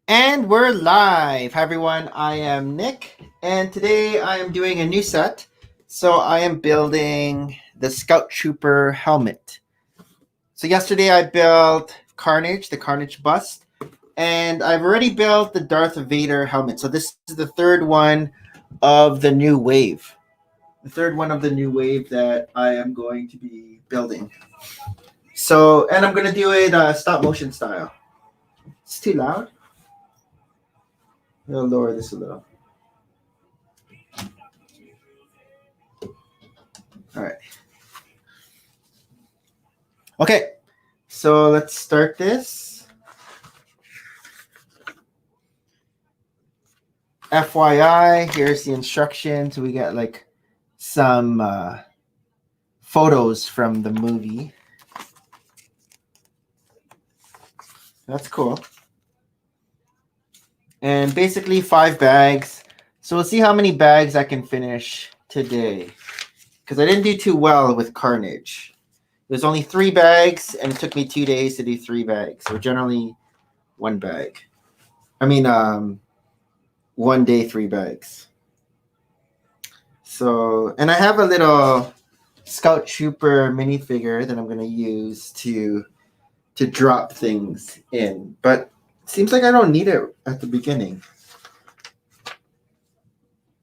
And we're live. Hi, everyone. I am Nick, and today I am doing a new set. So I am building the Scout Trooper helmet. So yesterday I built Carnage, the Carnage bust, and I've already built the Darth Vader helmet. So this is the third one of the new wave. The third one of the new wave that I am going to be building. So, and I'm going to do it stop motion style. It's too loud. I'll lower this a little. All right. Okay, so let's start this. FYI, here's the instructions. We got like some photos from the movie. That's cool. And basically 5 bags. So we'll see how many bags I can finish today. Because I didn't do too well with Carnage. It was only 3 bags, and it took me 2 days to do 3 bags. So generally 1 bag. I mean, 1 day, 3 bags. So, and I have a little Scout Trooper minifigure that I'm going to use to drop things in. But it seems like I don't need it at the beginning.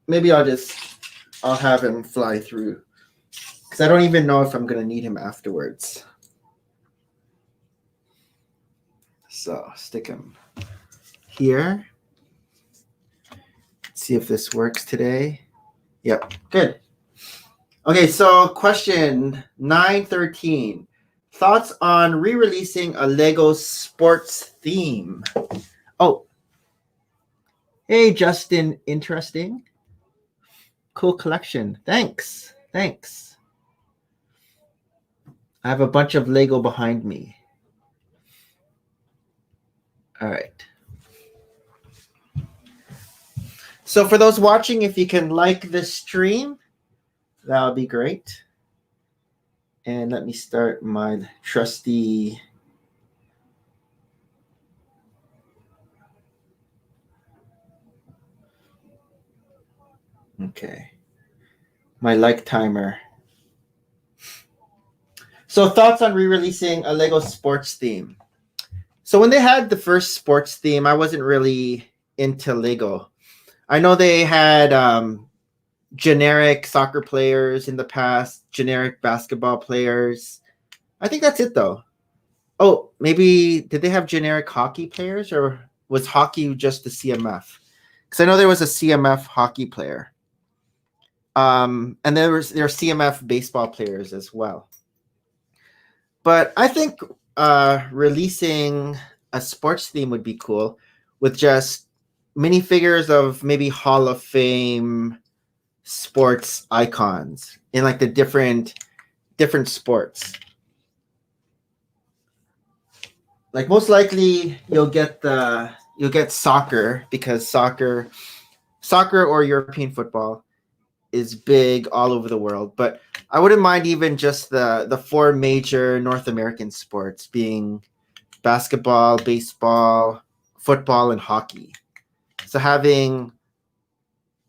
Maybe I'll have him fly through. Because I don't even know if I'm going to need him afterwards. So, stick him here. Let's see if this works today. Yep, good. Okay, so question 913. Thoughts on re-releasing a Lego sports theme? Oh. Hey, Justin. Interesting. Cool collection. Thanks. Thanks. I have a bunch of Lego behind me. All right. So for those watching, if you can like this stream, that would be great. And let me start my trusty my like timer. So thoughts on re-releasing a Lego sports theme. So when they had the first sports theme, I wasn't really into Lego. I know they had generic soccer players in the past, generic basketball players. I think that's it though. Oh, maybe did they have generic hockey players, or was hockey just the CMF? Because I know there was a CMF hockey player. And there are CMF baseball players as well. But I think releasing a sports theme would be cool with just minifigures of maybe Hall of Fame sports icons in like the different sports. Like most likely you'll get soccer, because soccer or European football is big all over the world. But I wouldn't mind even just the 4 major North American sports being basketball, baseball, football, and hockey. So having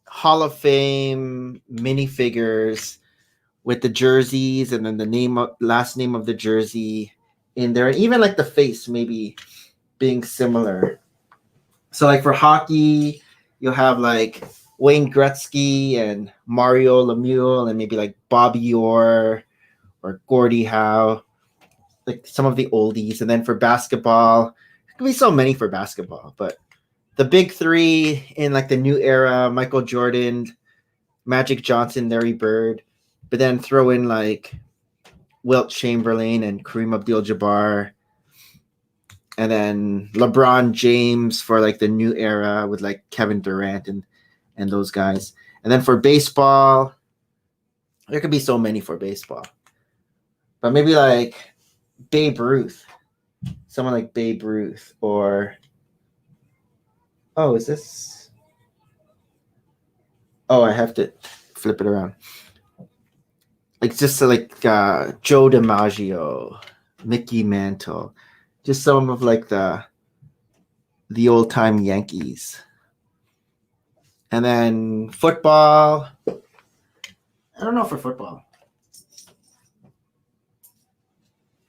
Hall of Fame minifigures with the jerseys and then the last name of the jersey in there, and even like the face maybe being similar. So like for hockey, you'll have like Wayne Gretzky and Mario Lemieux, and maybe like Bobby Orr or Gordie Howe, like some of the oldies. And then for basketball, there could be so many for basketball, but the big 3 in like the new era: Michael Jordan, Magic Johnson, Larry Bird, but then throw in like Wilt Chamberlain and Kareem Abdul-Jabbar, and then LeBron James for like the new era with like Kevin Durant and those guys. And then for baseball, there could be so many for baseball. But maybe like Babe Ruth. Someone like Babe Ruth, or is this? Oh, I have to flip it around. Like just like Joe DiMaggio, Mickey Mantle, just some of like the the old time Yankees. And then football. I don't know for football.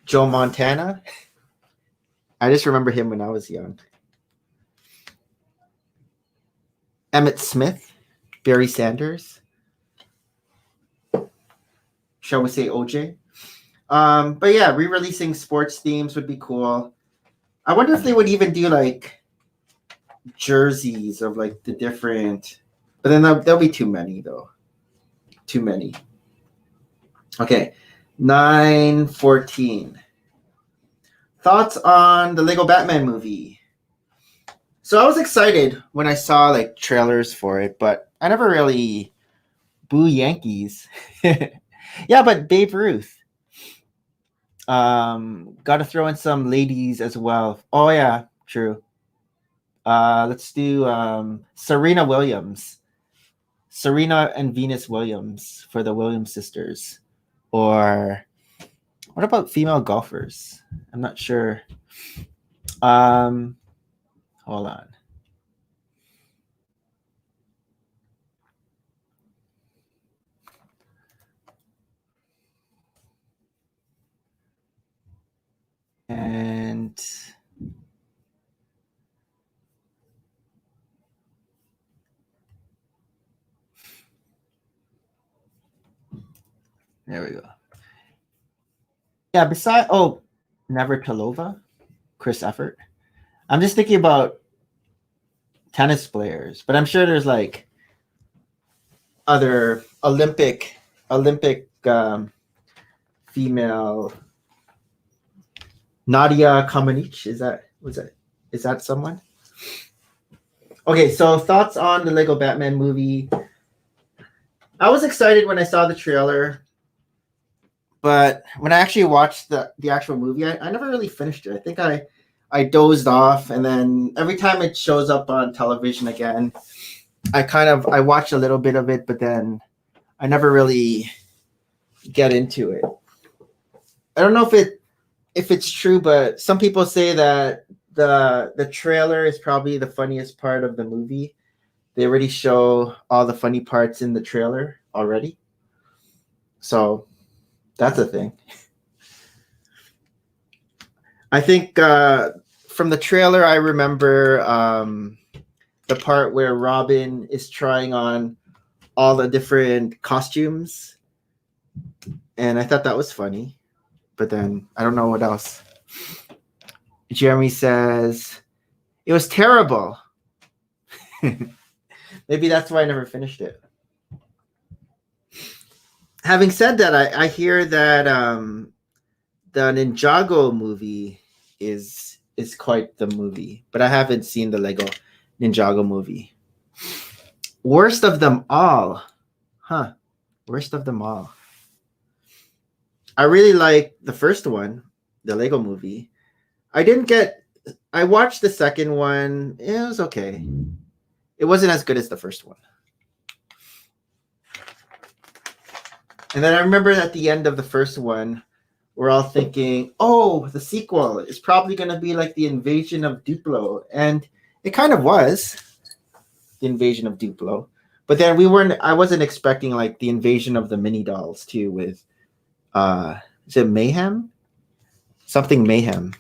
Joe Montana. I just remember him when I was young. Emmett Smith, Barry Sanders. Shall we say OJ? But yeah, re-releasing sports themes would be cool. I wonder if they would even do like jerseys of like the different, but then there'll be too many though. Too many. Okay, 9:14. Thoughts on the Lego Batman movie? So I was excited when I saw like trailers for it, but I never really boo Yankees. Yeah, but Babe Ruth. Got to throw in some ladies as well. Oh yeah, true. Let's do Serena Williams. Serena and Venus Williams for the Williams sisters. Or what about female golfers? I'm not sure. Hold on. And there we go. Yeah, Navratilova, Chris Effort. I'm just thinking about tennis players, but I'm sure there's like other Olympic female. Nadia Comaneci, is that someone? Okay, so thoughts on the Lego Batman movie. I was excited when I saw the trailer, but when I actually watched the actual movie, I never really finished it. I think I dozed off, and then every time it shows up on television again, I watch a little bit of it, but then I never really get into it. I don't know if it's true, but some people say that the trailer is probably the funniest part of the movie. They already show all the funny parts in the trailer already. So that's a thing. I think from the trailer, I remember the part where Robin is trying on all the different costumes. And I thought that was funny. But then I don't know what else. Jeremy says, it was terrible. Maybe that's why I never finished it. Having said that, I hear that the Ninjago movie is quite the movie, but I haven't seen the Lego Ninjago movie. Worst of them all. Huh. Worst of them all. I really like the first one, the Lego movie. I watched the second one. It was okay. It wasn't as good as the first one. And then I remember at the end of the first one, we're all thinking, oh, the sequel is probably going to be like the Invasion of Duplo. And it kind of was the Invasion of Duplo. But then I wasn't expecting like the Invasion of the Mini Dolls too with, is it Mayhem? Something Mayhem.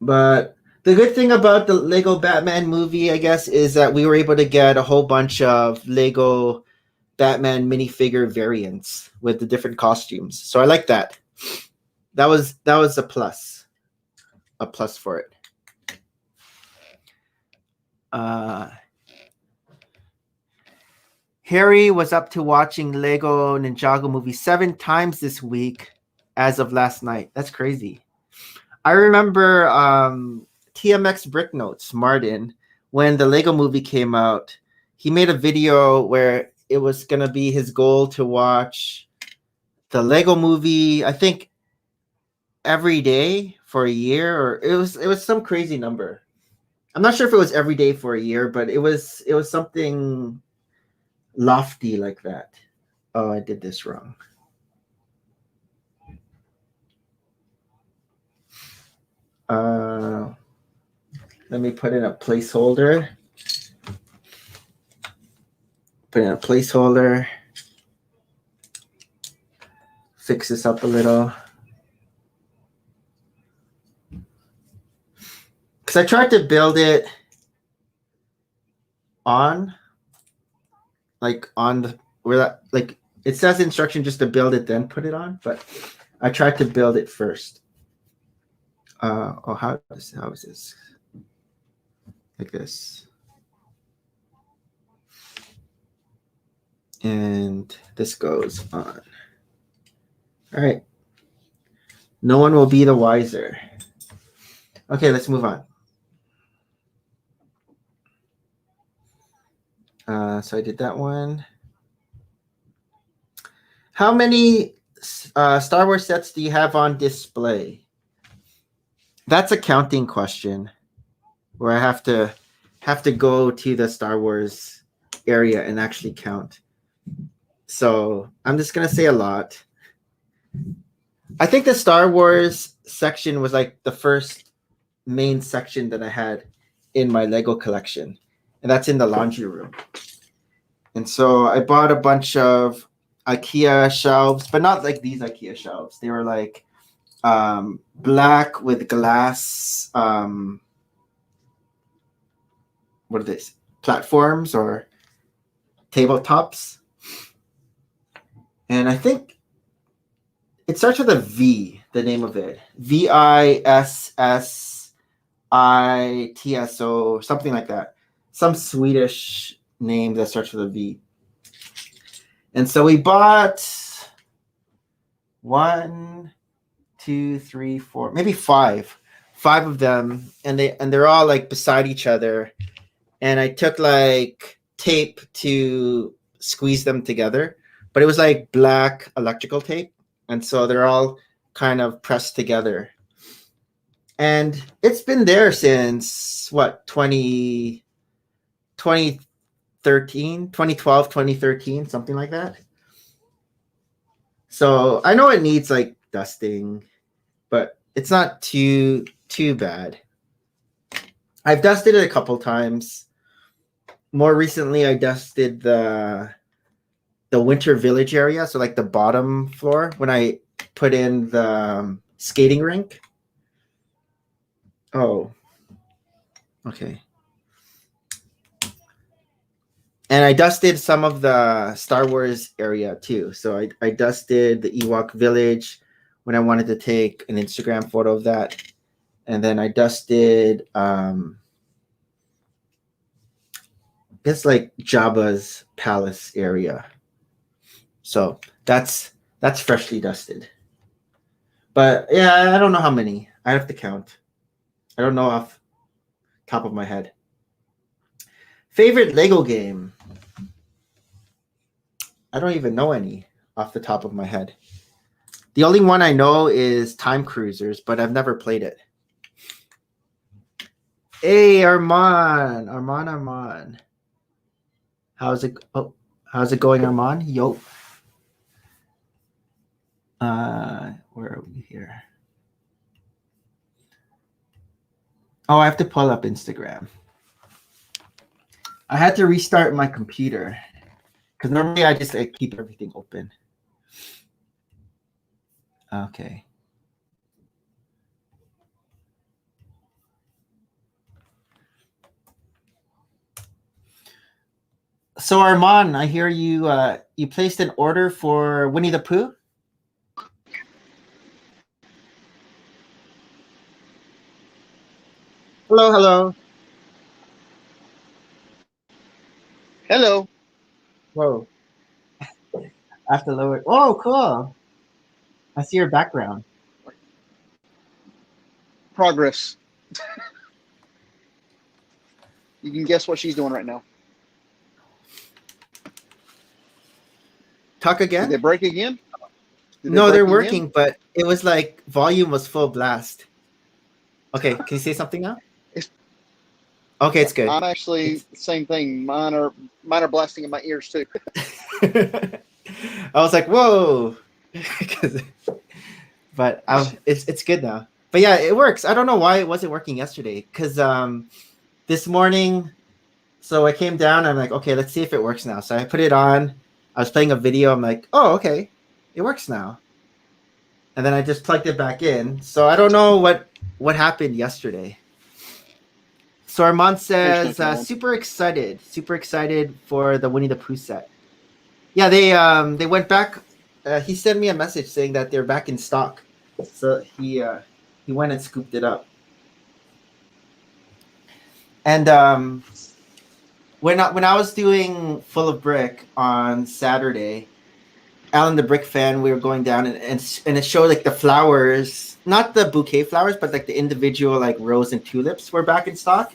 But the good thing about the Lego Batman movie, I guess, is that we were able to get a whole bunch of Lego Batman minifigure variants with the different costumes. So I like that. That was a plus for it. Harry was up to watching Lego Ninjago movie 7 times this week as of last night. That's crazy. I remember TMX Brick Notes, Martin, when the Lego movie came out, he made a video where it was going to be his goal to watch the Lego movie, I think, every day for a year, or it was some crazy number. I'm not sure if it was every day for a year, but it was something lofty like that. Oh, I did this wrong. Let me put in a placeholder. Put in a placeholder. Fix this up a little. Because I tried to build it on the where that like it says instruction just to build it then put it on, but I tried to build it first. How is this? Like this. And this goes on. All right. No one will be the wiser. Okay, let's move on. So I did that one. How many Star Wars sets do you have on display? That's a counting question where I have to go to the Star Wars area and actually count. So I'm just gonna say a lot. I think the Star Wars section was like the first main section that I had in my Lego collection, and that's in the laundry room. And so I bought a bunch of IKEA shelves, but not like these IKEA shelves. They were like black with glass. What are these? Platforms or tabletops. And I think it starts with a V, the name of it. VISSITSO, something like that. Some Swedish name that starts with a V. And so we bought 1, 2, 3, 4, maybe five of them, and they're all like beside each other. And I took like tape to squeeze them together, but it was like black electrical tape, and so they're all kind of pressed together. And it's been there since what, 2013, 2012, 2013, something like that. So I know it needs like dusting, but it's not too bad. I've dusted it a couple times. More recently, I dusted the Winter Village area, so like the bottom floor when I put in the skating rink. Oh, okay. And I dusted some of the Star Wars area too. So I dusted the Ewok Village when I wanted to take an Instagram photo of that. And then I dusted it's like Jabba's palace area. So that's freshly dusted. But yeah, I don't know how many. I have to count. I don't know off top of my head. Favorite Lego game? I don't even know any off the top of my head. The only one I know is Time Cruisers, but I've never played it. Hey, Armand. How's it going, Armand? Yo. Where are we here? Oh, I have to pull up Instagram. I had to restart my computer because normally I just keep everything open. Okay. So Armand, I hear you you placed an order for Winnie the Pooh? Hello. Hello. Whoa. I have to lower it. Oh, cool. I see your background. Progress. You can guess what she's doing right now. Talk Did they again? break again? No, they're working, but it was like volume was full blast. Okay, can you say something now? Okay, it's good. I'm actually the same thing. Mine are blasting in my ears too. I was like, whoa. But it's good now. But yeah, it works. I don't know why it wasn't working yesterday. Because this morning, so I came down. I'm like, okay, let's see if it works now. So I put it on. I was playing a video. I'm like, oh, okay, it works now. And then I just plugged it back in. So I don't know what happened yesterday. So Armand There's no says, telling. super excited for the Winnie the Pooh set. Yeah, they went back. He sent me a message saying that they're back in stock. So he went and scooped it up. And when I was doing Full of Brick on Saturday, Alan the Brick fan, we were going down and it showed like the flowers, not the bouquet flowers, but like the individual like rose and tulips were back in stock.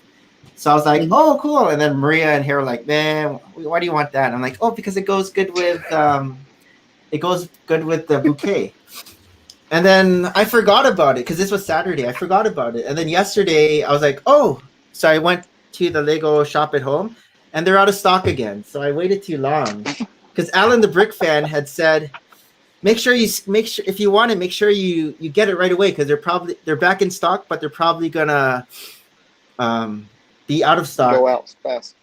So I was like, oh, cool. And then Maria and Hera were like, man, why do you want that? And I'm like, oh, because it goes good with the bouquet. And then I forgot about it because this was Saturday. I forgot about it. And then yesterday I was like, oh, so I went to the Lego shop at home and they're out of stock again. So I waited too long because Alan the Brick fan had said, make sure if you want it, make sure you get it right away because they're back in stock, but they're probably gonna be out of stock. Go out fast.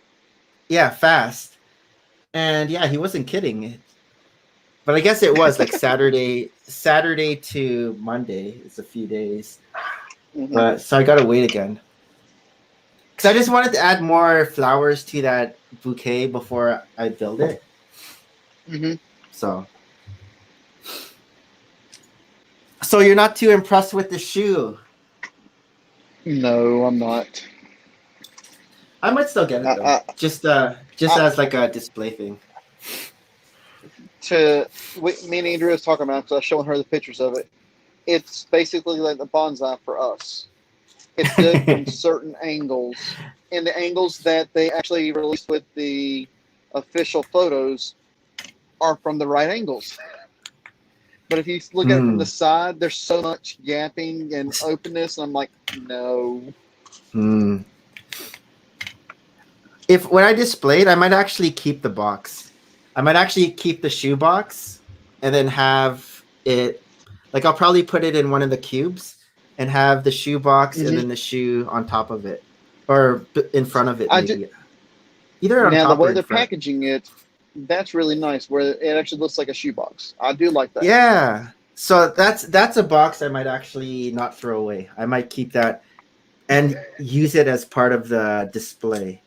Yeah, fast. And yeah, he wasn't kidding. But I guess it was like Saturday to Monday. It's a few days. Mm-hmm. But so I gotta wait again. Because I just wanted to add more flowers to that bouquet before I build it. Mm-hmm. So you're not too impressed with the shoe? No, I'm not. I might still get it though. Just as like a display thing. Me and Andrea was talking about, so I was showing her the pictures of it. It's basically like the bonsai for us. It's good from certain angles, and the angles that they actually released with the official photos are from the right angles. But if you look at it from the side, there's so much gapping and openness, and I'm like, no. If when I display it, I might actually keep the box. I might actually keep the shoe box and then have it, like I'll probably put it in one of the cubes and have the shoe box and then the shoe on top of it or in front of it. Either on now top the way or they're in front. packaging it, that's really nice. Where it actually looks like a shoe box. I do like that. Yeah, so that's a box I might actually not throw away. I might keep that and use it as part of the display.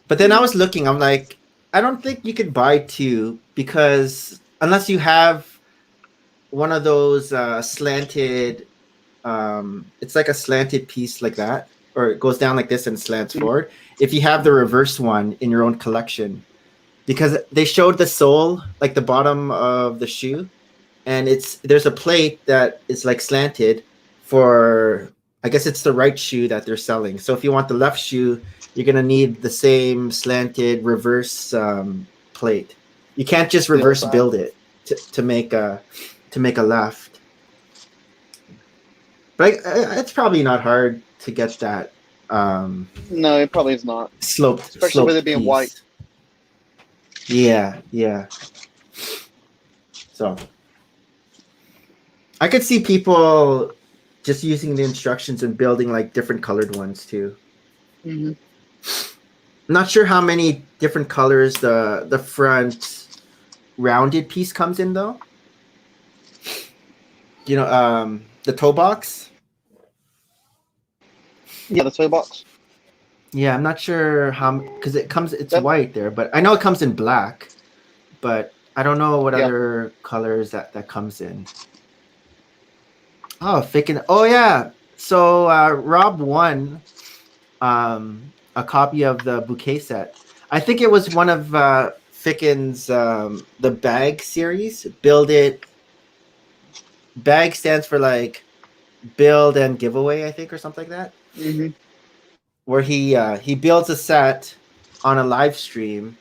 But then I was looking, I'm like, I don't think you could buy two because unless you have one of those slanted, it's like a slanted piece like that, or it goes down like this and slants forward. If you have the reverse one in your own collection, because they showed the sole, like the bottom of the shoe, and there's a plate that is like slanted for, I guess it's the right shoe that they're selling. So if you want the left shoe, you're gonna need the same slanted reverse plate. You can't just reverse build it to make a left. But it's probably not hard to get that. No, it probably is not. Sloped, especially with it being white. Yeah. So I could see people just using the instructions and building like different colored ones too. Mm-hmm. I'm not sure how many different colors the front rounded piece comes in though. You know, the toe box. Yeah, the toe box. Yeah, I'm not sure how, because it's white there, but I know it comes in black, but I don't know what other colors that comes in. Oh, Ficken. Oh yeah. So Rob won a copy of the bouquet set. I think it was one of Ficken's the bag series. Build it. Bag stands for like build and giveaway, I think, or something like that. Mm-hmm. Where he builds a set on a live stream,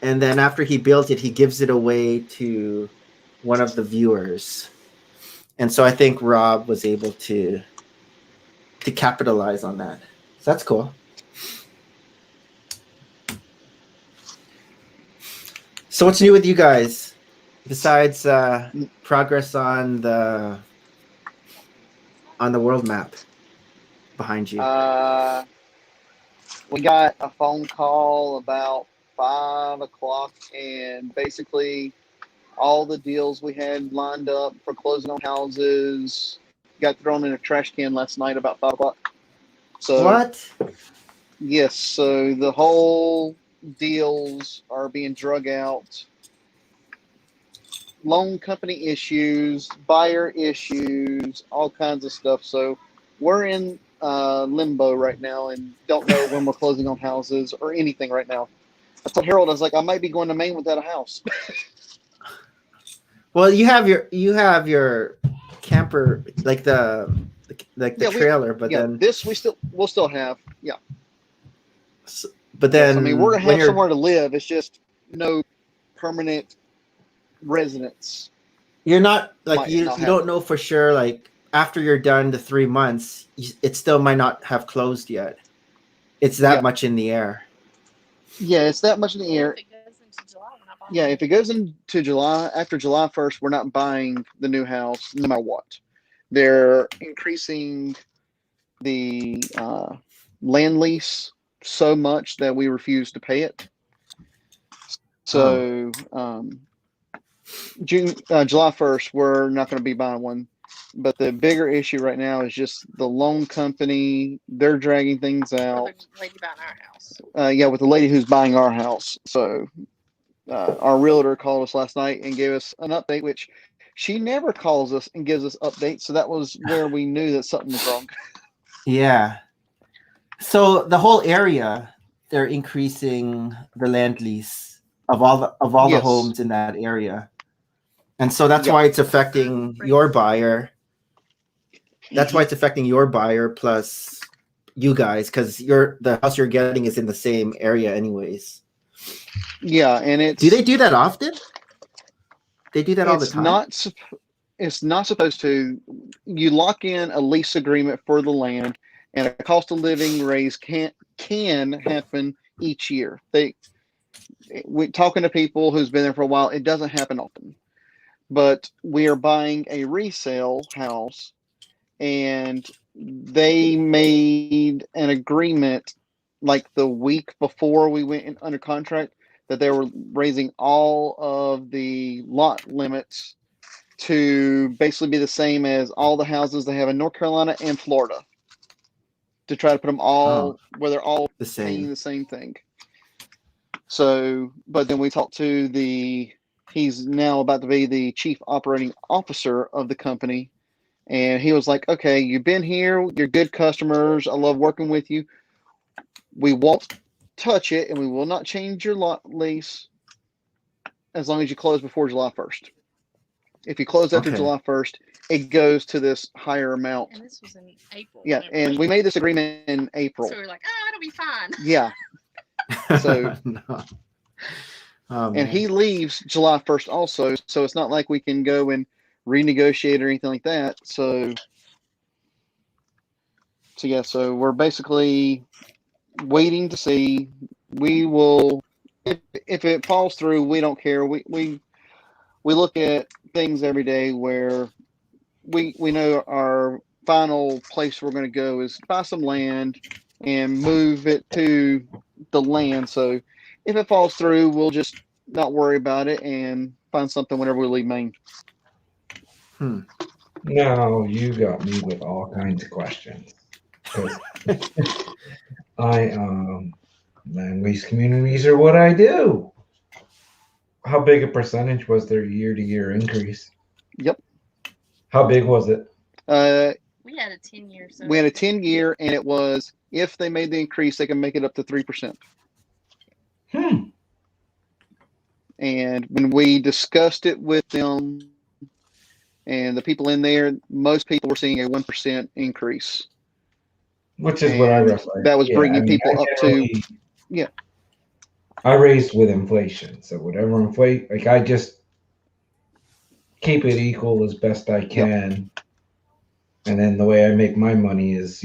and then after he builds it, he gives it away to one of the viewers. And so I think Rob was able to capitalize on that. So that's cool. So what's new with you guys besides progress on the on the world map behind you? We got a phone call about 5 o'clock, and basically all the deals we had lined up for closing on houses got thrown in a trash can last night about 5 o'clock. So What? yes, so the whole deals are being drug out. Loan company issues, buyer issues, all kinds of stuff. So we're in limbo right now and don't know when we're closing on houses or anything right now. I told Harold, I was like, I might be going to Maine without a house. Well, you have your camper, like the trailer, but then this we'll still have. Yeah. But Yes, then I mean, we're gonna when have you're somewhere to live. It's just no permanent residence. you're not like Might you not you don't know for sure, like after you're done the 3 months, it still might not have closed yet. It's that Yeah. much in the air. Yeah, it's that much in the air. If it goes into July, we're not buying Yeah, it. if it goes into July, after July 1st, we're not buying the new house no matter what. They're increasing the land lease so much that we refuse to pay it. So July 1st, we're not going to be buying one. But the bigger issue right now is just the loan company. They're dragging things Or out. the lady buying our house. Yeah, with the lady who's buying our house. So our realtor called us last night and gave us an update, which she never calls us and gives us updates. So that was where we knew that something was wrong. Yeah. So the whole area, they're increasing the land lease of all the Yes. homes in that area. And so that's Yeah. why it's affecting your buyer. That's why it's affecting your buyer plus you guys, because the house you're getting is in the same area anyways. Yeah, and it's Do they do that often? They do that all the it's time? it's not supposed to. You lock in a lease agreement for the land, and a cost of living raise can happen each year. We talking to people who's been there for a while. It doesn't happen often, but we are buying a resale house, and they made an agreement like the week before we went under contract that they were raising all of the lot limits to basically be the same as all the houses they have in North Carolina and Florida, to try to put them all where they're all The paying same. the same thing. So, but then we talked to he's now about to be the chief operating officer of the company. And he was like, okay, you've been here. You're good customers. I love working with you. We won't touch it, and we will not change your lot lease as long as you close before July 1st. If you close after Okay. July 1st, it goes to this higher amount. And this was in April. Yeah, and we made this agreement in April. So we were like, it'll be fine. Yeah. So, No. Oh, and man. he leaves July 1st also. So it's not like we can go and renegotiate or anything like that. So yeah, so we're basically waiting to see. We will, if it falls through, we don't care. We look at things every day where we know our final place we're going to go is buy some land and move it to the land. So if it falls through, we'll just not worry about it and find something whenever we leave Maine. Now you got me with all kinds of questions. 'Cause land lease communities are what I do. How big a percentage was their year-to-year increase? Yep. How big was it? We had a 10-year. So We had a 10-year, and it was, if they made the increase, they can make it up to 3%. And when we discussed it with them and the people in there, most people were seeing a 1% increase. Which is what I And roughly. that was bringing people I up to, generally- yeah. I raised with inflation, so whatever inflate, like I just keep it equal as best I can. And then the way I make my money is,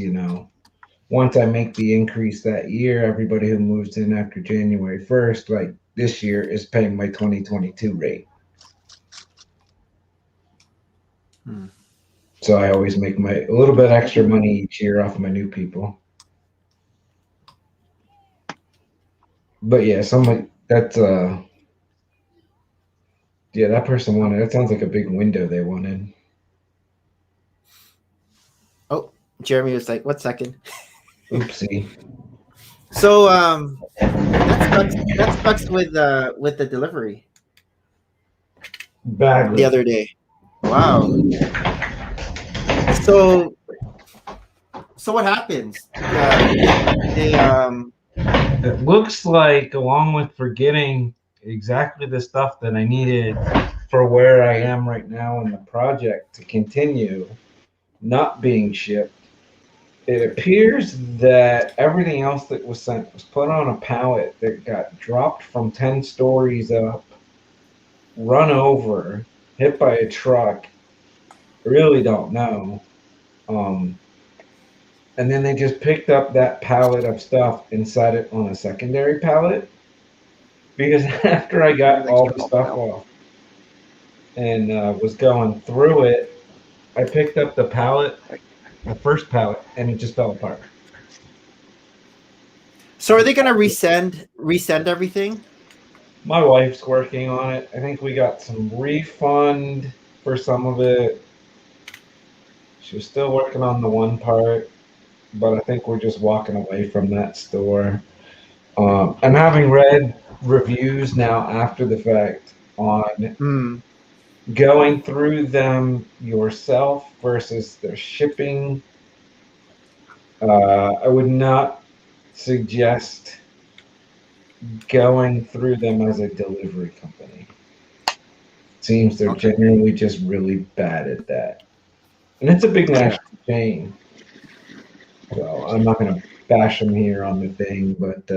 once I make the increase that year, everybody who moves in after January 1st, like this year, is paying my 2022 rate. So I always make a little bit extra money each year off my new people. But yeah, somebody that's yeah, that person wanted. That sounds like a big window they wanted. Oh, Jeremy was like, "What second?" Oopsie. So that sucks with the delivery Badly. the other day. Wow. So what happens? It looks like, along with forgetting exactly the stuff that I needed for where I am right now in the project to continue not being shipped, it appears that everything else that was sent was put on a pallet that got dropped from 10 stories up, run over, hit by a truck. Really don't know. And then they just picked up that pallet of stuff and set it on a secondary pallet. Because after I got all the stuff off and was going through it, I picked up the pallet, the first pallet, and it just fell apart. So are they going to resend everything? My wife's working on it. I think we got some refund for some of it. She's still working on the one part, but I think we're just walking away from that store. I'm having read reviews now after the fact on going through them yourself versus their shipping. I would not suggest going through them as a delivery company. Seems they're generally just really bad at that. And it's a big national chain. So I'm not going to bash them here on the thing, but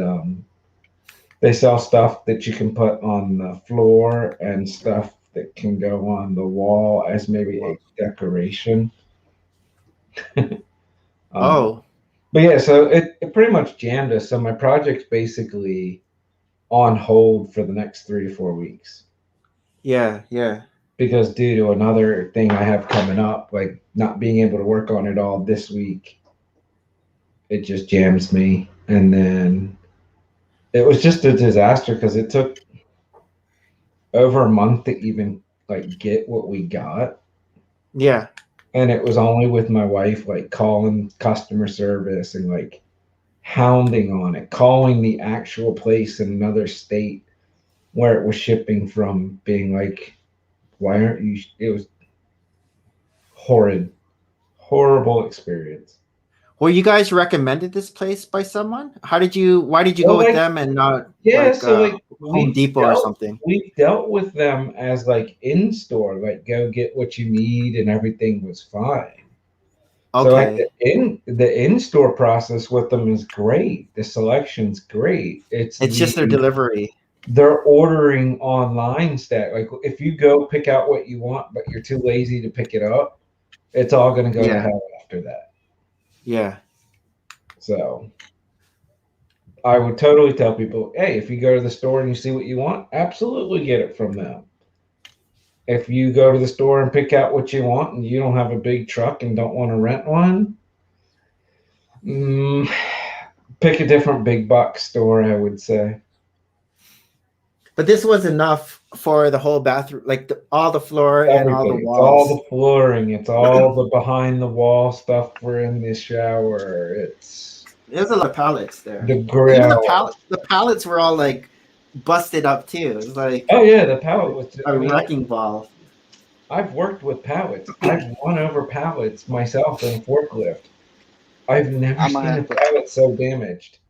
they sell stuff that you can put on the floor and stuff that can go on the wall as maybe a decoration. But yeah, so it pretty much jammed us. So my project's basically on hold for the next 3 to 4 weeks. Yeah. Because due to another thing I have coming up, like not being able to work on it all this week, it just jams me. And then it was just a disaster because it took over a month to even like get what we got. Yeah. And it was only with my wife like calling customer service and like hounding on it, calling the actual place in another state where it was shipping from, being like, why aren't you? It was horrible experience. Well, you guys recommended this place by someone? Why did you go with them and not Home Depot or something? We dealt with them as like in-store, like go get what you need and everything was fine. Okay. So like the in-store process with them is great. The selection's great. It's just their delivery. They're ordering online stuff. Like if you go pick out what you want, but you're too lazy to pick it up, it's all going to go to hell after that. Yeah. So I would totally tell people, hey, if you go to the store and you see what you want, absolutely get it from them. If you go to the store and pick out what you want and you don't have a big truck and don't want to rent one, pick a different big box store, I would say. But this was enough for the whole bathroom, like all the floor and all the walls. It's all the flooring. It's all the behind the wall stuff for in the shower. There's a lot of pallets there. The grill. Even the pallets were all like busted up too. It was like the pallet was a wrecking ball. I've worked with pallets. I've run over pallets myself in a forklift. I've never seen a pallet so damaged.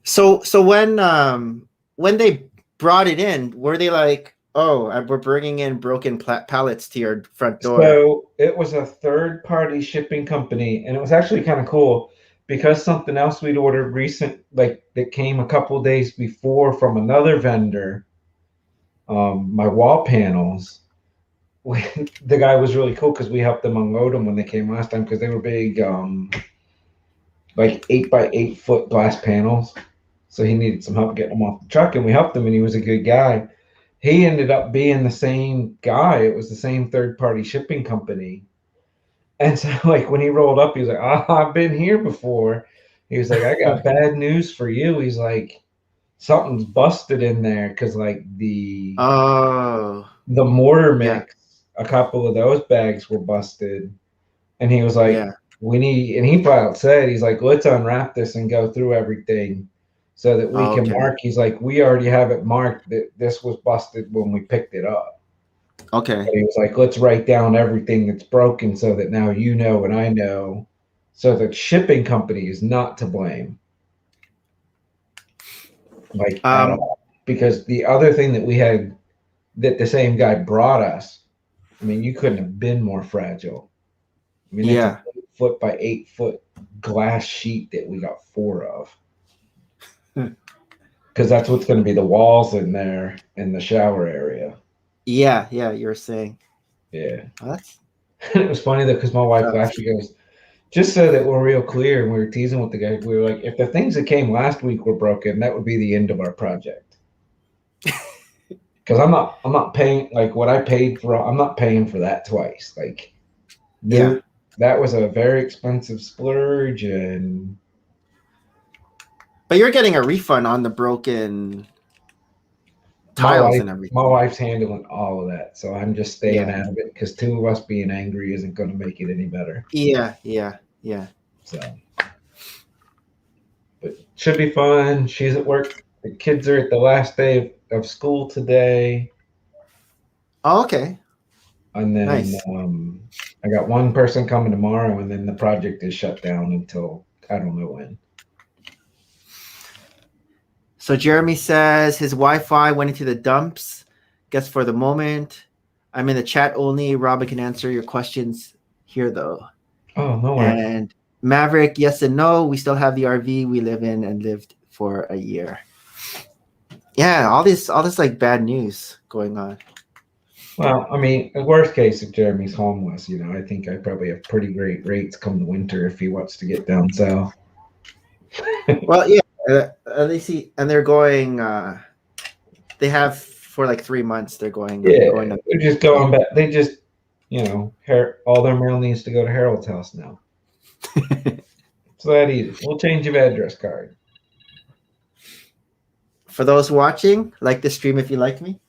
So when they brought it in, were they like, oh, we're bringing in broken pallets to your front door? So it was a third-party shipping company, and it was actually kind of cool because something else we'd ordered that came a couple days before from another vendor, my wall panels. The guy was really cool because we helped them unload them when they came last time because they were big, like 8 by 8 foot glass panels. So he needed some help getting them off the truck, and we helped him, and he was a good guy. he ended up being the same guy. It was the same third-party shipping company. And so, like, when he rolled up, he was like, I've been here before. He was like, I got bad news for you. He's like, something's busted in there because, like, the mortar mix, a couple of those bags were busted. And he was like, and he flat out said, he's like, let's unwrap this and go through everything so that we can mark. He's like, we already have it marked that this was busted when we picked it up. Okay. But he was like, let's write down everything that's broken so that now you know and I know, so the shipping company is not to blame. Like, at all. Because the other thing that we had that the same guy brought us, I mean, you couldn't have been more fragile. I mean, it's a 8-foot by 8-foot glass sheet that we got 4 of. Because that's what's going to be the walls in there in the shower area. Yeah, you were saying. Yeah. Well, it was funny though, because my wife actually goes, just so that we're real clear, and we were teasing with the guy, we were like, if the things that came last week were broken, that would be the end of our project. Because I'm not paying, like, what I paid for, I'm not paying for that twice. Like, dude, that was a very expensive splurge. But you're getting a refund on the broken tiles and everything. My wife's handling all of that, so I'm just staying out of it because 2 of us being angry isn't going to make it any better. Yeah. So, but should be fun. She's at work. The kids are at the last day of school today. Oh, okay. And then I got one person coming tomorrow, and then the project is shut down until I don't know when. So Jeremy says his Wi-Fi went into the dumps. Guess for the moment. I'm in the chat only. Robin can answer your questions here, though. Oh, no worries. And Maverick, yes and no. We still have the RV we live in and lived for a year. Yeah, all this like bad news going on. Well, I mean, the worst case if Jeremy's homeless, I think I probably have pretty great rates come the winter if he wants to get down south. Well, yeah. They see, and they're going. They have for like 3 months. They're going. Yeah, they're just going back. They just, all their mail needs to go to Harold's house now. So that easy. We'll change your address card. For those watching, like the stream if you like me.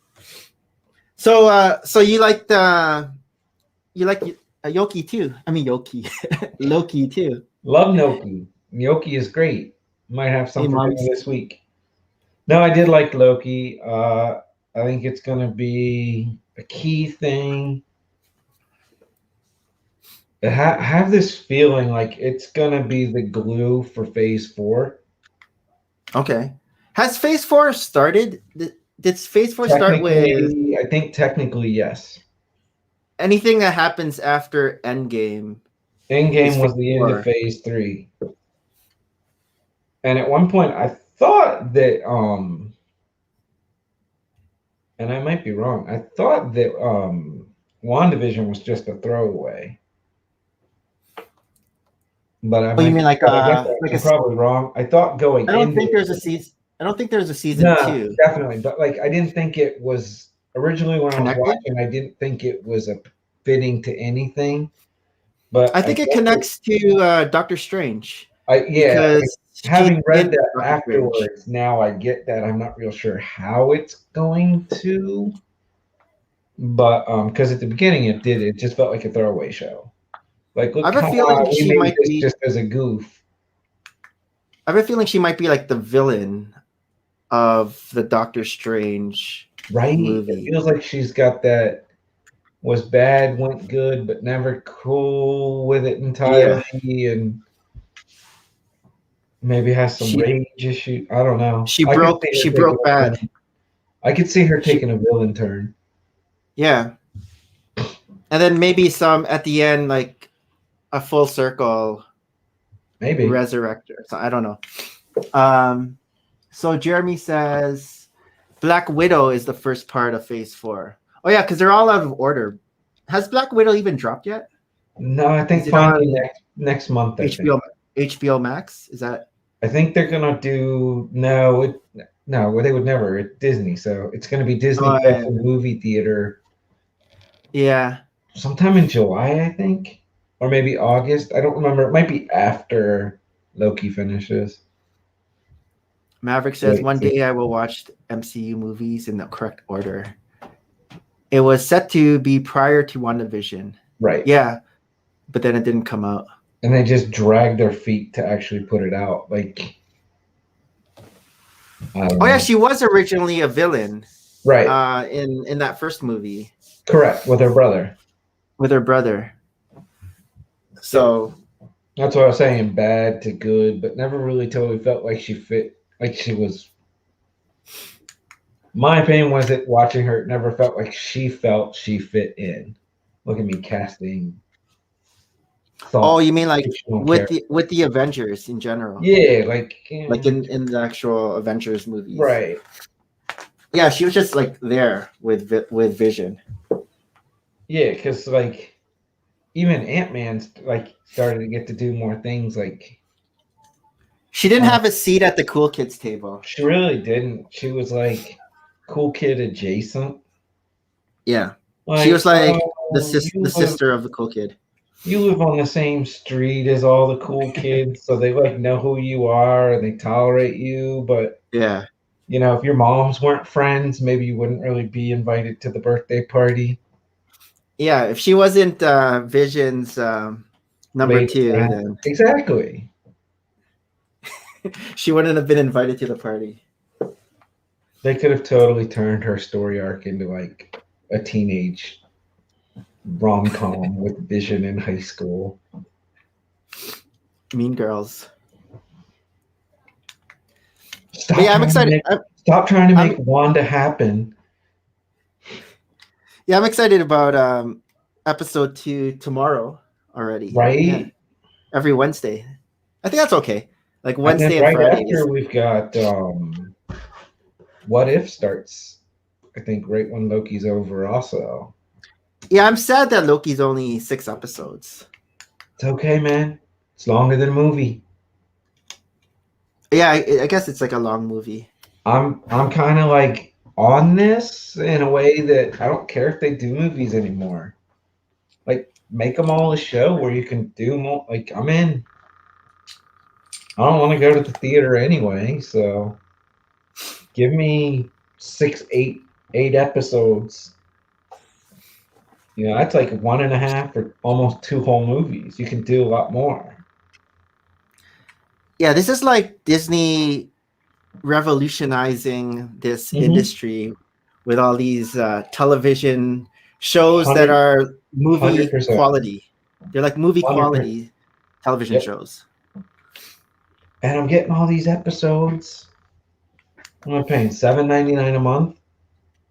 So, you like Yoki too. I mean Yoki, Loki too. Love Loki. Yoki is great. Might have something for this week. No, I did like Loki. I think it's going to be a key thing. I have this feeling like it's going to be the glue for Phase 4. Okay. Has Phase 4 started? Did Phase 4 start with... I think technically, yes. Anything that happens after Endgame. Endgame was the end of Phase 3. And at one point, I thought that, and I might be wrong, I thought that WandaVision was just a throwaway. But you mean like I'm probably wrong. I thought going. I don't think there's a season. I don't think there's a season 2. Definitely, but like I didn't think it was originally when I was watching. I didn't think it was a fitting to anything. But I think it connects to Doctor Strange. Because having read that afterwards, now I get that. I'm not real sure how it's going to, but because at the beginning it just felt like a throwaway show. Like, look, I have a feeling she might be just as a goof. I have a feeling she might be like the villain of the Doctor Strange movie. It feels like she's got that was bad, went good, but never cool with it entirely, and maybe has some rage issue. I don't know. She broke bad. I could see her taking a villain turn. Yeah. And then maybe some at the end, like a full circle. Maybe. Resurrector. So I don't know. So Jeremy says Black Widow is the first part of Phase 4. Oh yeah, because they're all out of order. Has Black Widow even dropped yet? No, I think finally next month. HBO Max? Is that? I think they're gonna do No, well, they would never. It's Disney, so it's going to be Disney Oh, Plus yeah. in movie theater Yeah. sometime in July, I think, or maybe August. I don't remember. It might be after Loki finishes. Maverick says, Wait, one see. day I will watch MCU movies in the correct order. It was set to be prior to WandaVision. Right. Yeah, but then it didn't come out. And they just dragged their feet to actually put it out. Like, I don't Oh, yeah, know. she was originally a villain Right. in that first movie Correct. With her brother. with her brother. So, That's what I was saying. Bad to good, but never really totally felt like she fit. Like she was. My opinion was that watching her, it never felt like she felt she fit in. Look at me casting. oh, you mean like fictional with character. the Avengers in general? Yeah, like in the actual Avengers movies. right. Yeah, she was just like there with Vision. Yeah, because like even Ant-Man like started to get to do more things. Like She didn't have a seat at the cool kids table. she really didn't. She was like cool kid adjacent. Yeah, Like, she was like oh, the sister of the cool kid. you live on the same street as all the cool kids, so they like know who you are and they tolerate you. But Yeah, you know, if your moms weren't friends, maybe you wouldn't really be invited to the birthday party. yeah. If she wasn't Vision's number Lady 2, friend. then Exactly. she wouldn't have been invited to the party. They could have totally turned her story arc into like a teenage rom-com with Vision in high school. Mean Girls. Stop But yeah, I'm trying to excited. make- Stop trying to make Wanda happen. Yeah, I'm excited about episode 2 tomorrow already. Right? Yeah. Every Wednesday. I think that's okay. Like And Wednesday then and right Friday. after we've got What If starts, I think, right when Loki's over also. Yeah, I'm sad that Loki's only 6 episodes. It's okay, man. It's longer than a movie. Yeah, I guess it's like a long movie. I'm kind of like on this in a way that I don't care if they do movies anymore. Like make them all a show where you can do more. Like I'm in. I don't want to go to the theater anyway, so give me 6, 8 episodes. You know, that's like 1.5 or almost 2 whole movies. You can do a lot more. Yeah, this is like Disney revolutionizing this industry with all these television shows that are movie 100%. quality. They're like movie 100%. quality television Yep. shows. And I'm getting all these episodes. I'm paying $7.99 a month.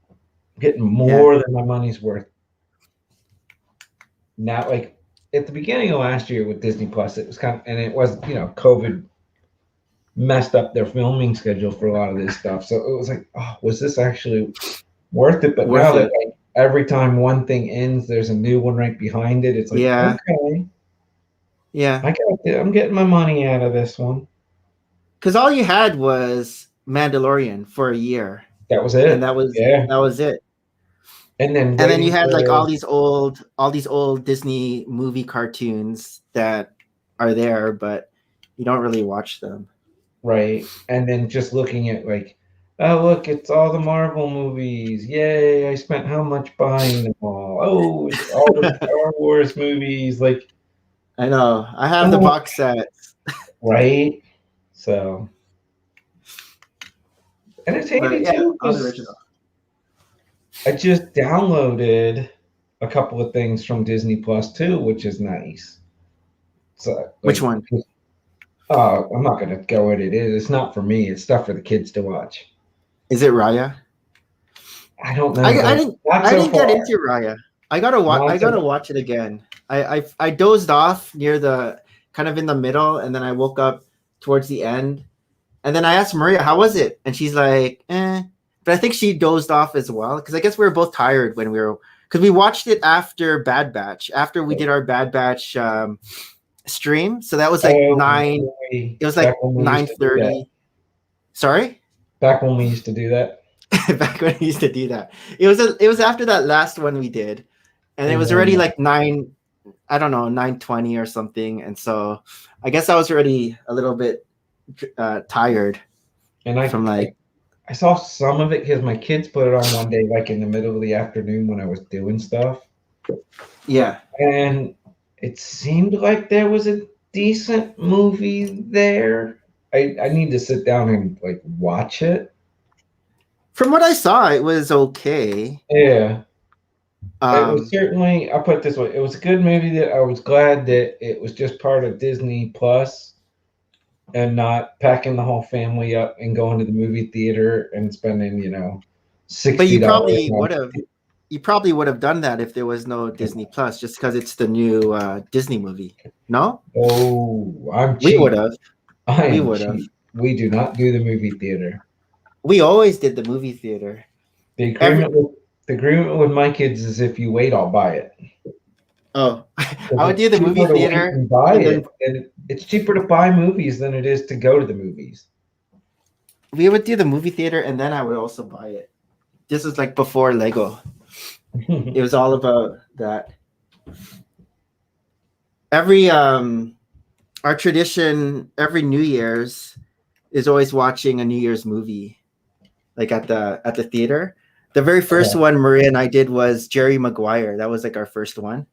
I'm getting more than my money's worth. Now, like at the beginning of last year with Disney Plus, it was kind of, and it was, you know, COVID messed up their filming schedule for a lot of this stuff. So it was like, oh, was this actually worth it? But now that like every time one thing ends, there's a new one right behind it. It's like, okay, yeah, I'm getting my money out of this one. Because all you had was Mandalorian for a year. That was it. And that was it. And then you had like all these old Disney movie cartoons that are there, but you don't really watch them. Right. And then just looking at like, oh look, it's all the Marvel movies. Yay, I spent how much buying them all? Oh, it's all the Star Wars movies. Like I know. I have the box sets. Right. So and it's handy too. I just downloaded a couple of things from Disney Plus too, which is nice. So like, which one? I'm not gonna go what it is. It's not for me. It's stuff for the kids to watch. Is it Raya? I don't know. I didn't get into Raya. I gotta watch it again. I dozed off near the kind of in the middle, and then I woke up towards the end, and then I asked Maria, "How was it?" And she's like, "Eh." But I think she dozed off as well because I guess we were both tired when because we watched it after Bad Batch, after we did our Bad Batch stream. So that was like 9. It was like 9:30. Sorry. Back when we used to do that. Back when we used to do that. It was after that last one we did, and it was already like 9:20 or something, and so I guess I was already a little bit tired. And I saw some of it because my kids put it on one day, like in the middle of the afternoon when I was doing stuff. Yeah. And it seemed like there was a decent movie there. I need to sit down and like watch it. From what I saw, it was okay. Yeah. It was certainly, I'll put it this way, it was a good movie that I was glad that it was just part of Disney Plus and not packing the whole family up and going to the movie theater and spending, $60. But you probably would have done that if there was no Disney Plus, just because it's the new Disney movie. No? Oh, I'm cheap. We would have. We would have. We do not do the movie theater. We always did the movie theater. The agreement with my kids is if you wait, I'll buy it. Oh, I would do the movie theater. And buy it. And it's cheaper to buy movies than it is to go to the movies. We would do the movie theater, and then I would also buy it. This was like before Lego. It was all about that. Our tradition every New Year's is always watching a New Year's movie, like at the theater. The very first one Maria and I did was Jerry Maguire. That was like our first one.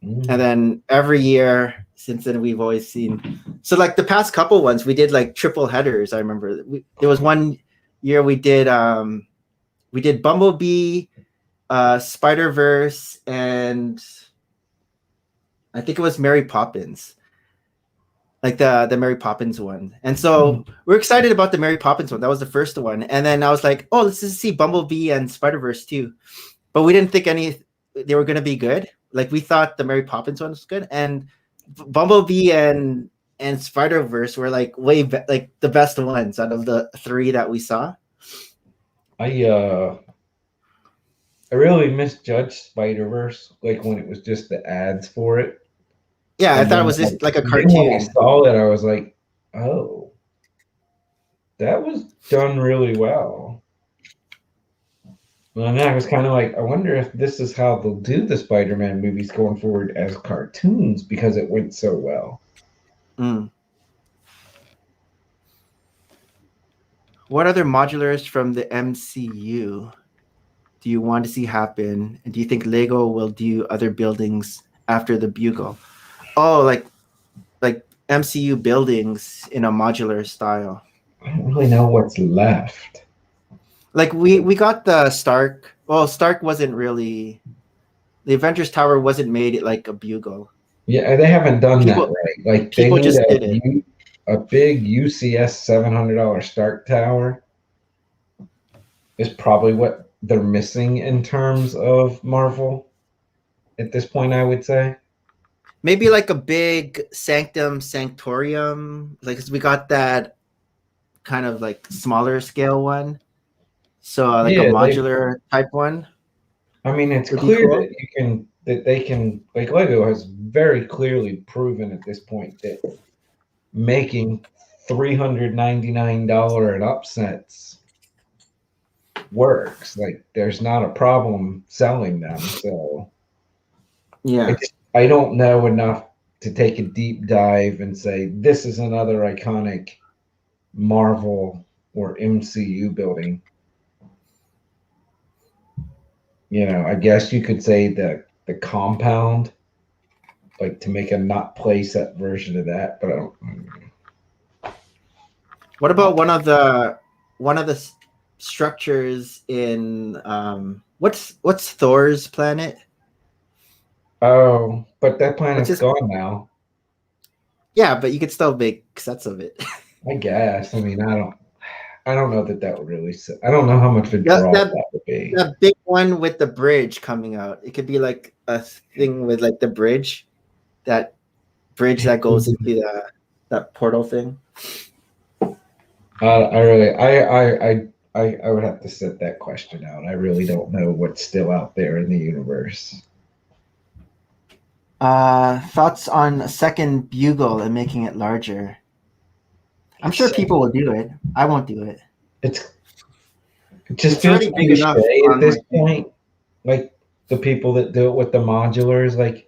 And then every year since then we've always seen. So like the past couple ones we did like triple headers. I remember there was one year we did Bumblebee, Spider-Verse, and I think it was Mary Poppins. Like the Mary Poppins one. And so we're excited about the Mary Poppins one. That was the first one. And then I was like, oh, let's just see Bumblebee and Spider-Verse too. But we didn't think they were going to be good. Like we thought the Mary Poppins one was good. And Bumblebee and Spider-Verse were like like the best ones out of the three that we saw. I really misjudged Spider-Verse, like when it was just the ads for it. Yeah, I thought it was just like a cartoon. When I saw it, I was like, oh, that was done really well. And then I was kind of like, I wonder if this is how they'll do the Spider-Man movies going forward as cartoons because it went so well. What other modulars from the MCU do you want to see happen? And do you think Lego will do other buildings after the Bugle? Oh, like MCU buildings in a modular style. I don't really know what's left. Like we got the Stark. Well, Stark wasn't really. The Avengers Tower wasn't made like a Bugle. Yeah, they haven't done that right. Like people just did it. A big UCS $700 Stark Tower is probably what they're missing in terms of Marvel at this point, I would say. Maybe like a big Sanctum Sanctorium. Like we got that kind of like smaller scale one. So like a modular type one. I mean, it's clear that they can, like Lego has very clearly proven at this point that making $399 and upsets works. Like there's not a problem selling them. So yeah. I don't know enough to take a deep dive and say this is another iconic Marvel or MCU building. I guess you could say the compound, like to make a not playset version of that, but I don't. What about one of the structures in what's Thor's planet? Oh, but that planet's gone now. Yeah, but you could still make sets of it. I guess. I mean, I don't know that would really. I don't know how much of a draw that would be. That big one with the bridge coming out. It could be like a thing with like the bridge, that that goes into that portal thing. I would have to set that question out. I really don't know what's still out there in the universe. Thoughts on a second Bugle and making it larger? I'm sure people will do it. I won't do it. It just It's feels already big cliche enough at on this my thing. point. Like the people that do it with the modulars, like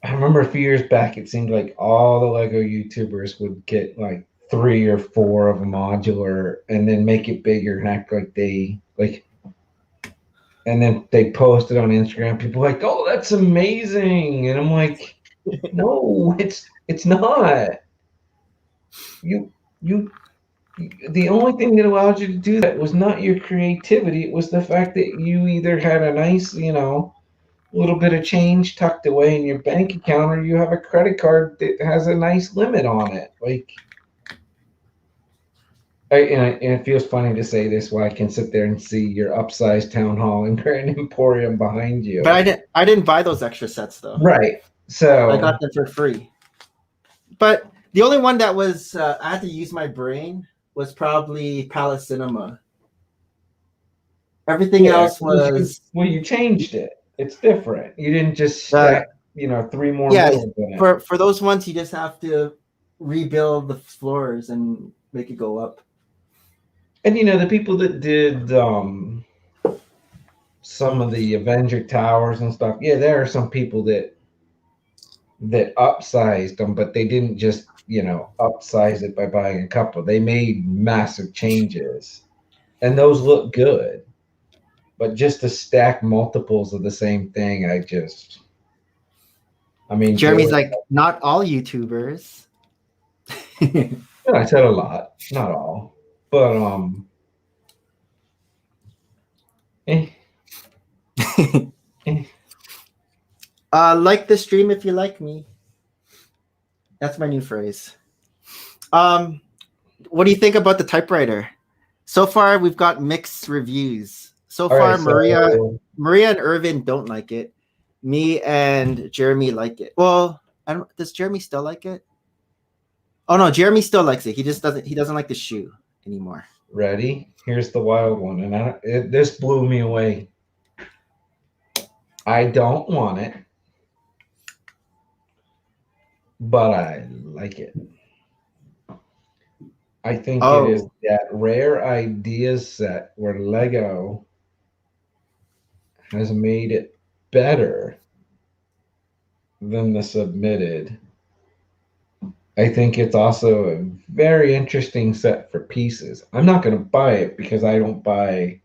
I remember a few years back, it seemed like all the Lego YouTubers would get like 3 or 4 of a modular and then make it bigger and act like they like, and then they post it on Instagram. People are like, oh, that's amazing, and I'm like, no, it's not. You you. The only thing that allowed you to do that was not your creativity. It was the fact that you either had a nice, little bit of change tucked away in your bank account, or you have a credit card that has a nice limit on it. Like, and it feels funny to say this while I can sit there and see your upsized town hall and Grand Emporium behind you. But I didn't buy those extra sets though. Right. So I got them for free. But the only one that was I had to use my brain was probably Palace Cinema. Everything else was you changed it. It's different. You didn't just stack, 3 more middles in it. For those ones you just have to rebuild the floors and make it go up. And the people that did some of the Avenger Towers and stuff, there are some people that upsized them, but they didn't just upsize it by buying a couple. They made massive changes, and those look good. But just to stack multiples of the same thing, Jeremy's like, not all YouTubers. I said a lot, not all, but like the stream if you like me. That's my new phrase. What do you think about the typewriter? So far, we've got mixed reviews. So far, Maria and Irvin don't like it. Me and Jeremy like it. Well, does Jeremy still like it? Oh no, Jeremy still likes it. He just doesn't. He doesn't like the shoe anymore. Ready? Here's the wild one, and this blew me away. I don't want it, but I like it. I think it is that rare ideas set where Lego has made it better than the submitted. I think it's also a very interesting set for pieces. I'm not going to buy it because I don't buy.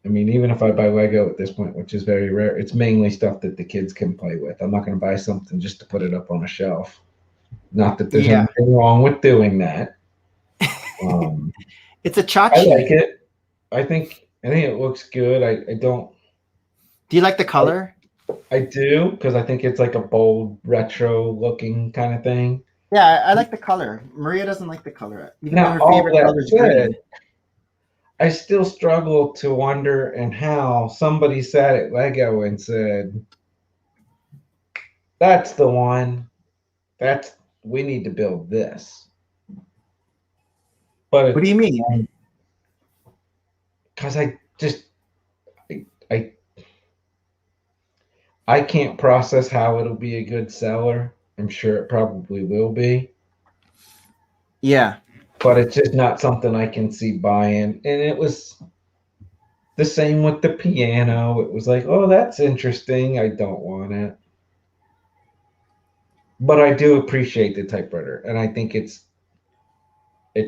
Even if I buy Lego at this point, which is very rare, it's mainly stuff that the kids can play with. I'm not going to buy something just to put it up on a shelf. Not that there's anything wrong with doing that. It's a tchotchke. I like it. I think it looks good. I don't. Do you like the color? I do, because I think it's like a bold, retro-looking kind of thing. Yeah, I like the color. Maria doesn't like the color. Even Now, though her favorite color is green. I still struggle to wonder and how somebody sat at Lego and said, "That's the one. We need to build this." But what do you mean? Because I can't process how it'll be a good seller. I'm sure it probably will be. Yeah. But it's just not something I can see buying. And it was the same with the piano. It was like, oh, that's interesting. I don't want it. But I do appreciate the typewriter. And I think it's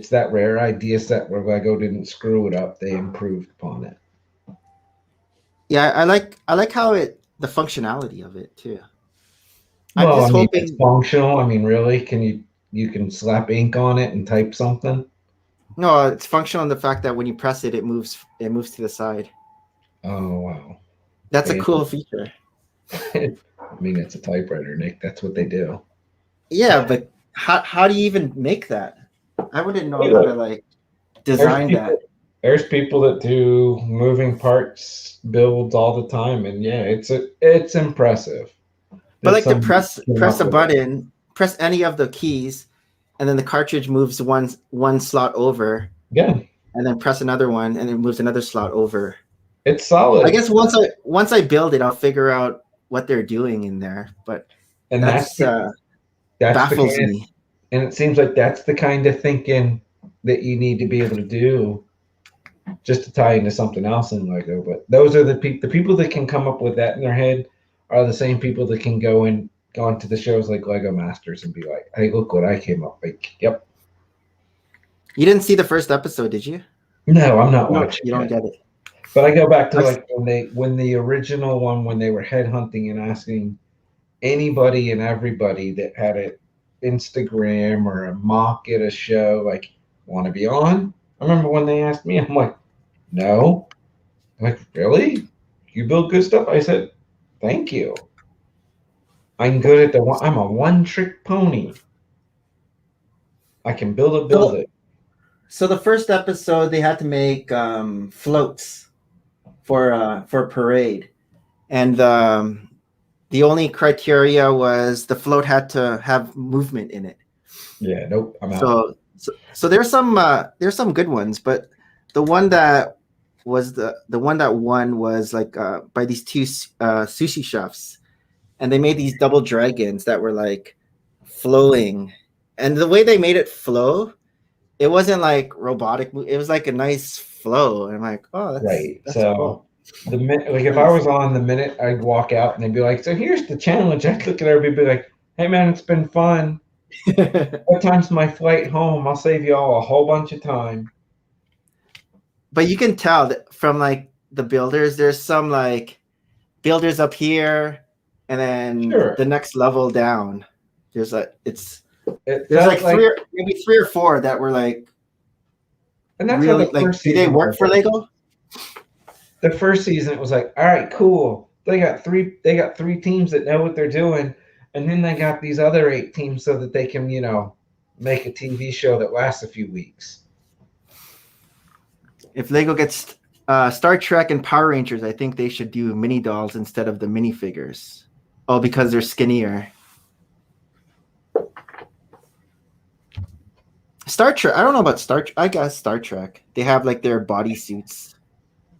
that rare idea set where Lego didn't screw it up. They improved upon it. Yeah, I like how the functionality of it too. I'm just hoping it's functional. Really, you can slap ink on it and type something? No, it's functional in the fact that when you press it, it moves to the side. Oh wow. That's a cool feature. It's a typewriter, Nick. That's what they do. Yeah, but how do you even make that? I wouldn't know how to design that. There's people that do moving parts builds all the time, and it's impressive. But to press a button, press any of the keys, and then the cartridge moves one slot over. Yeah. And then press another one, and it moves another slot over. It's solid. I guess once I build it, I'll figure out what they're doing in there. But that baffles me. And it seems like that's the kind of thinking that you need to be able to do just to tie into something else in Lego. But those are the people that can come up with that in their head are the same people that can go into the shows like Lego Masters and be like, hey, look what I came up with. Yep. You didn't see the first episode, did you? No, I'm not No, watching. you don't get it. But I go back to like when the original one, when they were headhunting and asking anybody and everybody that had an Instagram or a mock at a show, like, want to be on? I remember when they asked me, I'm like, no. Like, really? You build good stuff? I said, thank you. I'm good at I'm a one-trick pony. I can build it. So the first episode, they had to make floats for a parade, and the only criteria was the float had to have movement in it. Yeah, nope, I'm out. So there's some good ones, but the one that was the one that won was like by these two sushi chefs, and they made these double dragons that were like flowing, and the way they made it flow, it wasn't like robotic. It was like a nice flow, and I'm like, oh, that's right. That's so cool. the minute, like if I was on the minute, I'd walk out and they'd be like, so here's the challenge. I'd look at everybody and be like, hey man, it's been fun. What time's my flight home? I'll save you all a whole bunch of time. But you can tell that from like the builders, there's some like builders up here, and then the next level down. There's like there's like maybe three or four that were like. And that's really, how the first season. Do they work for Lego? The first season, it was like, all right, cool. They got three teams that know what they're doing, and then they got these other 8 teams so that they can, make a TV show that lasts a few weeks. If Lego gets Star Trek and Power Rangers, I think they should do mini dolls instead of the minifigures. Oh, because they're skinnier. Star Trek. I don't know about Star Trek. I guess Star Trek. They have like their bodysuits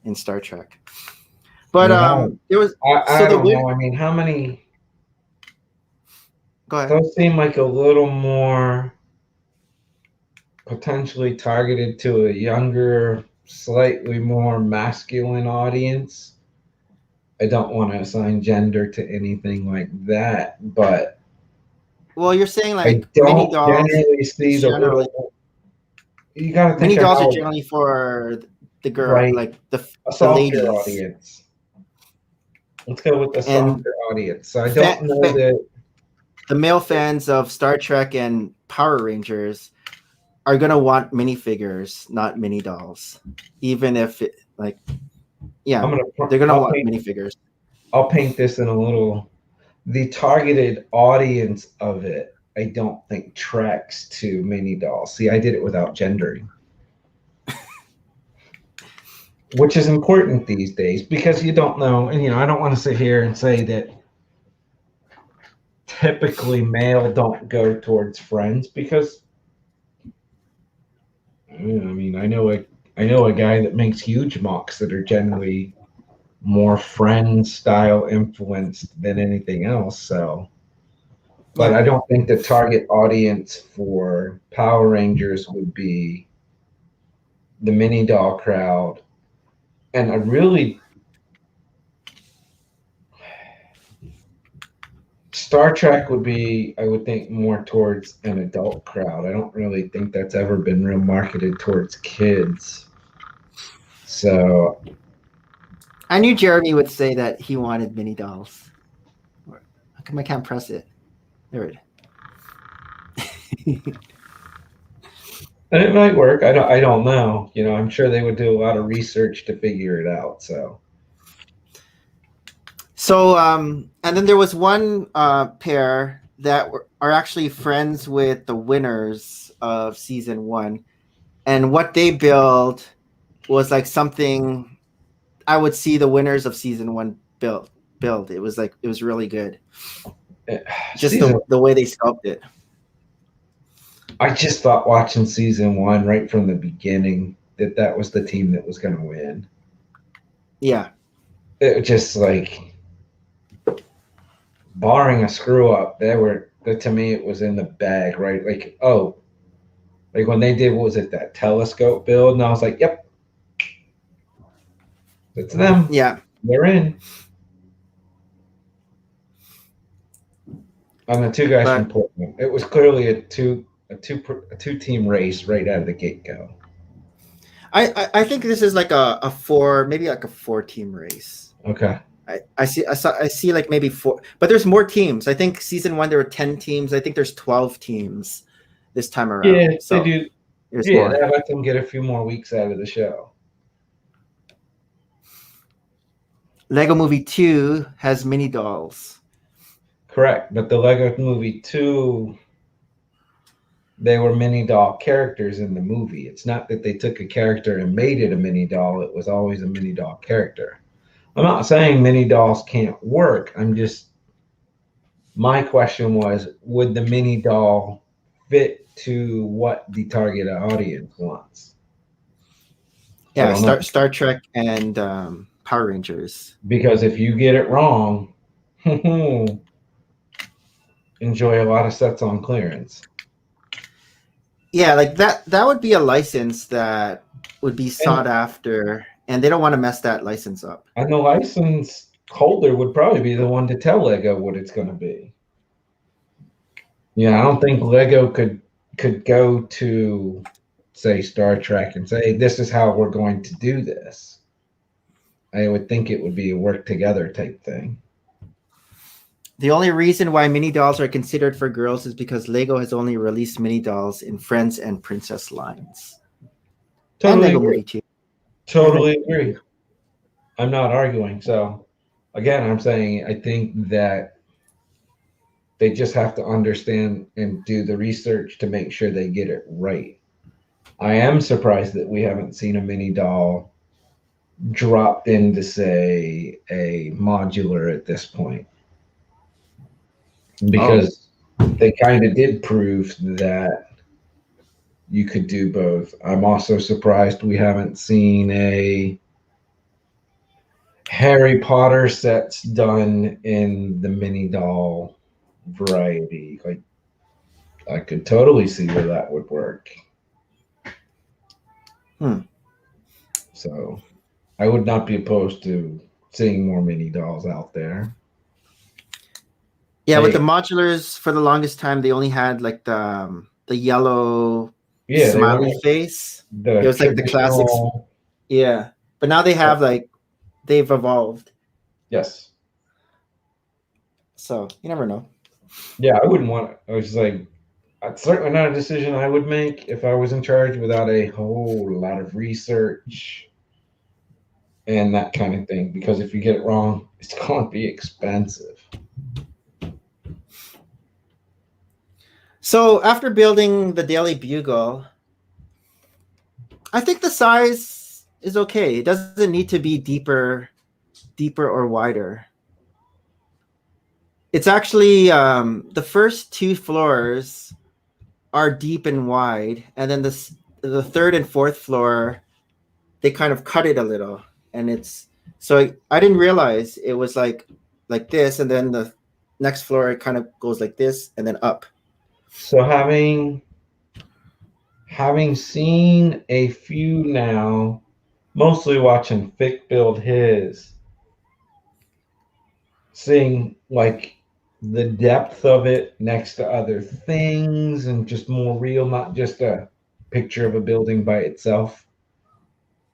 in Star Trek. But it was. I don't know. I mean, how many? Go ahead. Those seem like a little more potentially targeted to a younger, slightly more masculine audience. I don't want to assign gender to anything like that, but. Well, you're saying like I don't generally see the little. You gotta think mini dolls are generally for the girl, right, like the softer audience. Let's go with the softer audience. So I don't know that the male fans of Star Trek and Power Rangers are gonna want minifigures, not mini dolls, even if it like, yeah, they're gonna want minifigures. I'll paint this in a little. The targeted audience of it, I don't think tracks to mini dolls. See, I did it without gendering. Which is important these days because you don't know, and I don't want to sit here and say that typically male don't go towards friends because I mean I know a guy that makes huge mocks that are generally more friend style influenced than anything else. So, but I don't think the target audience for Power Rangers would be the mini doll crowd. And I really, Star Trek would be, I would think, more towards an adult crowd. I don't really think that's ever been real marketed towards kids. So I knew Jeremy would say that he wanted mini dolls. How come I can't press it? There it is. And it might work. I don't know. I'm sure they would do a lot of research to figure it out. So, and then there was one pair that are actually friends with the winners of season 1, and what they build was like something I would see the winners of season 1 build. It was really good. Just the way they sculpted it. I just thought watching season 1 right from the beginning that was the team that was going to win. Yeah. It just like, barring a screw up, to me, it was in the bag, right? Like when they did, what was it, that telescope build? And I was like, yep, It's them. Yeah. They're in. And the two guys But- from Portland. It was clearly a two team race right out of the get go. I think this is like a four, maybe like a 4-team race. Okay. I see like maybe 4, but there's more teams. I think season 1 there were 10 teams. I think there's 12 teams this time around. Yeah, so they do. there's Yeah, more. that let them get a few more weeks out of the show. Lego Movie 2 has mini dolls. Correct, but the Lego Movie 2, they were mini doll characters in the movie. It's not that they took a character and made it a mini doll. It was always a mini doll character. I'm not saying mini dolls can't work. My question was, would the mini doll fit to what the target audience wants? I Yeah, don't know. Star Trek and Power Rangers. Because if you get it wrong, enjoy a lot of sets on clearance. Yeah, like that would be a license that would be sought after, and they don't want to mess that license up. And the license holder would probably be the one to tell Lego what it's going to be. Yeah, I don't think Lego could go to, say, Star Trek and say, this is how we're going to do this. I would think it would be a work together type thing. The only reason why mini dolls are considered for girls is because Lego has only released mini dolls in Friends and Princess lines. Totally and Lego agree. Movie 2. Totally agree. I'm not arguing. So, again, I'm saying I think that they just have to understand and do the research to make sure they get it right. I am surprised that we haven't seen a mini doll dropped into, say, a modular at this point. Because they kind of did prove that you could do both. I'm also surprised we haven't seen a Harry Potter sets done in the mini doll variety. Like, I could totally see where that would work. So I would not be opposed to seeing more mini dolls out there. Yeah, with the modulars, for the longest time, they only had like the yellow smiley face. It was like the classics. Yeah, but now they have they've evolved. Yes. So you never know. Yeah, I wouldn't want. I was like, it's certainly not a decision I would make if I was in charge without a whole lot of research and that kind of thing. Because if you get it wrong, it's going to be expensive. So after building the Daily Bugle, I think the size is okay. It doesn't need to be deeper or wider. It's actually the first 2 floors are deep and wide, and then the 3rd and 4th floor, they kind of cut it a little, and it's so I didn't realize it was like this, and then the next floor it kind of goes like this and then up. So having seen a few now, mostly watching Fick build his, seeing like the depth of it next to other things and just more real, not just a picture of a building by itself.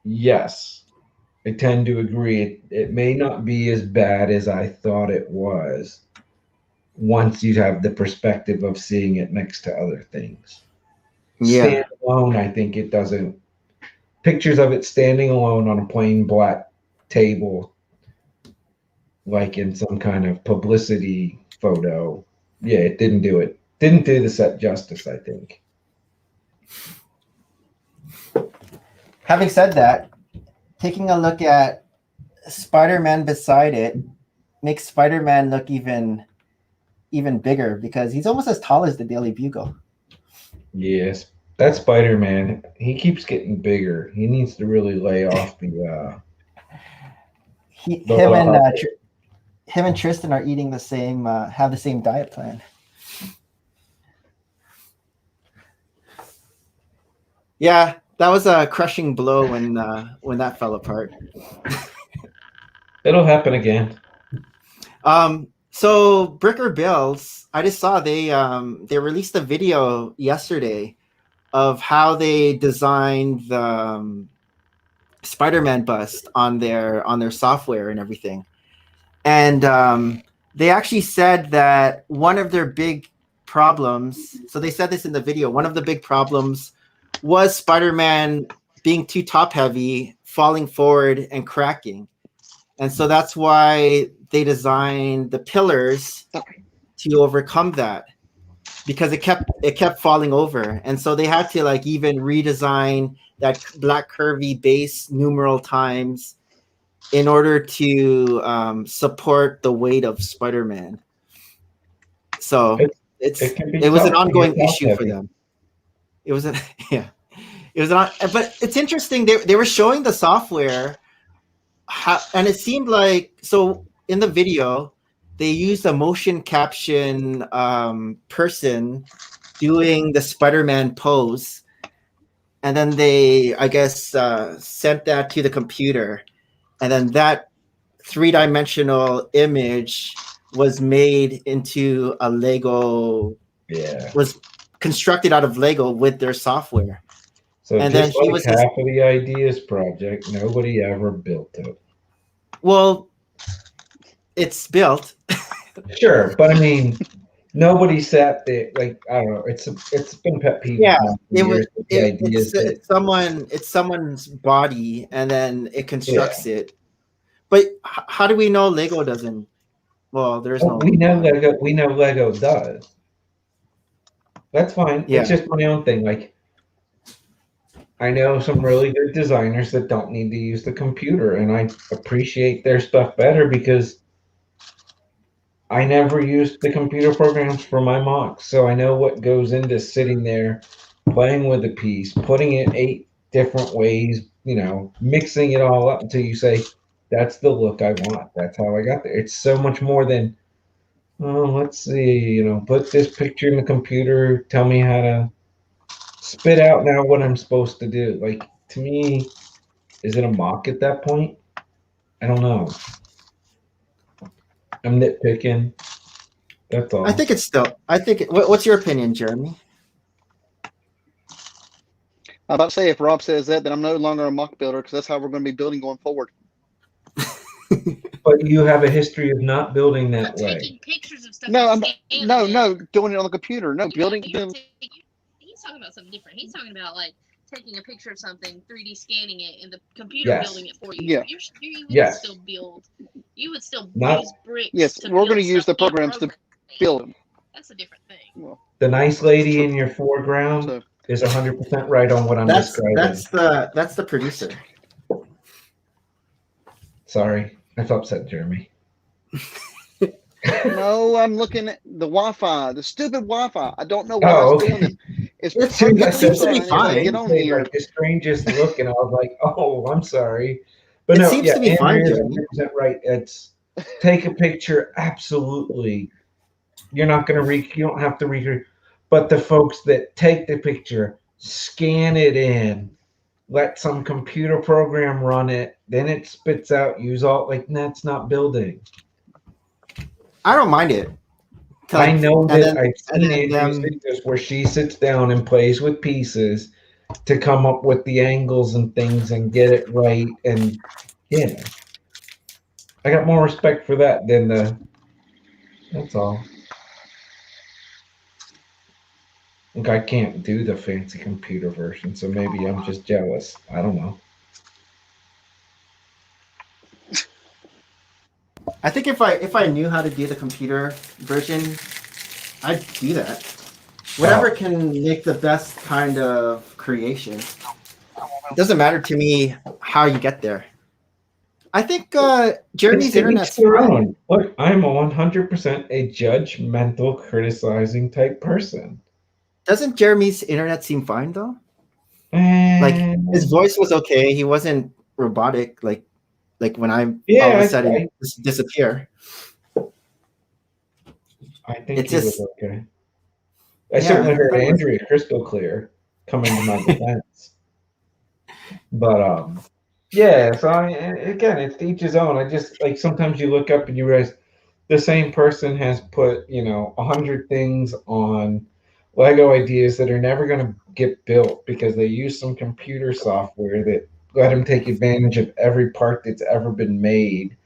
Yes, I tend to agree. It may not be as bad as I thought it was once you have the perspective of seeing it next to other things. Yeah. Standalone, I think it doesn't. Pictures of it standing alone on a plain black table, like in some kind of publicity photo, yeah, it didn't do it. Didn't do the set justice, I think. Having said that, taking a look at Spider-Man beside it makes Spider-Man look even bigger because he's almost as tall as the Daily Bugle. Yes, that's Spider-Man. He keeps getting bigger. He needs to really lay off the. Him and Tristan are eating the same, have the same diet plan. Yeah, that was a crushing blow when that fell apart. It'll happen again. So Bricker Bills, I just saw they released a video yesterday of how they designed the Spider-Man bust on their software and everything. And they actually said that one of their big problems, so they said this in the video, one of the big problems was Spider-Man being too top heavy, falling forward and cracking. And so that's why they designed the pillars to overcome that, because it kept falling over. And so they had to like even redesign that black curvy base numeral times in order to support the weight of Spider-Man. So it was an ongoing issue for them. It was but it's interesting. They were showing the software, and it seemed like, so in the video they used a motion caption person doing the Spider-Man pose, and then they, I guess, sent that to the computer, and then that 3-dimensional image was made into a Lego. Yeah. Was constructed out of Lego with their software. So and just then he like was half of the Ideas project, nobody ever built it. Well, it's built. Sure, but I mean, nobody sat there. Like, I don't know. It's been pet peeve. Yeah, it's someone's body, and then it constructs it. But how do we know Lego doesn't? Well, there's no. We know Lego. We know Lego does. That's fine. Yeah. It's just my own thing. Like, I know some really good designers that don't need to use the computer, and I appreciate their stuff better because I never used the computer programs for my mocks, so I know what goes into sitting there, playing with a piece, putting it 8 different ways, mixing it all up until you say, that's the look I want. That's how I got there. It's so much more than, let's see, put this picture in the computer, tell me how to spit out now what I'm supposed to do. Like, to me, is it a mock at that point? I don't know. I'm nitpicking. That's all. I think it's still. What's your opinion, Jeremy? I'm about to say, if Rob says that, then I'm no longer a mock builder, because that's how we're going to be building going forward. But you have a history of not building that way. Taking pictures of stuff. No, doing it on the computer. No, building. He's talking about something different. He's talking about like taking a picture of something, 3D scanning it, and the computer building it for you. Yeah. You would still build. You would still use bricks. Yes, we're going to use the programs to build them. That's a different thing. Well, the nice lady in your foreground is 100% right on what I'm describing. That's the producer. Sorry, I've upset Jeremy. No, I'm looking at the Wi-Fi, the stupid Wi-Fi. I don't know why it's doing this. It seems to be fine. Get on here. Like the strangest look, and I was like, "Oh, I'm sorry," but it seems to be fine. You're 100% right. It's take a picture. Absolutely, you're not going to you don't have to recreate. But the folks that take the picture, scan it in, let some computer program run it, then it spits out. Use all that's not building. I don't mind it. I know that I've seen videos where she sits down and plays with pieces to come up with the angles and things and get it right. And yeah, I got more respect for that than that's all. Like, I can't do the fancy computer version, so maybe I'm just jealous. I don't know. I think if I knew how to do the computer version, I'd do that. Whatever can make the best kind of creation. It doesn't matter to me how you get there. I think Jeremy's internet's fine. Look, I'm 100% a judgmental, criticizing type person. Doesn't Jeremy's internet seem fine though? Like his voice was okay. He wasn't robotic. Like when all of a sudden disappear. I think it was okay. I certainly heard Andrea crystal clear coming to my defense. But Yeah, so again, it's to each his own. I just like sometimes you look up and you realize the same person has put 100 things on Lego ideas that are never going to get built because they use some computer software that let them take advantage of every part that's ever been made,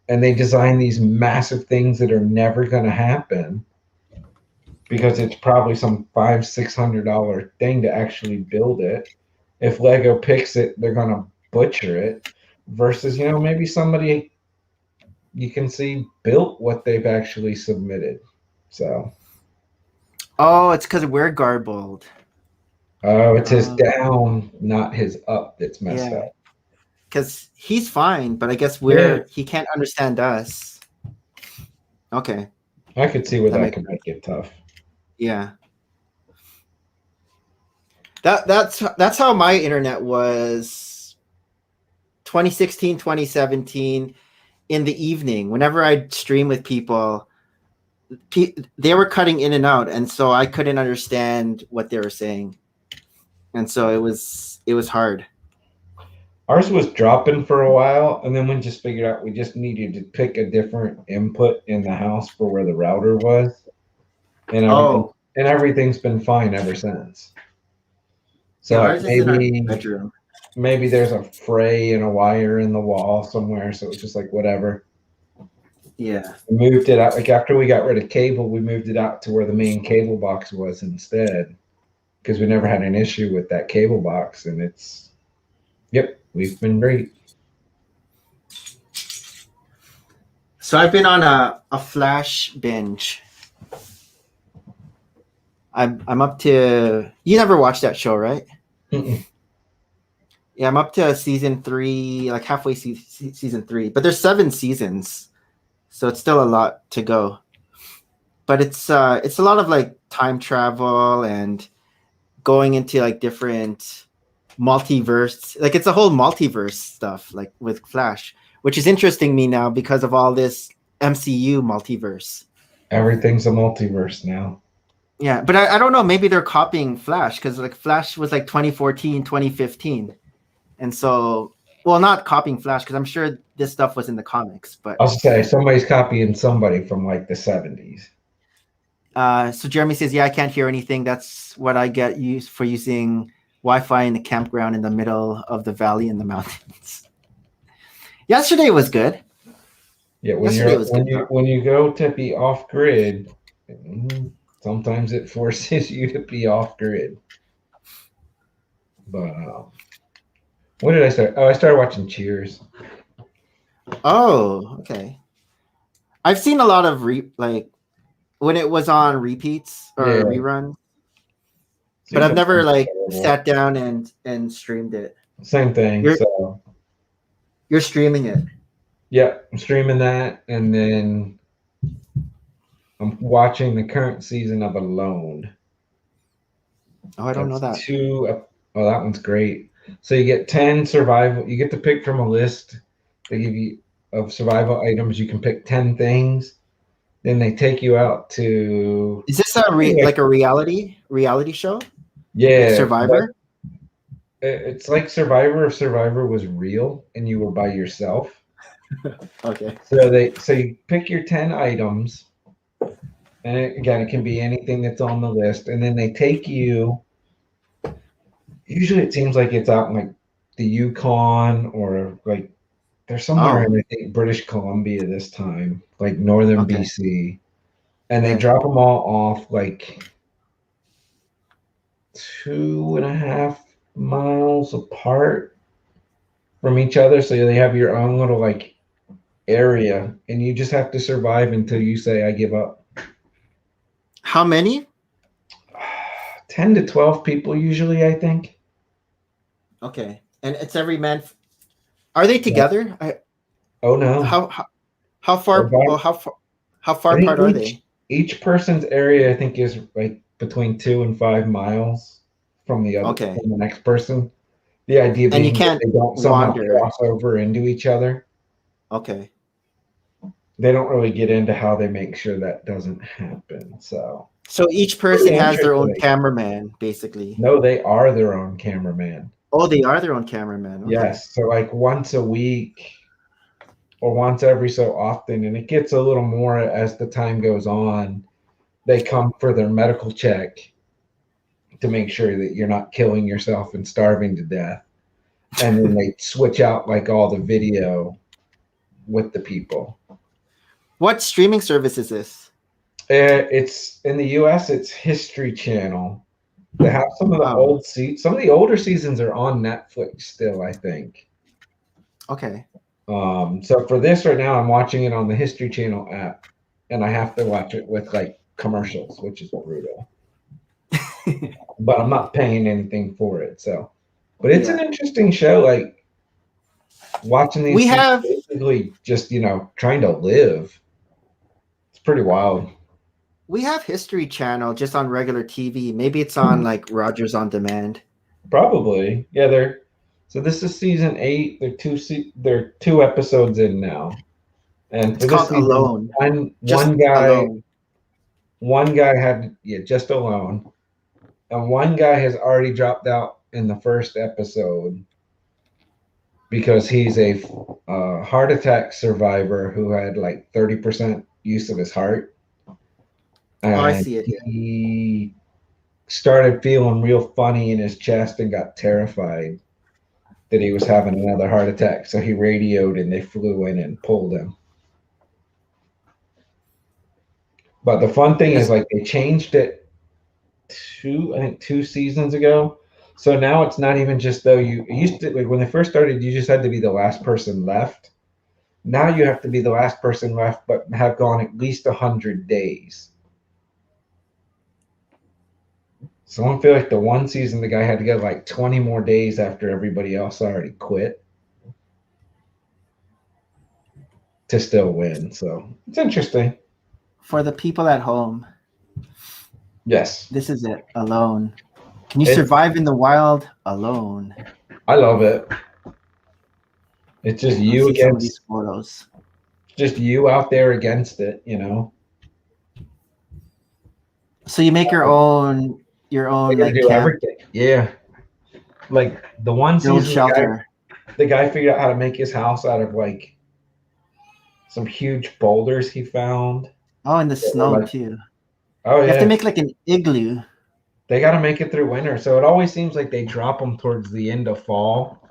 and they design these massive things that are never going to happen because it's probably some $500-600 thing to actually build it. If Lego picks it, they're going to butcher it. Versus, maybe somebody you can see built what they've actually submitted. So, Oh, it's because we're garbled. oh, it's his Oh. down, not his up that's messed Yeah. up. Because he's fine, but I guess he can't understand us. Okay. I could see where That that makes could make it tough. Yeah. That's how my internet was 2016, 2017 in the evening. Whenever I'd stream with people, they were cutting in and out, and so I couldn't understand what they were saying. And so it was hard. Ours was dropping for a while, and then we just figured out we just needed to pick a different input in the house for where the router was. And everything's been fine ever since. So ours is in our maybe bedroom. maybe there's a fray in a wire in the wall somewhere, so it's just like whatever. Yeah. We moved it out like after we got rid of cable, we moved it out to where the main cable box was instead. Because we never had an issue with that cable box, and we've been great. So I've been on a Flash binge. I'm up to. You never watched that show, right? Mm-mm. Yeah, I'm up to season 3, like halfway season 3. But there's 7 seasons, so it's still a lot to go. But it's a lot of like time travel and going into like different multiverse. Like it's a whole multiverse stuff, like with Flash, which is interesting me now because of all this MCU multiverse. Everything's a multiverse now. Yeah, but I don't know. Maybe they're copying Flash because like Flash was like 2014, 2015. And so, well, not copying Flash because I'm sure this stuff was in the comics. But I'll say somebody's copying somebody from like the 70s. So Jeremy says, yeah, I can't hear anything. That's what I get used for using Wi-Fi in the campground in the middle of the valley in the mountains. Yesterday was good. Yeah, when you go to be off grid, sometimes it forces you to be off grid. But when did I start? Oh, I started watching Cheers. Oh, okay. I've seen a lot of like when it was on repeats or reruns, but I've never like sat down and streamed it. Same thing. You're streaming it. Yeah, I'm streaming that, and then I'm watching the current season of Alone. Oh, I don't know that. Oh, that one's great. So you get 10 survival. You get to pick from a list. They give you of survival items. You can pick 10 things. Then they take you out to. Is this like a reality show? Yeah, like Survivor. It's like Survivor if Survivor was real and you were by yourself. Okay. So you pick your 10 items, and again, it can be anything that's on the list, and then they take you. Usually, it seems like it's out in like the Yukon or like they're somewhere in I think British Columbia this time, like northern BC, and they drop them all off like 2.5 miles apart from each other, so they have your own little like area, and you just have to survive until you say I give up. How many? 10 to 12 people usually, I think. Okay, and it's every man. Are they together? Oh no. How far? How far apart are they? Each person's area, I think, is like between 2 and 5 miles from the other, from the next person. The idea being you can't they don't somehow cross over into each other. Okay. They don't really get into how they make sure that doesn't happen. So each person has their own cameraman, basically. No, they are their own cameraman. Oh, they are their own cameraman. Okay. Yes. So like once a week or once every so often, and it gets a little more as the time goes on. They come for their medical check to make sure that you're not killing yourself and starving to death. And then they switch out like all the video with the people. What streaming service is this? It's in the US, it's History Channel. They have some of the Oh. some of the older seasons are on Netflix still, I think. Okay. So for this right now, I'm watching it on the History Channel app, and I have to watch it with like commercials, which is brutal. But I'm not paying anything for it, so. But it's an interesting show. Like watching these. We have basically just trying to live. It's pretty wild. We have History Channel just on regular TV. Maybe it's on like Rogers On Demand. Probably, yeah. So this is season 8. They're 2 episodes in now, and it's called season, Alone. One guy had just Alone, and one guy has already dropped out in the first episode because he's a heart attack survivor who had like 30% use of his heart. And I see it. He started feeling real funny in his chest and got terrified that he was having another heart attack. So he radioed and they flew in and pulled him. But the fun thing is like they changed it 2 seasons ago. So now it's not even just though it used to, like when they first started, you just had to be the last person left. Now you have to be the last person left, but have gone at least 100 days. So I feel like the one season, the guy had to go like 20 more days after everybody else already quit to still win. So it's interesting. For the people at home. Yes. This is it. Alone. Can you survive in the wild alone? I love it. It's just you against these photos. Just you out there against it, So you make your own like do everything. Yeah. Like the one season shelter. The guy figured out how to make his house out of like some huge boulders he found. Oh, in the snow too. Oh, you have to make like an igloo. They got to make it through winter. So it always seems like they drop them towards the end of fall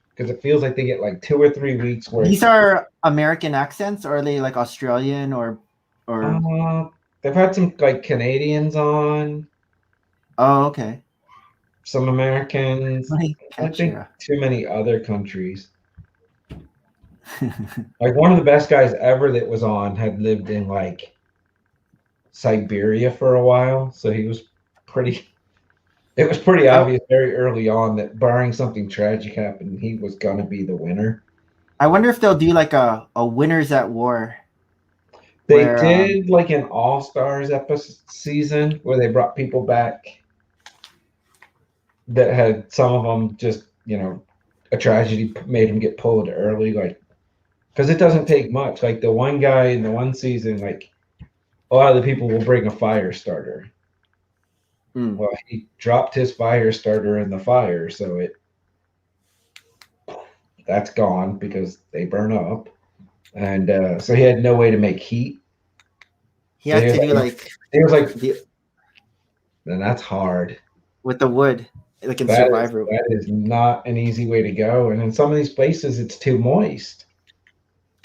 because it feels like they get like 2 or 3 weeks where these are American accents, or are they like Australian or they've had some like Canadians on. Oh, okay. Some Americans. I think too many other countries. Like one of the best guys ever that was on had lived in like Siberia for a while, so he was it was pretty obvious very early on that barring something tragic happened, he was gonna be the winner. I wonder if they'll do like a Winners at War. They did like an All-Stars season where they brought people back that had, some of them just a tragedy made them get pulled early, like because it doesn't take much. Like the one guy in the one season, like a lot of the people will bring a fire starter. Well, he dropped his fire starter in the fire, so that's gone because they burn up, and so he had no way to make heat. He had to do like he was like, and that's hard with the wood, like in Survivor. That is not an easy way to go, and in some of these places, it's too moist.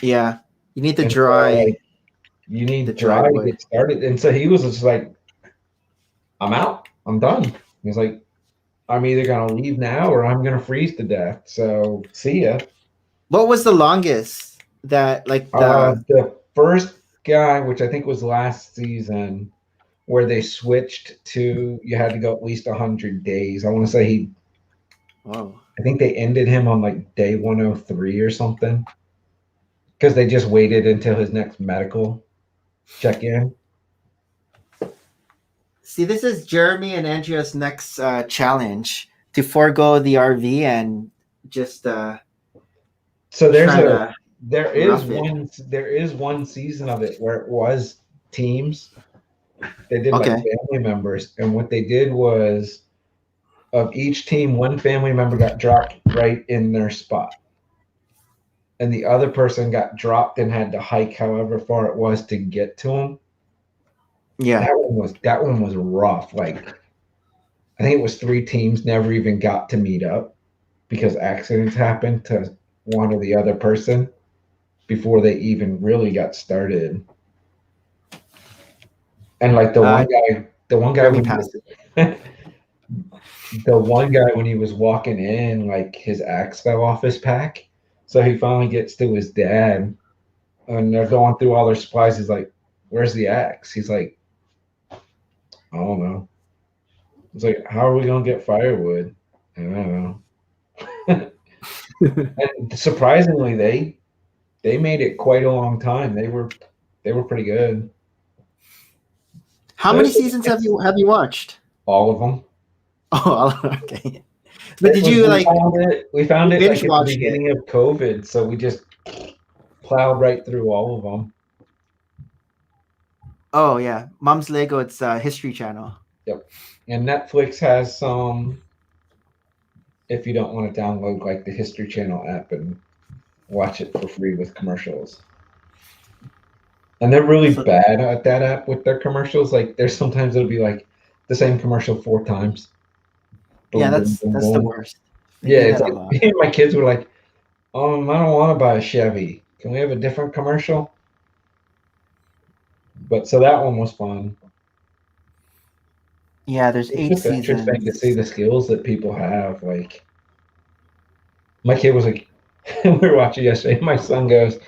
Yeah, you need the dry. You need the dry to get started, and so he was just like, I'm out. I'm done. He's like, I'm either gonna leave now or I'm gonna freeze to death. So see ya. What was the longest that like the first guy, which I think was last season, where they switched to you had to go at least 100 days. I want to say I think they ended him on like day 103 or something because they just waited until his next medical check-in. See, this is Jeremy and Andrea's next challenge, to forego the RV and just so there is one season of it where it was teams. They did like family members, and what they did was of each team, one family member got dropped right in their spot. And the other person got dropped and had to hike however far it was to get to them. Yeah. That one was rough. Like I think it was 3 teams never even got to meet up because accidents happened to one or the other person before they even really got started. And like the one guy Let me when he pass was, it. the one guy when he was walking in, like his axe fell off his pack. So he finally gets to his dad and they're going through all their supplies. He's like, "Where's the axe?" He's like, "I don't know." It's like, "How are we gonna get firewood?" I don't know. And surprisingly, they made it quite a long time. They were pretty good. How many seasons have you watched? All of them. Oh, okay. But did you like We found it binge like at the watched it? beginning of COVID, so we just plowed right through all of them. Oh yeah, Mom's Lego. It's History Channel. Yep. And Netflix has some. If you don't want to download like the History Channel app and watch it for free with commercials. And they're really So- bad at that app with their commercials. Like there's sometimes it'll be like the same commercial 4 times. Boom, Yeah, boom, that's boom, the boom. worst. They Yeah, do it's that a like lot. me and my kids were like, I don't want to buy a Chevy. Can we have a different commercial? But so that one was fun. Yeah, there's It's 8 just interesting to seasons. see the skills that people have. Like my kid was like, we were watching yesterday. My son goes,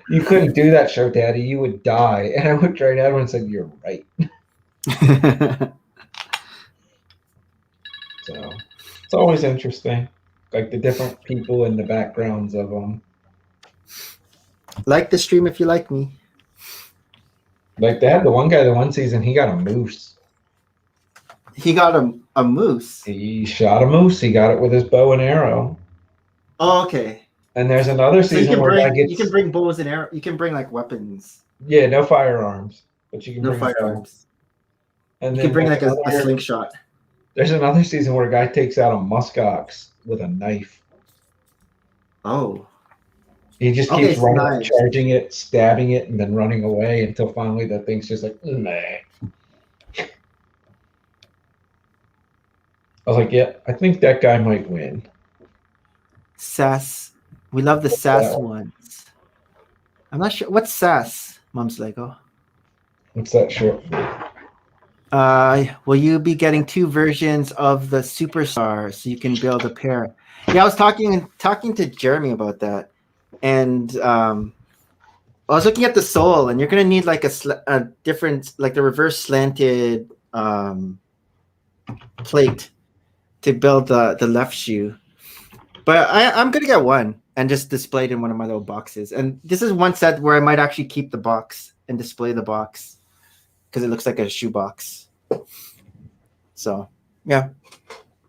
"You couldn't do that show, Daddy. You would die." And I looked right at him and said, "You're right." So it's always interesting, like the different people and the backgrounds of them. Like the stream if you like me. Like they had the one guy, the one season, he got a moose. He got a moose. He shot a moose. He got it with his bow and arrow. Oh, okay. And there's another So you season can where a guy bring gets bows and arrows. You can bring like weapons, yeah, no firearms, but you can no bring a bow. firearms. And You then can bring like there's a another- slingshot. There's another season where a guy takes out a muskox with a knife. Oh, He just Okay, keeps so running, knives. charging it, stabbing it, and then running away until finally the thing's just like, nah. I was like, yeah, I think that guy might win. SAS. We love the What's SAS that? ones. I'm not sure what's SAS. Mom's Lego. What's that short for? Will you be getting 2 versions of the Superstar so you can build a pair? Yeah, I was talking to Jeremy about that, and I was looking at the sole, and you're gonna need like a different, like the reverse slanted plate to build the left shoe. But I'm gonna get one and just display it in one of my little boxes. And this is one set where I might actually keep the box and display the box because it looks like a shoe box. So yeah,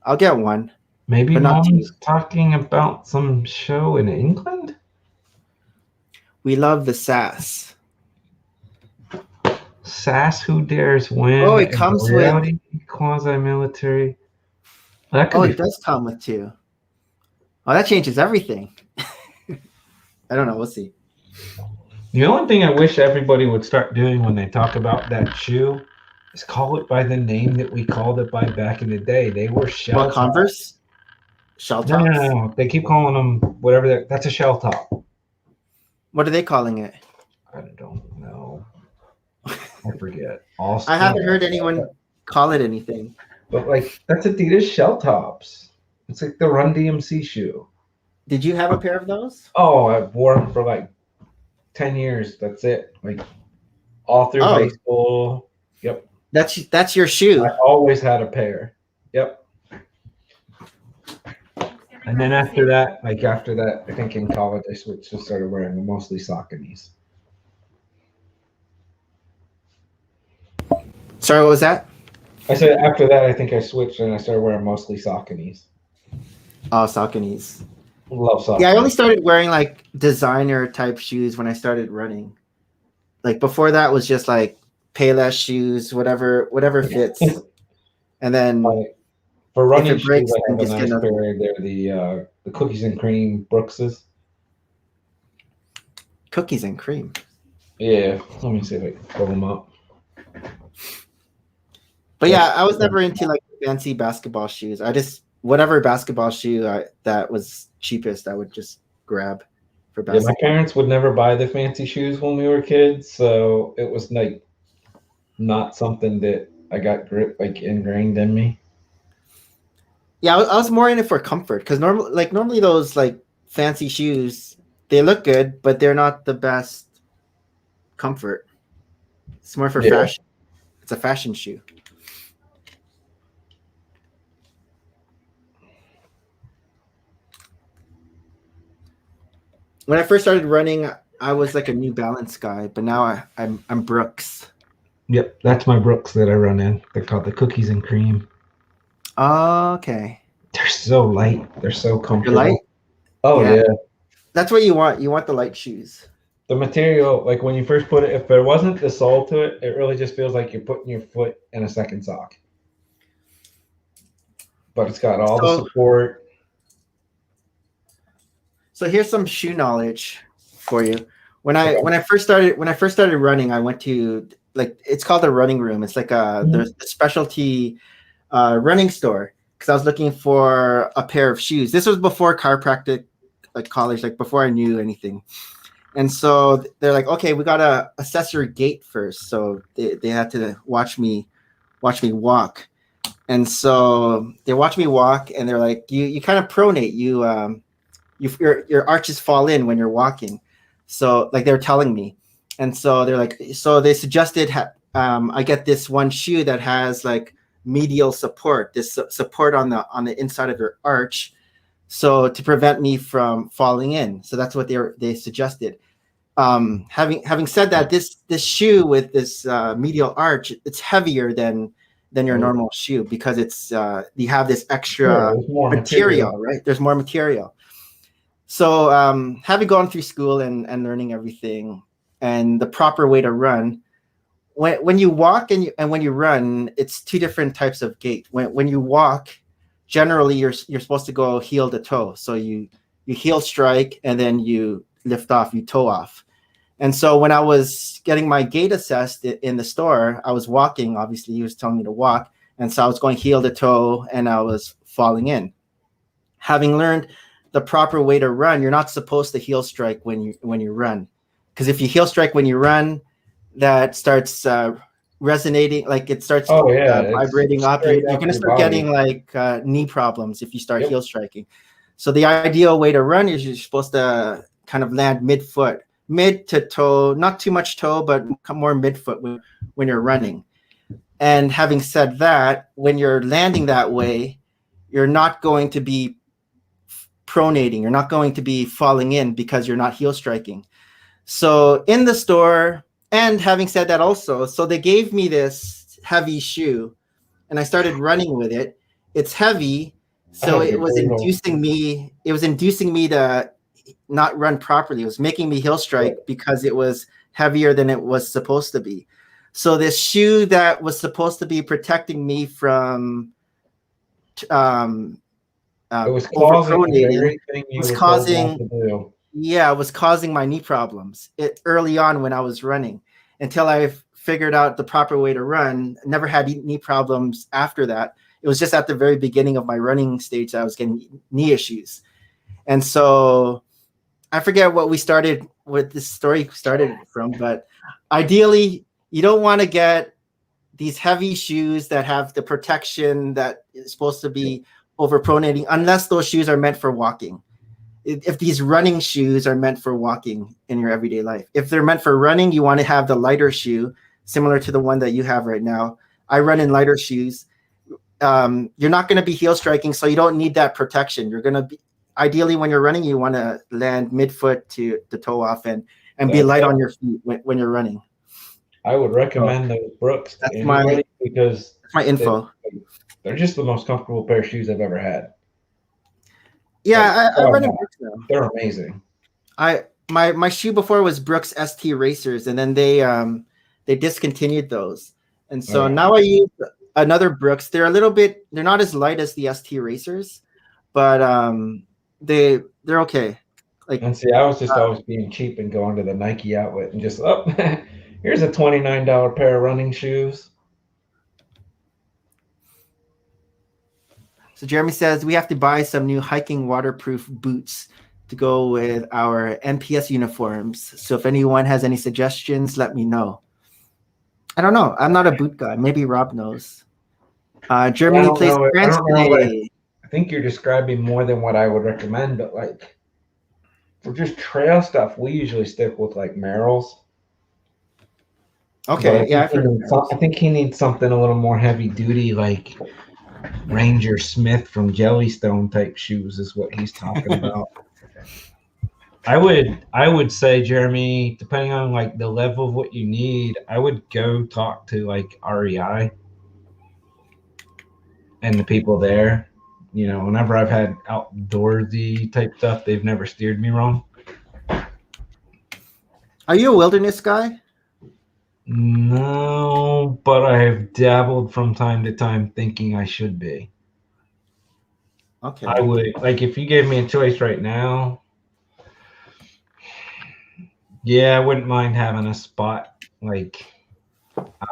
I'll get one. Maybe But not Mom's two. talking about some show in England? We love the SAS. SAS Who Dares Win. Oh, it and comes with- reality quasi-military. That could Oh, be it does come with 2. Oh, that changes everything. I don't know. We'll see. The only thing I wish everybody would start doing when they talk about that shoe is call it by the name that we called it by back in the day. They were shell What, tops. Converse? Shell No, tops? no. They keep calling them whatever. That's a shell top. What are they calling it? I don't know. I forget. All I haven't heard anyone call it anything. But like that's Adidas shell tops. It's like the Run DMC shoe. Did you have a pair of those? Oh, I wore them for like 10 years. That's it. Like all through Oh. high school. Yep. That's your shoe. I always had a pair. Yep. And then after that, I think in college I switched to started wearing mostly Sauconys. Sorry, what was that? I said after that I think I switched and I started wearing mostly Sauconys. Oh, Sauconys. Love Sauconys. Yeah, I only started wearing like designer type shoes when I started running. Like before that was just like Payless shoes, whatever fits. And then For running it shoes, breaks, I then have a just get nice another one. pair. They're the cookies and cream Brookses. Cookies and cream. Yeah, let me see if I can pull them up. But yeah, I was never into like fancy basketball shoes. I just whatever basketball shoe that was cheapest, I would just grab for Yeah, my basketball. parents would never buy the fancy shoes when we were kids, so it was like not something that I got like ingrained in me. Yeah, I was more in it for comfort because normally those like fancy shoes, they look good, but they're not the best comfort. It's more for Yeah. fashion. It's a fashion shoe. When I first started running, I was like a New Balance guy, but now I'm Brooks. Yep, that's my Brooks that I run in. They're called the cookies and cream. Okay. They're so light. They're so You're comfortable. light? Oh Yeah. yeah. That's what you want. You want the light shoes. The material, like when you first put it, if there wasn't the sole to it, it really just feels like you're putting your foot in a second sock. But it's got all the support. So here's some shoe knowledge for you. When I first started running, I went to like it's called a running room. It's like there's a specialty running store because I was looking for a pair of shoes. This was before chiropractic, like college, like before I knew anything. And so they're like, okay, we gotta assess your gait first. So they had to watch me walk. And so they watch me walk, and they're like, you kind of pronate. Your arches fall in when you're walking. So like they're telling me, and so they're like, so they suggested I get this one shoe that has like medial support, this support on the inside of your arch, so to prevent me from falling in. So that's what they suggested. Having said that, this shoe with this medial arch, it's heavier than your normal shoe because it's you have this extra more material, right? There's more material. So having gone through school and learning everything and the proper way to run, when you walk and when you run, it's two different types of gait. When you walk, generally you're supposed to go heel to toe. So you heel strike and then you lift off, you toe off. And so when I was getting my gait assessed in the store, I was walking. Obviously, he was telling me to walk, and so I was going heel to toe, and I was falling in. Having learned the proper way to run, you're not supposed to heel strike when you run, because if you heel strike when you run, that starts resonating, like it starts vibrating up. You're going to start getting like knee problems if you start heel striking. So the ideal way to run is you're supposed to kind of land mid-foot, mid to toe, not too much toe, but more mid-foot when you're running. And having said that, when you're landing that way, you're not going to be pronating. You're not going to be falling in because you're not heel striking. So in the store, and having said that also, so they gave me this heavy shoe and I started running with it. It's heavy. So it was inducing me to not run properly. It was making me heel strike because it was heavier than it was supposed to be. So this shoe that was supposed to be protecting me from it was causing my knee problems early on when I was running, until I figured out the proper way to run. Never had knee problems after that. It was just at the very beginning of my running stage that I was getting knee issues. And so I forget what this story started from, but ideally you don't want to get these heavy shoes that have the protection that is supposed to be overpronating, unless those shoes are meant for walking. If these running shoes are meant for walking in your everyday life, if they're meant for running, you want to have the lighter shoe, similar to the one that you have right now. I run in lighter shoes. You're not going to be heel striking, so you don't need that protection. You're going to be, ideally when you're running, you want to land midfoot to the toe off and be light on your feet when you're running. I would recommend those Brooks to anybody because that's my info. They're just the most comfortable pair of shoes I've ever had. Yeah, I run in Brooks now. They're amazing. My shoe before was Brooks ST Racers, and then they discontinued those, and so now I another Brooks. They're not as light as the ST Racers, but they're okay. Like, And see, I was just always being cheap and going to the Nike outlet and just here's a $29 pair of running shoes. so Jeremy says we have to buy some new hiking waterproof boots to go with our NPS uniforms. So if anyone has any suggestions, let me know. I don't know. I'm not a boot guy. Maybe Rob knows. Germany plays France today. I think you're describing more than what I would recommend, but like for just trail stuff, we usually stick with like Merrell's. Okay, yeah. I think he needs something a little more heavy duty, like Ranger Smith from Jellystone type shoes is what he's talking about. I would say, Jeremy, depending on like the level of what you need, I would go talk to like REI and the people there. You know, whenever I've had outdoorsy type stuff, they've never steered me wrong. Are you a wilderness guy? No, but I have dabbled from time to time thinking I should be. Okay. I would, like, if you gave me a choice right now, yeah, I wouldn't mind having a spot like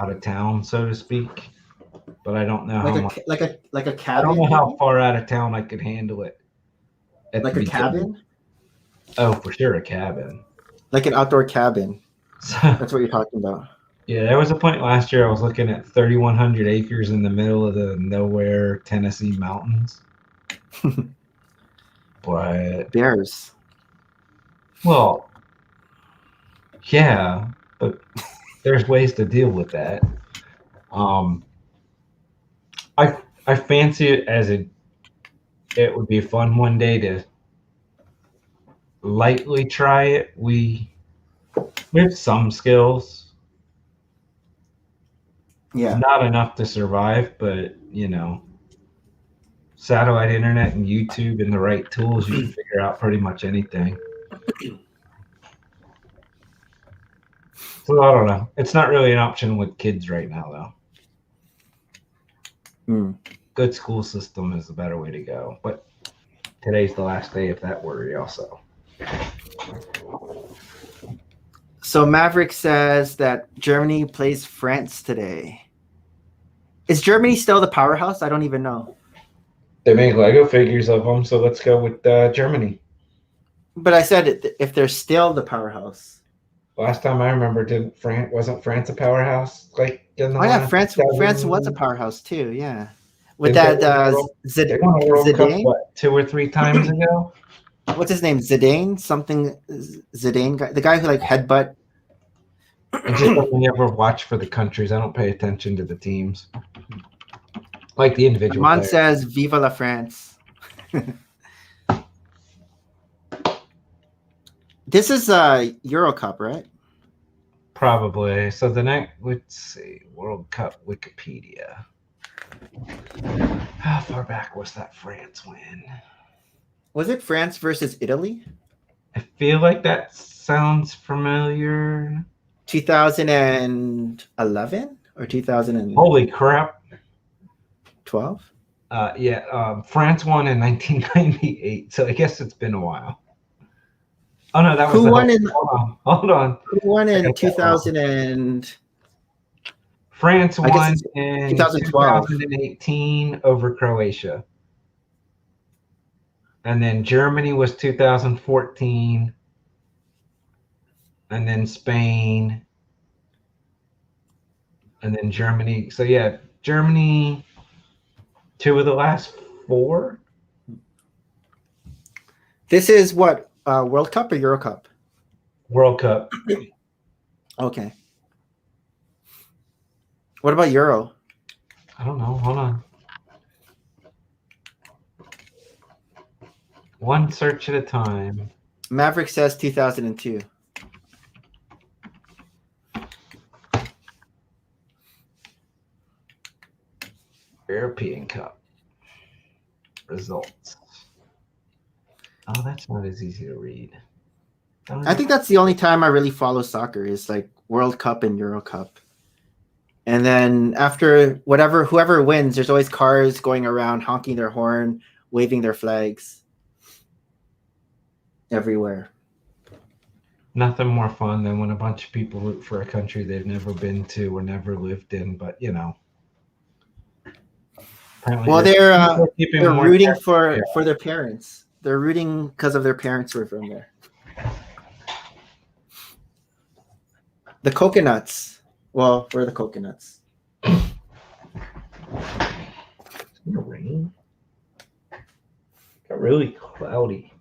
out of town, so to speak. But I don't know like a cabin. I don't know how far out of town I could handle it. Like a cabin? Oh, for sure, a cabin. Like an outdoor cabin. So, that's what you're talking about. Yeah, there was a point last year I was looking at 3,100 acres in the middle of the nowhere Tennessee mountains. But bears. Well, yeah, but there's ways to deal with that. I fancy it as it would be fun one day to lightly try it. We have some skills. Yeah. Not enough to survive, but you know, satellite internet and YouTube and the right tools, you can figure out pretty much anything. So I don't know. It's not really an option with kids right now, though. Good school system is a better way to go. But today's the last day of that worry also. So Maverick says that Germany plays France today. Is Germany still the powerhouse? I don't even know. They make Lego figures of them, so let's go with Germany. But I said if they're still the powerhouse. Last time I remember, wasn't France a powerhouse? Like France was a powerhouse too. Yeah, with that they won a World Cup, what, 2 or 3 times ago? What's his name? Zidane guy, the guy who like headbutt. I just don't ever watch for the countries. I don't pay attention to the teams, like the individual. Mon says, "Viva la France." This is Euro Cup, right? Probably. So the next, let's see, World Cup Wikipedia. How far back was that France win? Was it France versus Italy? I feel like that sounds familiar. 2011 or 2000? Holy crap! 12. France won in 1998. So I guess it's been a while. Oh no, that was hold on. Who won in 2000 and? France won in 2012. 2018 over Croatia. And then Germany was 2014. And then Spain. And then Germany. So yeah, Germany 2 of the last 4. This is what? World Cup or Euro Cup? World Cup. Okay. What about Euro? I don't know. Hold on. One search at a time. Maverick says 2002. European Cup results. Oh, that's not as easy to read. I think that's the only time I really follow soccer is like World Cup and Euro Cup. And then after whoever wins, there's always cars going around honking their horn, waving their flags everywhere. Nothing more fun than when a bunch of people root for a country they've never been to or never lived in, but you know. Apparently Well, there's they're people keeping they're more rooting tabs. for their parents. They're rooting because of their parents were from there. The coconuts. Well, where are the coconuts? It's gonna rain. Got really cloudy.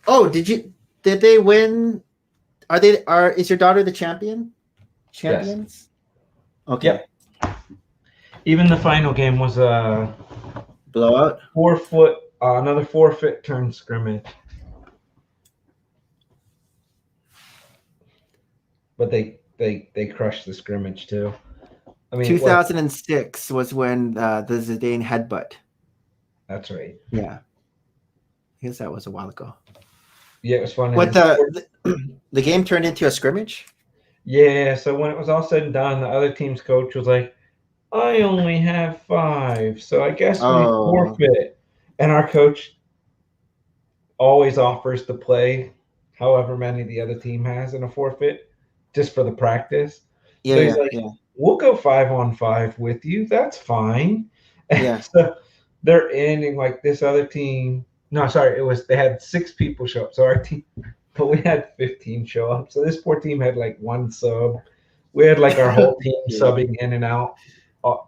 Oh, did they win? Is your daughter the champion? Champions? Okay. Yep. Even the final game was a Blowout. 4 foot, another forfeit turn scrimmage. But they crushed the scrimmage too. I mean, 2006 was when the Zidane headbutt. that's right. Yeah. I guess that was a while ago. Yeah, it was fun. What the game turned into a scrimmage? Yeah, so when it was all said and done, the other team's coach was like, I only have 5, so I guess we forfeit. And our coach always offers to play however many the other team has in a forfeit just for the practice. Yeah, So he's like, we'll go 5-on-5 with you. That's fine. Yeah. So they're ending like this other team. No, sorry, they had 6 people show up. So our team, but we had 15 show up. So this poor team had like 1 sub. We had like our whole team subbing in and out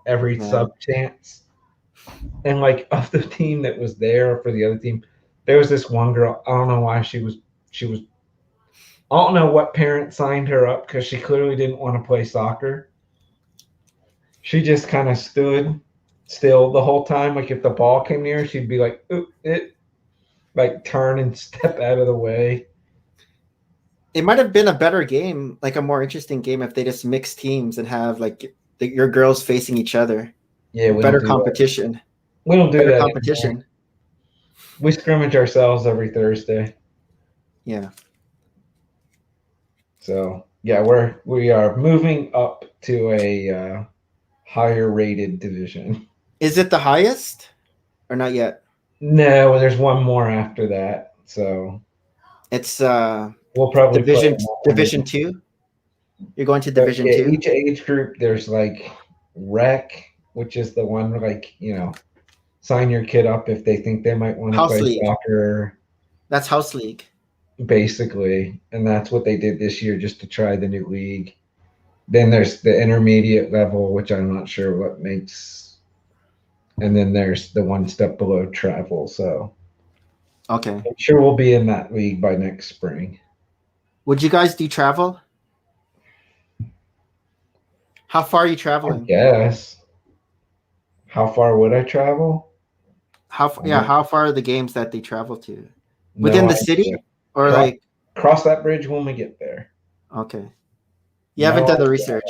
every sub chance. And like of the team that was there for the other team, there was this one girl. I don't know why she was. I don't know what parent signed her up because she clearly didn't want to play soccer. She just kind of stood still the whole time. Like if the ball came near, she'd be like, "Oop, it," like turn and step out of the way. It might have been a better game, like a more interesting game, if they just mix teams and have like your girls facing each other. Yeah, better competition. We don't do that. Competition. Anymore. We scrimmage ourselves every Thursday. Yeah. So yeah, we are moving up to a higher rated division. Is it the highest or not yet? No, there's one more after that. So it's we'll probably Division 2. You're going to Division 2. Each age group, there's like rec, which is the one like sign your kid up if they think they might want to play soccer. That's house league. Basically, and that's what they did this year just to try the new league. Then there's the intermediate level, which I'm not sure what makes, and then there's the one step below travel. So okay, I'm sure we'll be in that league by next spring. Would you guys do travel? How far are you traveling? Yes. How far would I travel? How far are the games that they travel to? Within the city? Or like cross that bridge when we get there. Okay. You haven't done the research.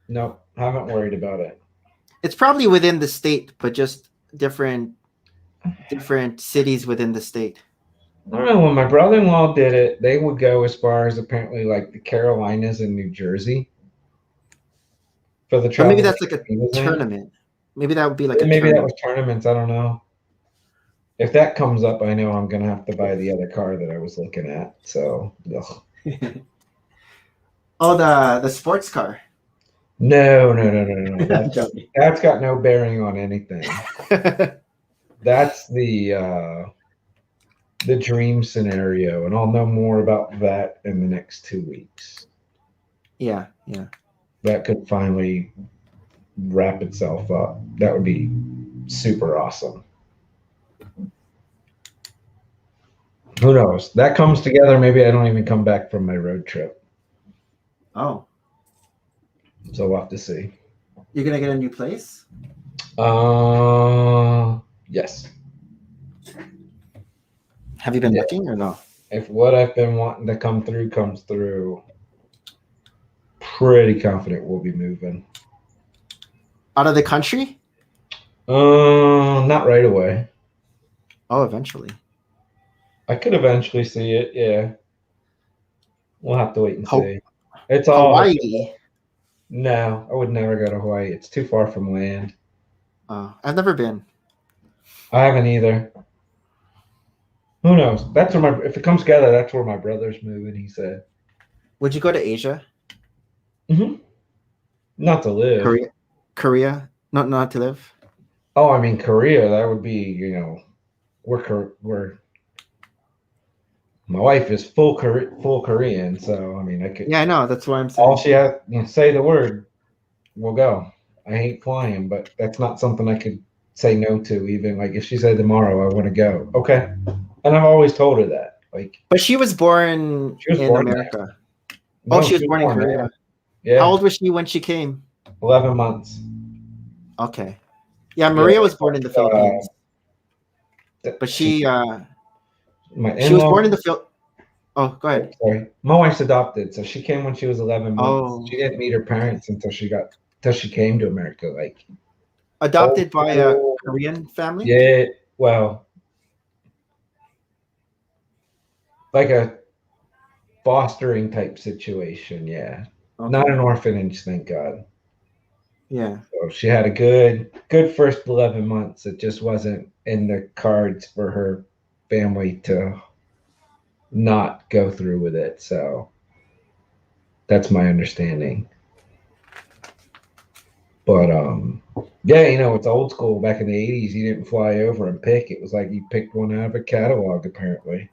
No, haven't worried about it. It's probably within the state, but just different cities within the state. I don't know. When my brother-in-law did it, they would go as far as apparently like the Carolinas and New Jersey for the travel. Maybe that's like a tournament. Maybe that would be like maybe that was tournaments. I don't know. If that comes up, I know I'm going to have to buy the other car that I was looking at. So, oh, the sports car. No. That's got no bearing on anything. That's the dream scenario, and I'll know more about that in the next 2 weeks. Yeah. That could finally wrap itself up. That would be super awesome. Who knows? That comes together. Maybe I don't even come back from my road trip. Oh. So we'll have to see. You're going to get a new place? Yes. Have you been looking or no? If what I've been wanting to come through comes through, pretty confident we'll be moving. Out of the country? Not right away. Oh, eventually. I could eventually see it, yeah. We'll have to wait and see. It's all Hawaii. No, I would never go to Hawaii. It's too far from land. I've never been. I haven't either. Who knows? That's where if it comes together, that's where my brother's moving. He said. Would you go to Asia? Not to live. Korea? Not to live. Oh, I mean Korea. That would be, we're my wife is full Korean, so I mean I could. Yeah, I know. That's why I'm saying. All she has, say the word, we'll go. I hate flying, but that's not something I could say no to. Even like if she said tomorrow I want to go, okay. And I've always told her that. But she was born in America. No, she was born in Korea. there. Yeah. How old was she when she came? 11 months. Okay. Yeah, Maria was born in the Philippines. But she was born in the Philippines. Oh, go ahead. Sorry. My wife's adopted, so she came when she was 11 months. Oh. She didn't meet her parents until she came to America. Adopted by a Korean family? Yeah, well, like a fostering type situation, yeah. Okay. Not an orphanage, thank God. Yeah. So she had a good first 11 months. It just wasn't in the cards for her family to not go through with it. So that's my understanding. But yeah, it's old school. Back in the 80s, you didn't fly over and pick. It was like you picked one out of a catalog, apparently.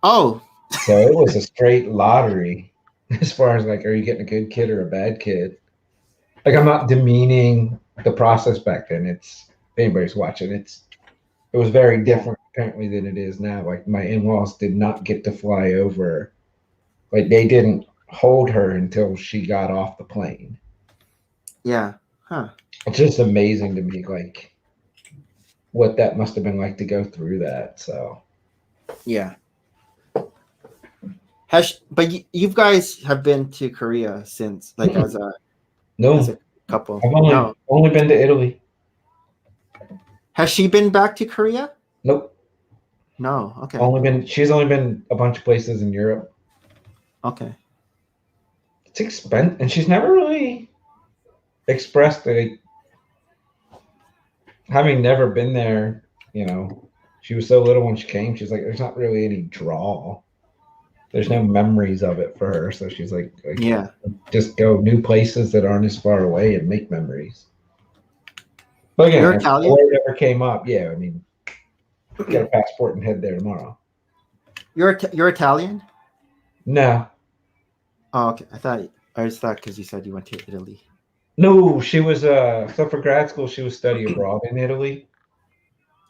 Oh. So it was a straight lottery as far as are you getting a good kid or a bad kid? I'm not demeaning the process back then. If anybody's watching, it was very different apparently than it is now. My in-laws did not get to fly over. They didn't hold her until she got off the plane. Yeah. Huh. It's just amazing to me, what that must have been like to go through that. So. Yeah. But you guys have been to Korea since, as a couple? I've only been to Italy. Has she been back to Korea? Nope. No. Okay. She's only been a bunch of places in Europe. Okay. It's expensive, and she's never really expressed having never been there. She was so little when she came. She's there's not really any draw. There's no memories of it for her, so she's yeah, just go new places that aren't as far away and make memories. But again, you're Italian? If it ever came up, yeah, I mean, get a passport and head there tomorrow. You're Italian? No. Oh, okay. I just thought because you said you went to Italy. No, she was so for grad school she was studying abroad in Italy.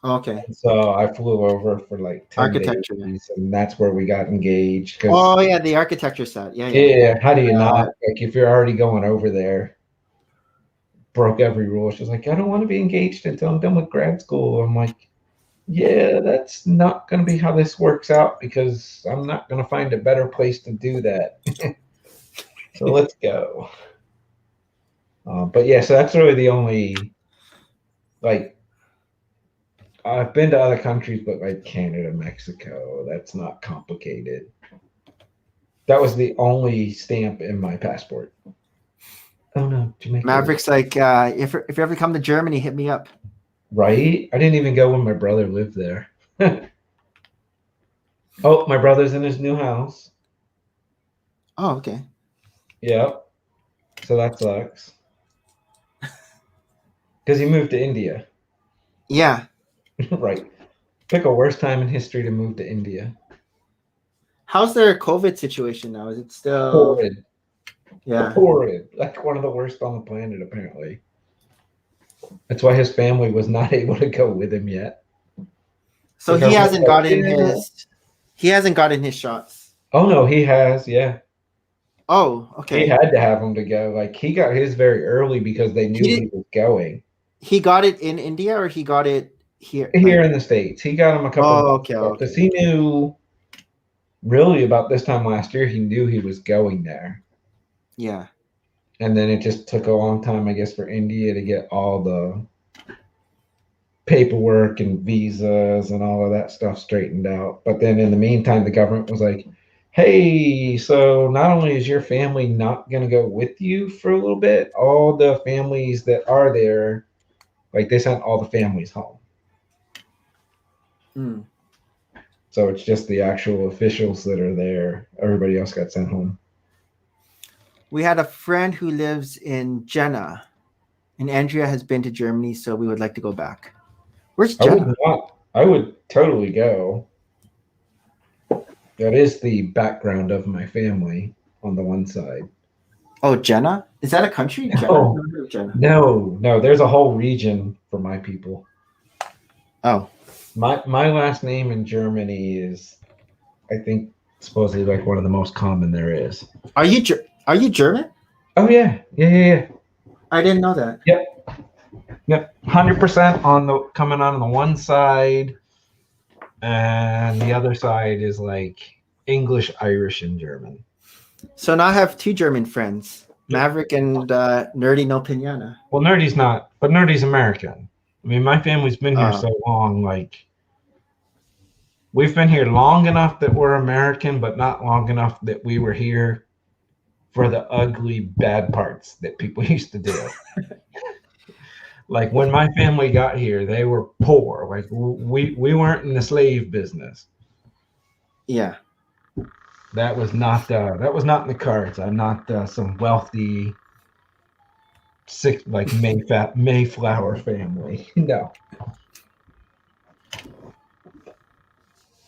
Okay. So I flew over for 10 architecture days, and that's where we got engaged. Oh yeah, the architecture set. Yeah. Yeah. How do you not? If you're already going over there, broke every rule. She's I don't want to be engaged until I'm done with grad school. I'm yeah, that's not going to be how this works out because I'm not going to find a better place to do that. So let's go. But yeah, so that's really the only I've been to other countries, but Canada, Mexico, that's not complicated. That was the only stamp in my passport. Oh no, Jamaica. Maverick's if you ever come to Germany, hit me up. Right? I didn't even go when my brother lived there. Oh, my brother's in his new house. Oh, okay. Yep. So that sucks. Because he moved to India. Yeah. Right. Pick a worst time in history to move to India. How's their COVID situation now? Is it still horrid? Yeah. Horrid. One of the worst on the planet, apparently. That's why his family was not able to go with him yet. So he hasn't gotten his shots. Oh no, he has, yeah. Oh, okay. He had to have him to go. He got his very early because they knew he was going. He got it in India or he got it here? Here in the States. He got him a couple of months ago. Because he knew really about this time last year, he knew he was going there. Yeah. And then it just took a long time, I guess, for India to get all the paperwork and visas and all of that stuff straightened out. But then in the meantime, the government was hey, so not only is your family not going to go with you for a little bit, all the families that are there, like they sent all the families home. Hmm. So it's just the actual officials that are there. Everybody else got sent home. We had a friend who lives in Jena, and Andrea has been to Germany, so we would like to go back. Where's I would Jena? not. I would totally go. That is the background of my family on the one side. Oh, Jena? Is that a country? Jena? No. Never heard of Jena. No. There's a whole region for my people. Oh, My last name in Germany is, I think, supposedly like one of the most common there is. are you German? Oh yeah. I didn't know that. Yep. 100% on the coming on the one side, and the other side is like English, Irish, and German. So now I have two German friends, Maverick and Nerdy No Pinata. Well, Nerdy's not, but Nerdy's American. I mean, my family's been here Oh. so long, like we've been here long enough that we're American, but not long enough that we were here for the ugly, bad parts that people used to do. Like when my family got here, they were poor. Like we weren't in the slave business. Yeah. That was not in the cards. I'm not some wealthy, sick like Mayflower family. No.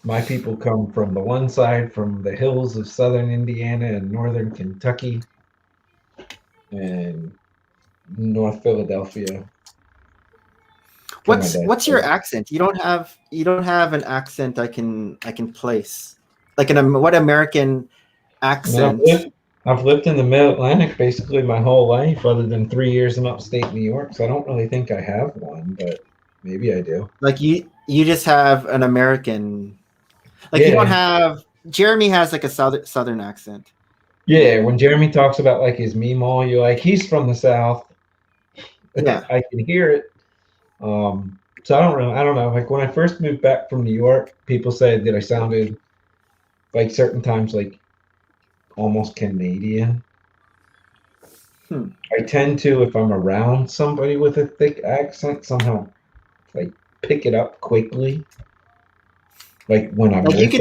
My people come from the one side, from the hills of southern Indiana and northern Kentucky and North Philadelphia. What's your accent? You don't have an accent I can place. Like what American accent? I've lived in the Mid-Atlantic basically my whole life, other than 3 years in upstate New York. So I don't really think I have one, but maybe I do. Like you just have an American. Like Yeah. you don't have. Jeremy has like a southern accent. Yeah, when Jeremy talks about like his meemaw, you're like, he's from the South. Yeah. I can hear it. So I don't know. Like when I first moved back from New York, people said that I sounded like certain times like almost Canadian. I tend to, if I'm around somebody with a thick accent, somehow like pick it up quickly. Like when I'm Like with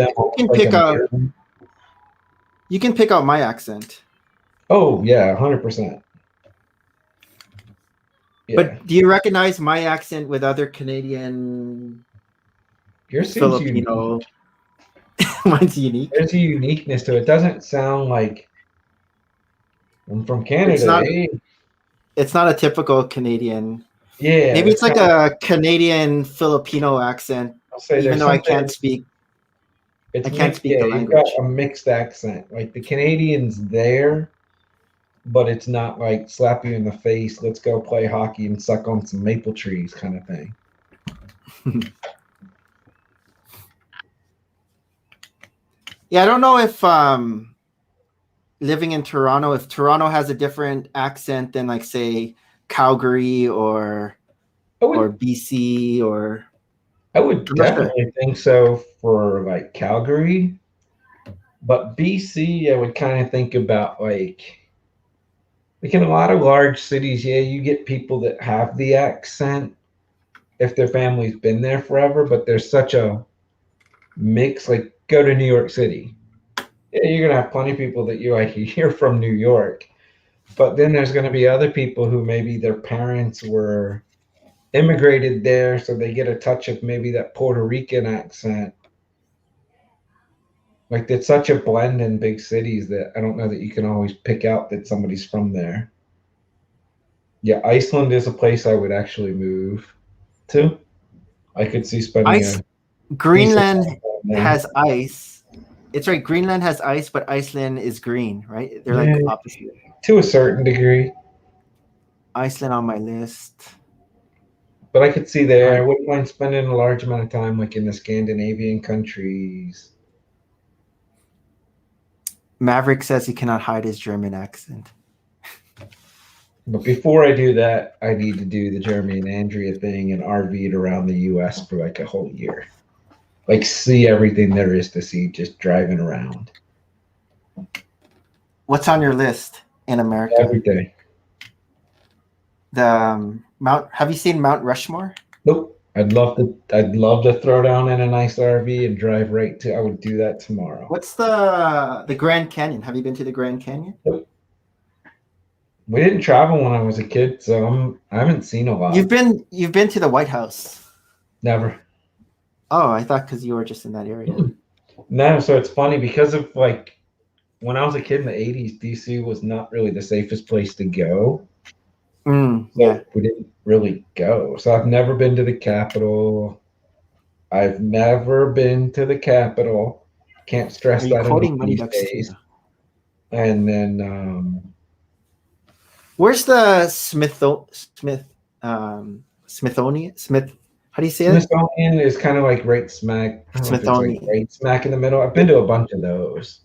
them, you can pick out my accent. Oh yeah, 100%. Yeah. But do you recognize my accent with other Canadian, Filipino? Mine's unique. There's a uniqueness to it. It doesn't sound like I'm from Canada. It's not a typical Canadian. Yeah. Maybe it's like a Canadian Filipino accent, even though I can't speak. I can't speak the language. You've got a mixed accent. Like the Canadian's there, but it's not like slap you in the face, let's go play hockey and suck on some maple trees kind of thing. Yeah, I don't know if living in Toronto, if Toronto has a different accent than like say Calgary or BC or. I would definitely think so for like Calgary, but BC, I would kind of think about like in a lot of large cities, yeah, you get people that have the accent if their family's been there forever, but there's such a mix. Like go to New York City. Yeah, you're gonna have plenty of people that you're from New York, but then there's gonna be other people who maybe their parents were immigrated there, so they get a touch of maybe that Puerto Rican accent. Like it's such a blend in big cities that I don't know that you can always pick out that somebody's from there. Yeah, Iceland is a place I would actually move to. I could see spending Greenland has ice. It's right. Greenland has ice, but Iceland is green, right? They're like opposite. To a certain degree. Iceland on my list. But I could see there. I wouldn't mind spending a large amount of time like in the Scandinavian countries. Maverick says he cannot hide his German accent. But before I do that, I need to do the Jeremy and Andrea thing and RV'd around the U.S. for like a whole year. Like see everything there is to see just driving around. What's on your list in America? Every day. The Mount. Have you seen Mount Rushmore? Nope. I'd love to throw down in a nice RV and drive right to. I would do that tomorrow. What's the Grand Canyon? Have you been to the Grand Canyon? Nope. We didn't travel when I was a kid, so I haven't seen a lot. You've been to the White House. Never. Oh, I thought because you were just in that area. No, so it's funny because of like when I was a kid in the 80s, DC was not really the safest place to go. So Yeah. we didn't really go. So I've never been to the Capitol. I've never been to the Capitol. Can't stress Are you that quoting enough Money these Ducks days. too? And then Where's the Smithsonian? How do you say it? Smithsonian is kind of like right smack. I don't know if it's like Smithsonian. right smack in the middle. I've been to a bunch of those.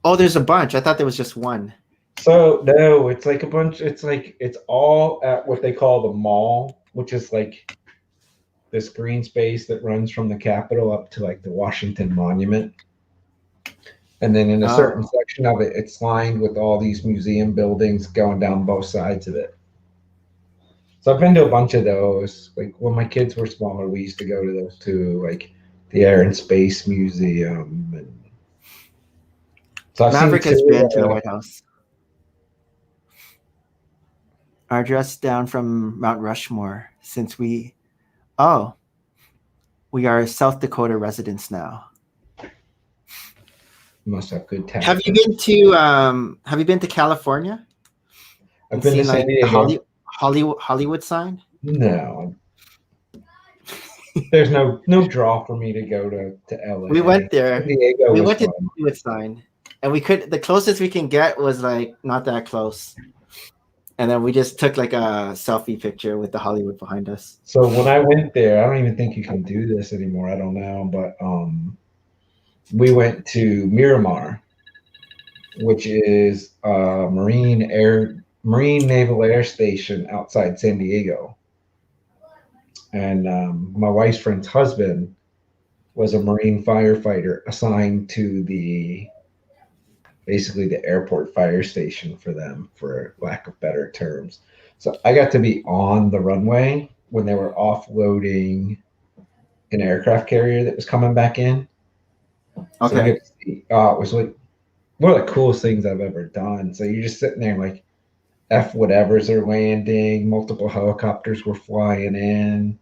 Oh, there's a bunch. I thought there was just one. So no, it's like a bunch. It's like it's all at what they call the mall, which is like this green space that runs from the Capitol up to like the Washington Monument. And then in a certain section of it, it's lined with all these museum buildings going down both sides of it. So I've been to a bunch of those. Like when my kids were smaller, we used to go to those too, like the Air and Space Museum. And so I've Maverick seen has two, been to the White House. Our address down from Mount Rushmore since we are South Dakota residents now. Must have good tax. Have you been to California? I've been to San Diego. Hollywood sign? No. There's no draw for me to go to LA. We went there. San Diego We was went to fun. the Hollywood sign. And the closest we can get was like not that close. And then we just took like a selfie picture with the Hollywood behind us. So when I went there, I don't even think you can do this anymore. I don't know, but we went to Miramar, which is a Marine Naval Air Station outside San Diego. And my wife's friend's husband was a Marine firefighter assigned to basically the airport fire station for them, for lack of better terms. So I got to be on the runway when they were offloading an aircraft carrier that was coming back in. Okay. So I get to see, it was like one of the coolest things I've ever done. So you're just sitting there like F whatevers are landing, multiple helicopters were flying in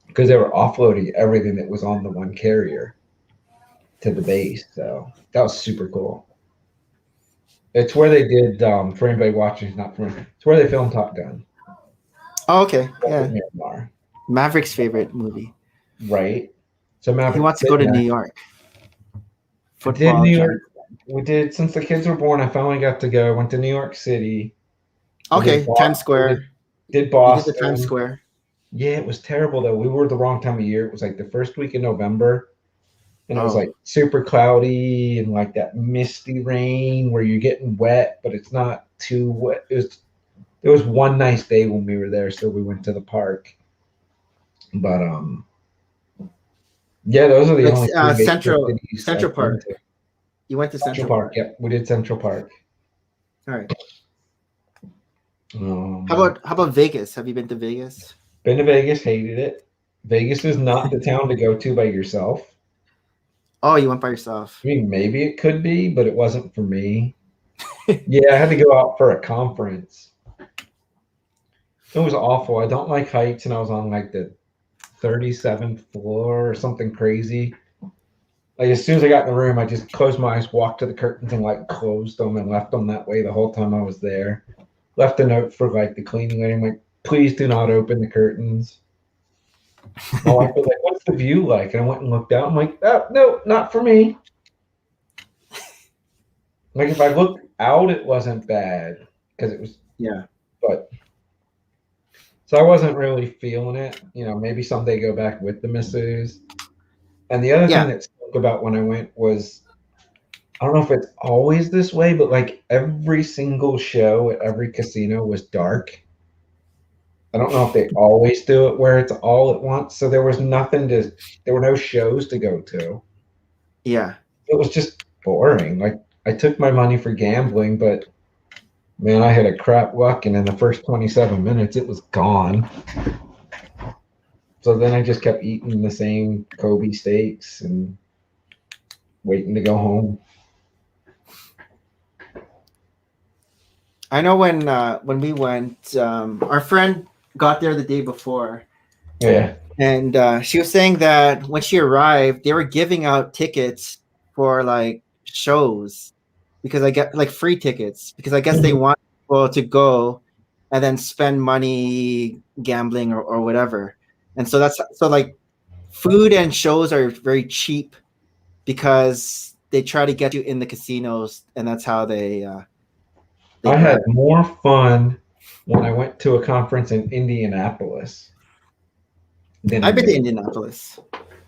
because they were offloading everything that was on the one carrier to the base. So that was super cool. It's where they did, for anybody watching, it's where they filmed Top Gun. Oh, okay. Yeah. Miramar. Maverick's favorite movie. Right. So Maverick He wants to go to New York. Did New York. We did, since the kids were born, I finally got to go. Went to New York City. Okay, Times Square. Did Boston. You did the Times Square. Yeah, it was terrible though. We were the wrong time of year. It was like the first week in November. And it was like super cloudy and like that misty rain where you're getting wet, but it's not too wet. There was one nice day when we were there, so we went to the park. But yeah, those are the only Central Park. You went to Central Park. Yep, we did Central Park. All right. How about Vegas? Have you been to Vegas? Been to Vegas, hated it. Vegas is not the town to go to by yourself. Oh, you went by yourself. I mean, maybe it could be, but it wasn't for me. Yeah, I had to go out for a conference. It was awful. I don't like heights, and I was on like the 37th floor or something crazy. Like as soon as I got in the room, I just closed my eyes, walked to the curtains, and like closed them and left them that way the whole time I was there. Left a note for like the cleaning lady. I'm like, please do not open the curtains. My wife was like, what's the view like? And I went and looked out. I'm like, oh, no, not for me. Like if I looked out, it wasn't bad because it was, but so I wasn't really feeling it. You know, maybe someday go back with the missus. And the other thing that spoke about when I went was, I don't know if it's always this way, but like every single show at every casino was dark. I don't know if they always do it where it's all at once. So there were no shows to go to. Yeah. It was just boring. Like I took my money for gambling, but man, I had a crap luck, and in the first 27 minutes, it was gone. So then I just kept eating the same Kobe steaks and waiting to go home. I know when we went, our friend got there the day before, Yeah. and she was saying that when she arrived, they were giving out tickets for like shows because I get like free tickets because I guess they want people to go and then spend money gambling or whatever. And so that's so like food and shows are very cheap because they try to get you in the casinos, and that's how they I had more fun when I went to a conference in Indianapolis than I've been to in Indianapolis.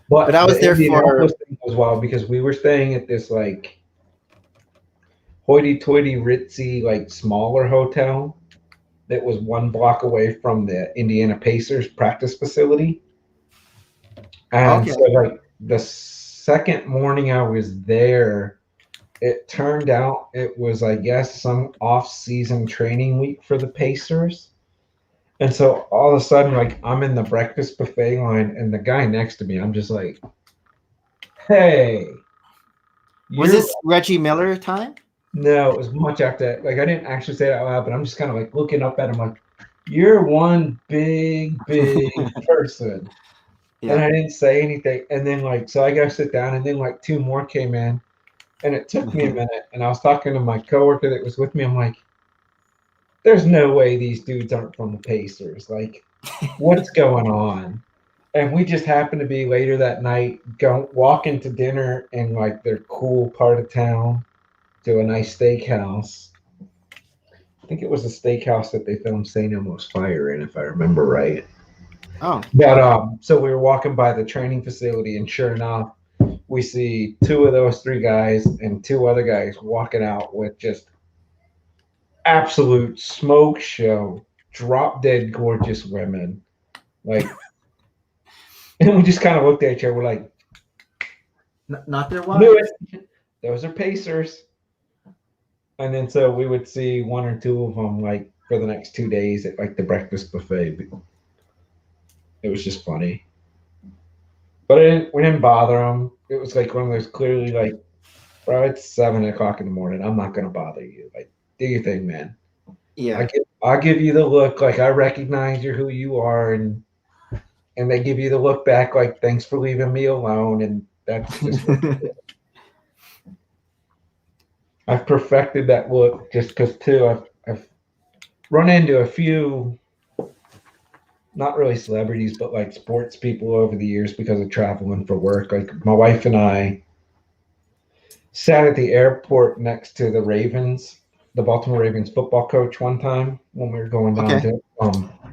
But But I was the there for Indianapolis thing was wild because we were staying at this like hoity-toity, ritzy, like smaller hotel that was 1 block away from the Indiana Pacers practice facility. And Okay. so like the second morning I was there, it turned out it was, I guess, some off-season training week for the Pacers. And so all of a sudden, like I'm in the breakfast buffet line, and the guy next to me, I'm just like, "Hey, Was you're." this Reggie Miller time? No, it was much after that. Like I didn't actually say it out loud, but I'm just kind of like looking up at him, like, "You're one big person." And Yeah. I didn't say anything. And then like, so I go sit down, and then like 2 more came in, and it took me a minute. And I was talking to my coworker that was with me. I'm like, "There's no way these dudes aren't from the Pacers. Like, what's going on?" And we just happened to be later that night, walking to dinner in like their cool part of town to a nice steakhouse. I think it was a steakhouse that they filmed St. Elmo's Fire in, if I remember right. Oh. But so we were walking by the training facility, and sure enough, we see 2 of those 3 guys and 2 other guys walking out with just absolute smoke show, drop dead gorgeous women. Like, and we just kind of looked at each other. We're like, Not their knew wives. it. Those are Pacers. And then so we would see 1 or 2 of them like for the next 2 days at like the breakfast buffet. It was just funny. But we didn't bother them. It was like one of those clearly like, bro, it's 7 o'clock in the morning. I'm not gonna bother you. Like, do your thing, man. Yeah. I'll give you the look, like I recognize you're who you are, and they give you the look back, like thanks for leaving me alone, and that's just. I've perfected that look just because too. I've run into a few, not really celebrities, but like sports people over the years because of traveling for work. Like my wife and I sat at the airport next to the Ravens, the Baltimore Ravens football coach one time when we were going down to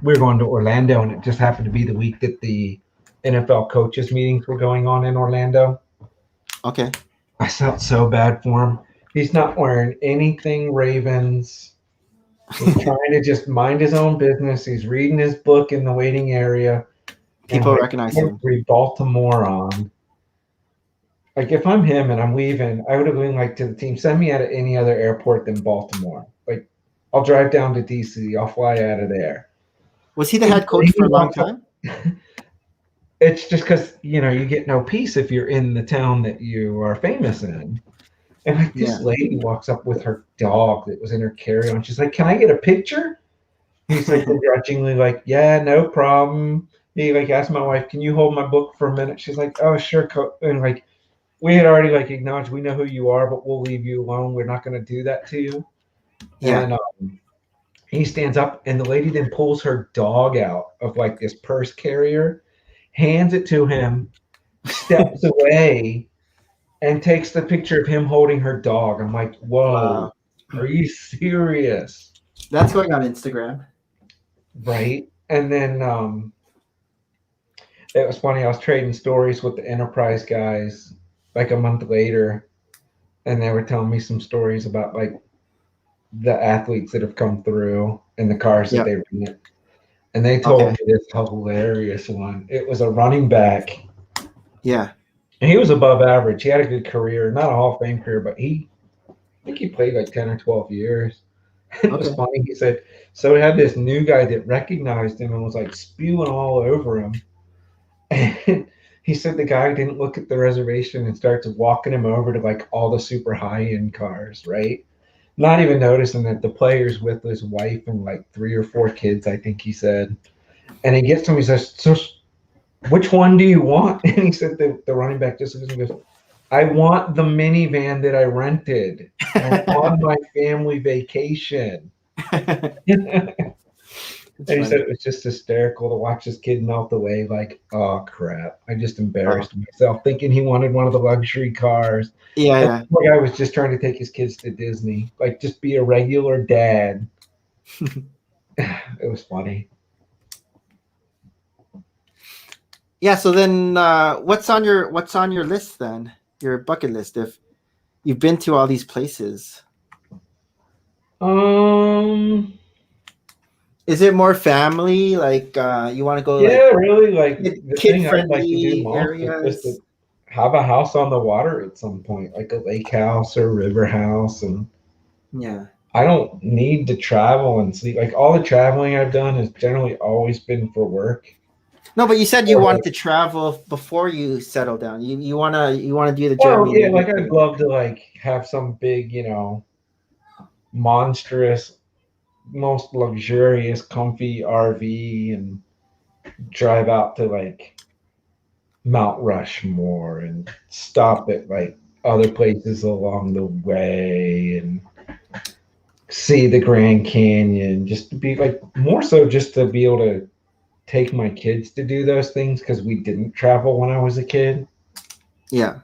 we were going to Orlando, and it just happened to be the week that the NFL coaches meetings were going on in Orlando. Okay. I felt so bad for him. He's not wearing anything Ravens. He's trying to just mind his own business. He's reading his book in the waiting area. People recognize him. Baltimore on. Like if I'm him and I'm leaving, I would have been like to the team, send me out of any other airport than Baltimore. Like I'll drive down to DC. I'll fly out of there. Was he the head coach for a long time? It's just because, you get no peace if you're in the town that you are famous in. And like this lady walks up with her dog that was in her carry-on. She's like, "Can I get a picture?" He's like begrudgingly like, "Yeah, no problem." He like asked my wife, "Can you hold my book for a minute?" She's like, "Oh, sure." And like we had already like acknowledged we know who you are, but we'll leave you alone. We're not going to do that to you. Yeah. And he stands up, and the lady then pulls her dog out of like this purse carrier, hands it to him, steps away, and takes the picture of him holding her dog. I'm like, whoa, Are you serious? That's going on Instagram. Right. And then it was funny. I was trading stories with the Enterprise guys like a month later, and they were telling me some stories about like the athletes that have come through and the cars that they rent. And they told me this hilarious one. It was a running back. Yeah. And he was above average. He had a good career, not a Hall of Fame career, but I think he played like 10 or 12 years. It was Okay. funny. He said, so we had this new guy that recognized him and was like spewing all over him. And he said the guy didn't look at the reservation and starts walking him over to like all the super high end cars, right? Not even noticing that the player's with his wife and like 3 or 4 kids, I think he said. And he gets to him, he says, so which one do you want? And he said the running back just looks and goes, I want the minivan that I rented. I'm on my family vacation. It's And he said funny. it was just hysterical to watch this kid melt away like, oh crap. I just embarrassed myself thinking he wanted one of the luxury cars. Yeah, And yeah. the poor guy was just trying to take his kids to Disney. Like just be a regular dad. It was funny. Yeah, so then what's on your list then? Your bucket list if you've been to all these places. Is it more family? Like you want to go Yeah, really like the kid thing I'd like to do friendly most is just to areas? have a house on the water at some point, like a lake house or river house. And Yeah. I don't need to travel and see like all the traveling I've done has generally always been for work. No, but you said you Or wanted like, to travel before you settle down. You wanna do the well, journey. yeah, like I'd love to like have some big, monstrous, most luxurious, comfy RV and drive out to like Mount Rushmore and stop at like other places along the way and see the Grand Canyon. Just to be like more so just to be able to take my kids to do those things because we didn't travel when I was a kid. Yeah.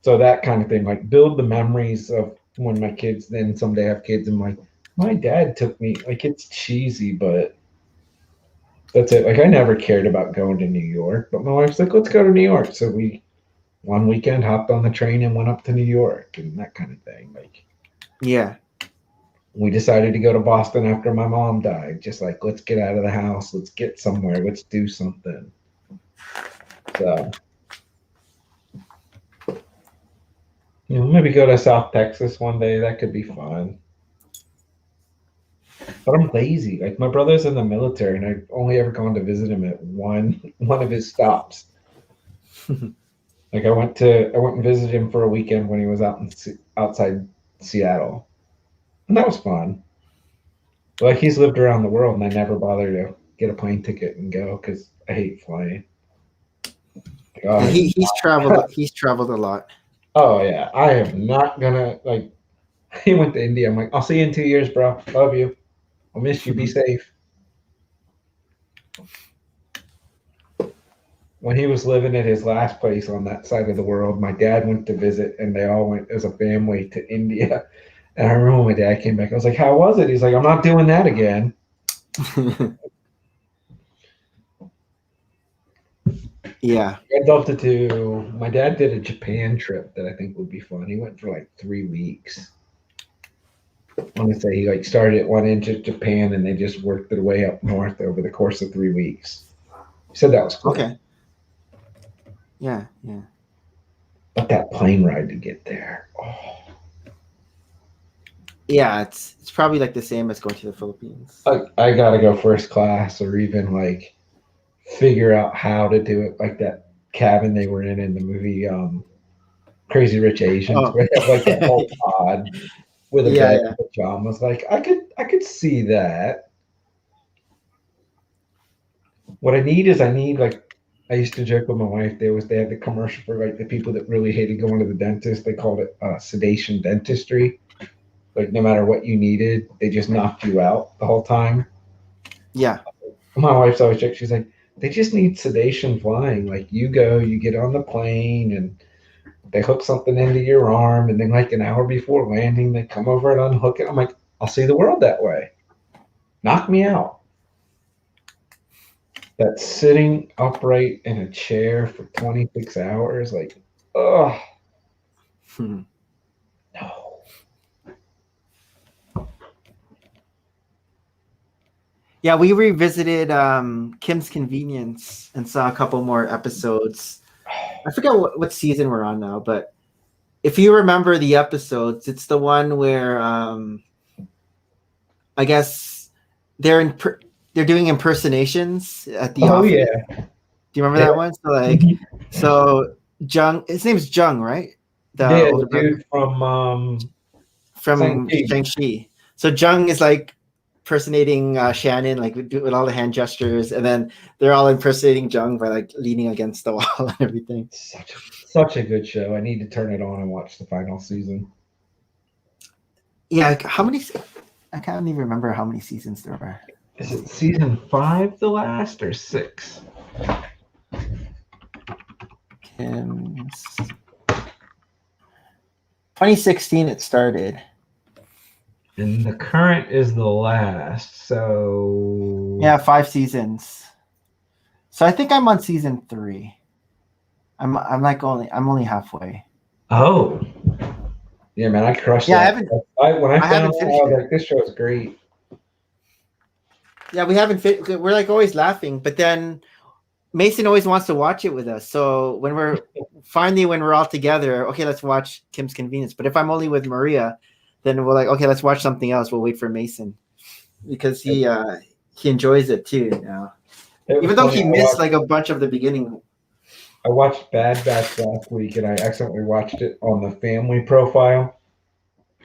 So that kind of thing, like build the memories of when my kids then someday have kids and like my dad took me like it's cheesy, but that's it. Like I never cared about going to New York, but my wife's like, let's go to New York. So we one weekend hopped on the train and went up to New York and that kind of thing. Like Yeah. we decided to go to Boston after my mom died. Just like let's get out of the house, let's get somewhere, let's do something. So maybe go to South Texas one day. That could be fun. But I'm lazy. Like my brother's in the military, and I've only ever gone to visit him at one of his stops. Like I went and visited him for a weekend when he was outside Seattle, and that was fun. But like he's lived around the world, and I never bother to get a plane ticket and go because I hate flying. Like, Yeah, he's traveled a lot. oh yeah, I am not gonna like. He went to India. I'm like, I'll see you in 2 years, bro. Love you. I'll miss you. Be safe. When he was living at his last place on that side of the world, my dad went to visit, and they all went as a family to India. And I remember when my dad came back, I was like, "How was it?" He's like, "I'm not doing that again." Yeah. I'd love to do. My dad did a Japan trip that I think would be fun. He went for like 3 weeks. I want to say he like started at one end of Japan, and they just worked their way up north over the course of 3 weeks. He said that was cool. Okay. Yeah. Yeah. But that plane ride to get there, oh. Yeah. It's probably like the same as going to the Philippines. I gotta go first class or even like figure out how to do it like that cabin they were in the movie Crazy Rich Asians Oh. where they have like that whole pod with a Yeah. bed Yeah. and pajamas. Like I could see that. What I need is like I used to joke with my wife. They had the commercial for like the people that really hated going to the dentist. They called it sedation dentistry. Like no matter what you needed, they just knocked you out the whole time. Yeah. My wife's always joking. She's like, they just need sedation flying. Like you go, you get on the plane, and they hook something into your arm, and then like an hour before landing, they come over and unhook it. I'm like, I'll see the world that way. Knock me out. That sitting upright in a chair for 26 hours, like, oh Hmm. no. Yeah, we revisited Kim's Convenience and saw a couple more episodes. I forget what season we're on now, but if you remember the episodes, it's the one where I guess they're doing impersonations at the Oh office. yeah. Do you remember that one? So Jung, his name's Jung, right? Yeah, older the brother dude from from Shang-Chi. Shang-Chi. So Jung is like impersonating Shannon, like with all the hand gestures, and then they're all impersonating Jung by like leaning against the wall and everything. Such a good show. I need to turn it on and watch the final season. Yeah, how many? I can't even remember how many seasons there were. Is it season 5 the last or 6? Kim's 2016 it started. And the current is the last. So Yeah, 5 seasons. So I think I'm on season 3. I'm only halfway. Oh. Yeah, man, I crushed Yeah, that. When I haven't found out, I finished was it. like, this show is great. Yeah, we haven't fit. We're like always laughing, but then Mason always wants to watch it with us. So when we're all together, okay, let's watch Kim's Convenience. But if I'm only with Maria, then we're like, okay, let's watch something else. We'll wait for Mason because he enjoys it too now. Even though he missed like a bunch of the beginning. I watched Bad Batch last week, and I accidentally watched it on the family profile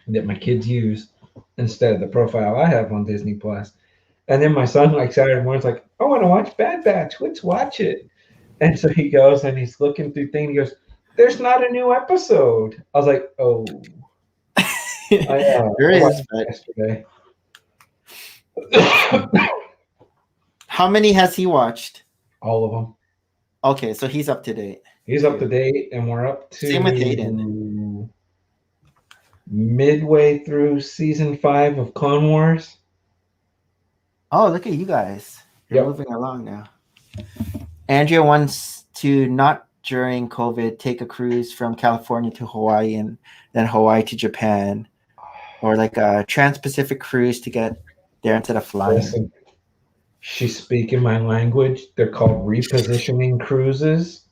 that my kids use instead of the profile I have on Disney Plus. And then my son, like Saturday morning's like, I want to watch Bad Batch. Let's watch it. And so he goes and he's looking through things. He goes, "There's not a new episode." I was like, "Oh, There is, but yesterday." how many has he watched? All of them. Okay, so he's up to date. He's up to date, and we're up to Same with Hayden. Midway through season 5 of Clone Wars. Oh, look at you guys. You're Yep. moving along now. Andrea wants to, not during COVID, take a cruise from California to Hawaii and then Hawaii to Japan, or like a Trans-Pacific cruise to get there instead of flying. Listen, she's speaking my language. They're called repositioning cruises.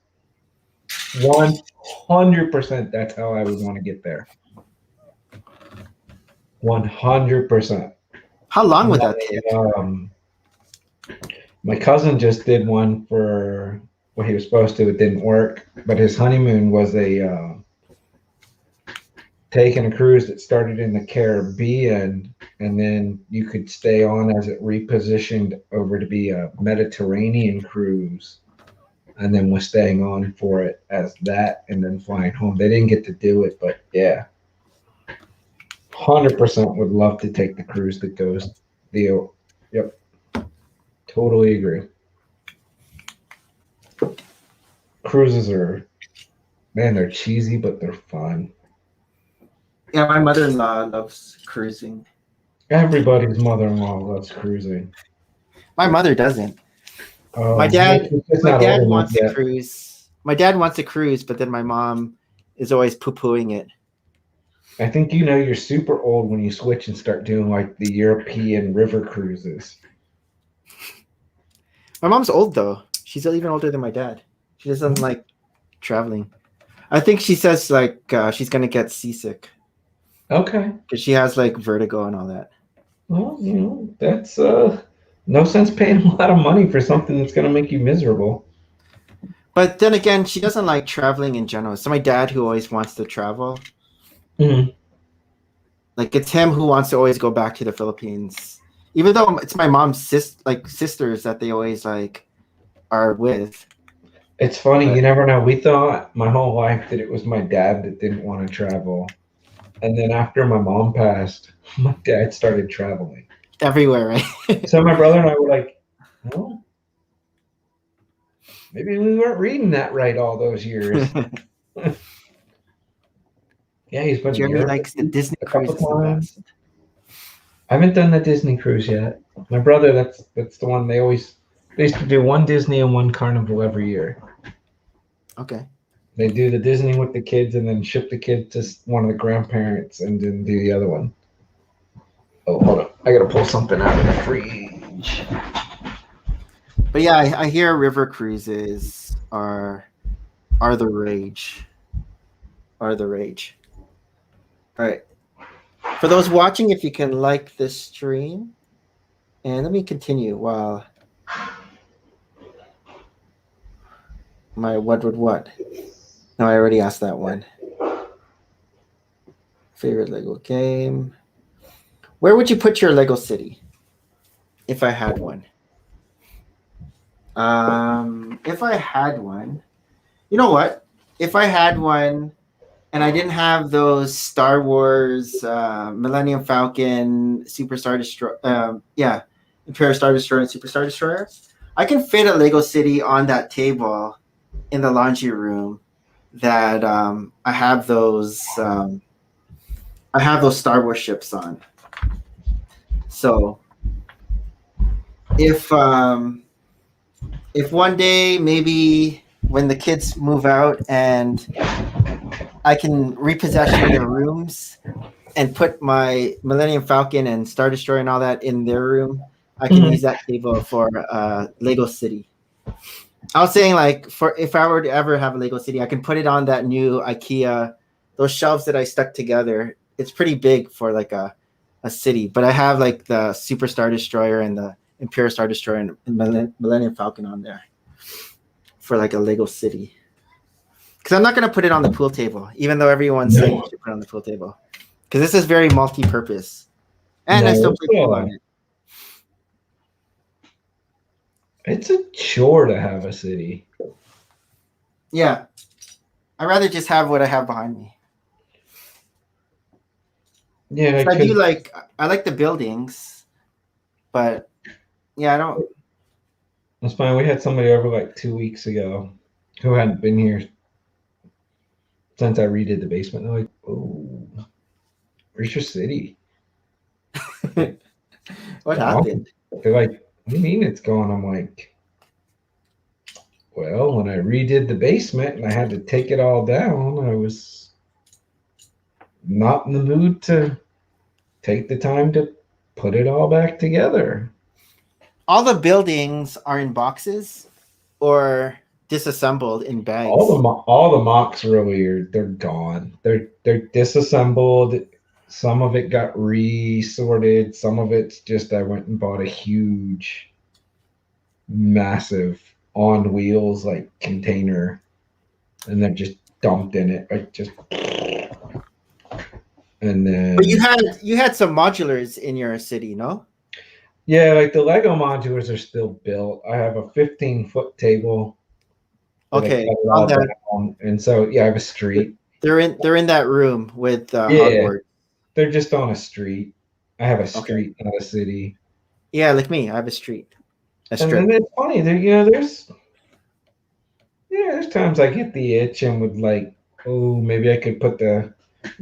100% that's how I would want to get there. 100%. How long would that take? My cousin just did one for what he was supposed to. It didn't work, but his honeymoon was taking a cruise that started in the Caribbean, and then you could stay on as it repositioned over to be a Mediterranean cruise, and then was staying on for it as that, and then flying home. They didn't get to do it, but yeah, 100% would love to take the cruise that goes the. Yep, totally agree. Cruises are, man, they're cheesy, but they're fun. Yeah, my mother-in-law loves cruising. Everybody's mother-in-law loves cruising. My mother doesn't. Oh, My dad it's not old enough wants to yet. cruise. My dad wants to cruise, but then my mom is always poo-pooing it. I think you're super old when you switch and start doing like the European river cruises. My mom's old though. She's even older than my dad. She doesn't like traveling. I think she says like she's gonna get seasick Okay. because she has like vertigo and all that. Well, that's no sense paying a lot of money for something that's gonna make you miserable. But then again, she doesn't like traveling in general. So my dad, who always wants to travel, Mm-hmm. like it's him who wants to always go back to the Philippines, even though it's my mom's sisters that they always like are with. It's funny, But- you never know. We thought my whole life that it was my dad that didn't want to travel. And then after my mom passed, my dad started traveling. Everywhere, right? So my brother and I were like, well, maybe we weren't reading that right all those years. Yeah, he's been to Jeremy Europe likes the Disney a couple cruise. Is the times. best. I haven't done the Disney cruise yet. My brother, that's the one they used to do one Disney and one Carnival every year. Okay. They do the Disney with the kids and then ship the kid to one of the grandparents and then do the other one. Oh, hold on. I gotta pull something out of the fridge. But yeah, I hear river cruises are are the rage. Are the rage. All right. For those watching, if you can like this stream, and let me continue while my what would what. No, I already asked that one. Favorite Lego game. Where would you put your Lego city? If I had one. If I had one, you know what? If I had one and I didn't have those Star Wars, Millennium Falcon, Super Star Destroyer, Imperial Star Destroyer and Super Star Destroyer, I can fit a Lego city on that table in the laundry room. That I have those Star Wars ships on. So if one day maybe when the kids move out and I can repossession their rooms and put my Millennium Falcon and Star Destroyer and all that in their room, I can use that table for Lego City. I was saying, like, for if I were to ever have a Lego City, I can put it on that new IKEA, those shelves that I stuck together. It's pretty big for like a city, but I have like the Super Star Destroyer and the Imperial Star Destroyer and Millennium Falcon on there for like a Lego City. Because I'm not going to put it on the pool table, even though everyone's saying you should put it on the pool table. Because this is very multi-purpose. And I still play pool on it. It's a chore to have a city. Yeah. I'd rather just have what I have behind me. Yeah, I like the buildings, but yeah, I don't. It's fine. We had somebody over like 2 weeks ago who hadn't been here since I redid the basement. They're like, "Oh, where's your city?" What happened? They're like, "What do you mean it's gone?" I'm like, "Well, when I redid the basement and I had to take it all down, I was not in the mood to take the time to put it all back together." All the buildings are in boxes or disassembled in bags. All the mocks really they're gone. They're disassembled. Some of it got resorted. Some of it's just I went and bought a huge, massive on wheels like container, and then just dumped in it. And then. But you had some modulars in your city, no? Yeah, like the Lego modulars are still built. I have a 15-foot table. Okay. And so yeah, I have a street. They're in that room with Hogwarts. They're just on a street. I have a street, not a city. Yeah, like me, I have a street. And then it's funny, there's times I get the itch and would like, oh, maybe I could put the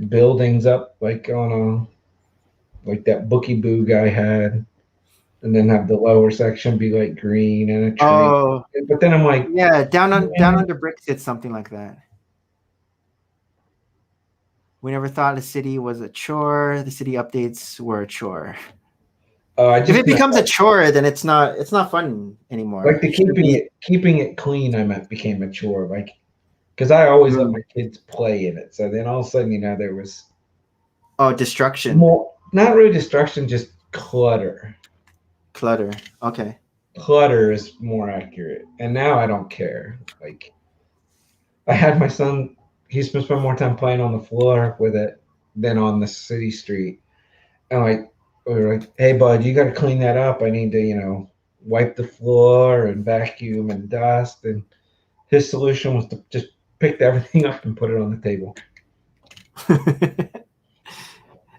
buildings up like on like that Bookie Boo guy had, and then have the lower section be like green and a tree. Oh, but then I'm like, yeah, down under bricks, it's something like that. We never thought a city was a chore. The city updates were a chore. If it becomes a chore, then it's not fun anymore. Like keeping it clean, I meant became a chore. Like, because I always let my kids play in it. So then all of a sudden, there was destruction. More, not really destruction, just clutter. Clutter. Okay. Clutter is more accurate. And now I don't care. Like, I had my son. He's been spending more time playing on the floor with it than on the city street. And we were like, hey, bud, you got to clean that up. I need to, wipe the floor and vacuum and dust. And his solution was to just pick everything up and put it on the table.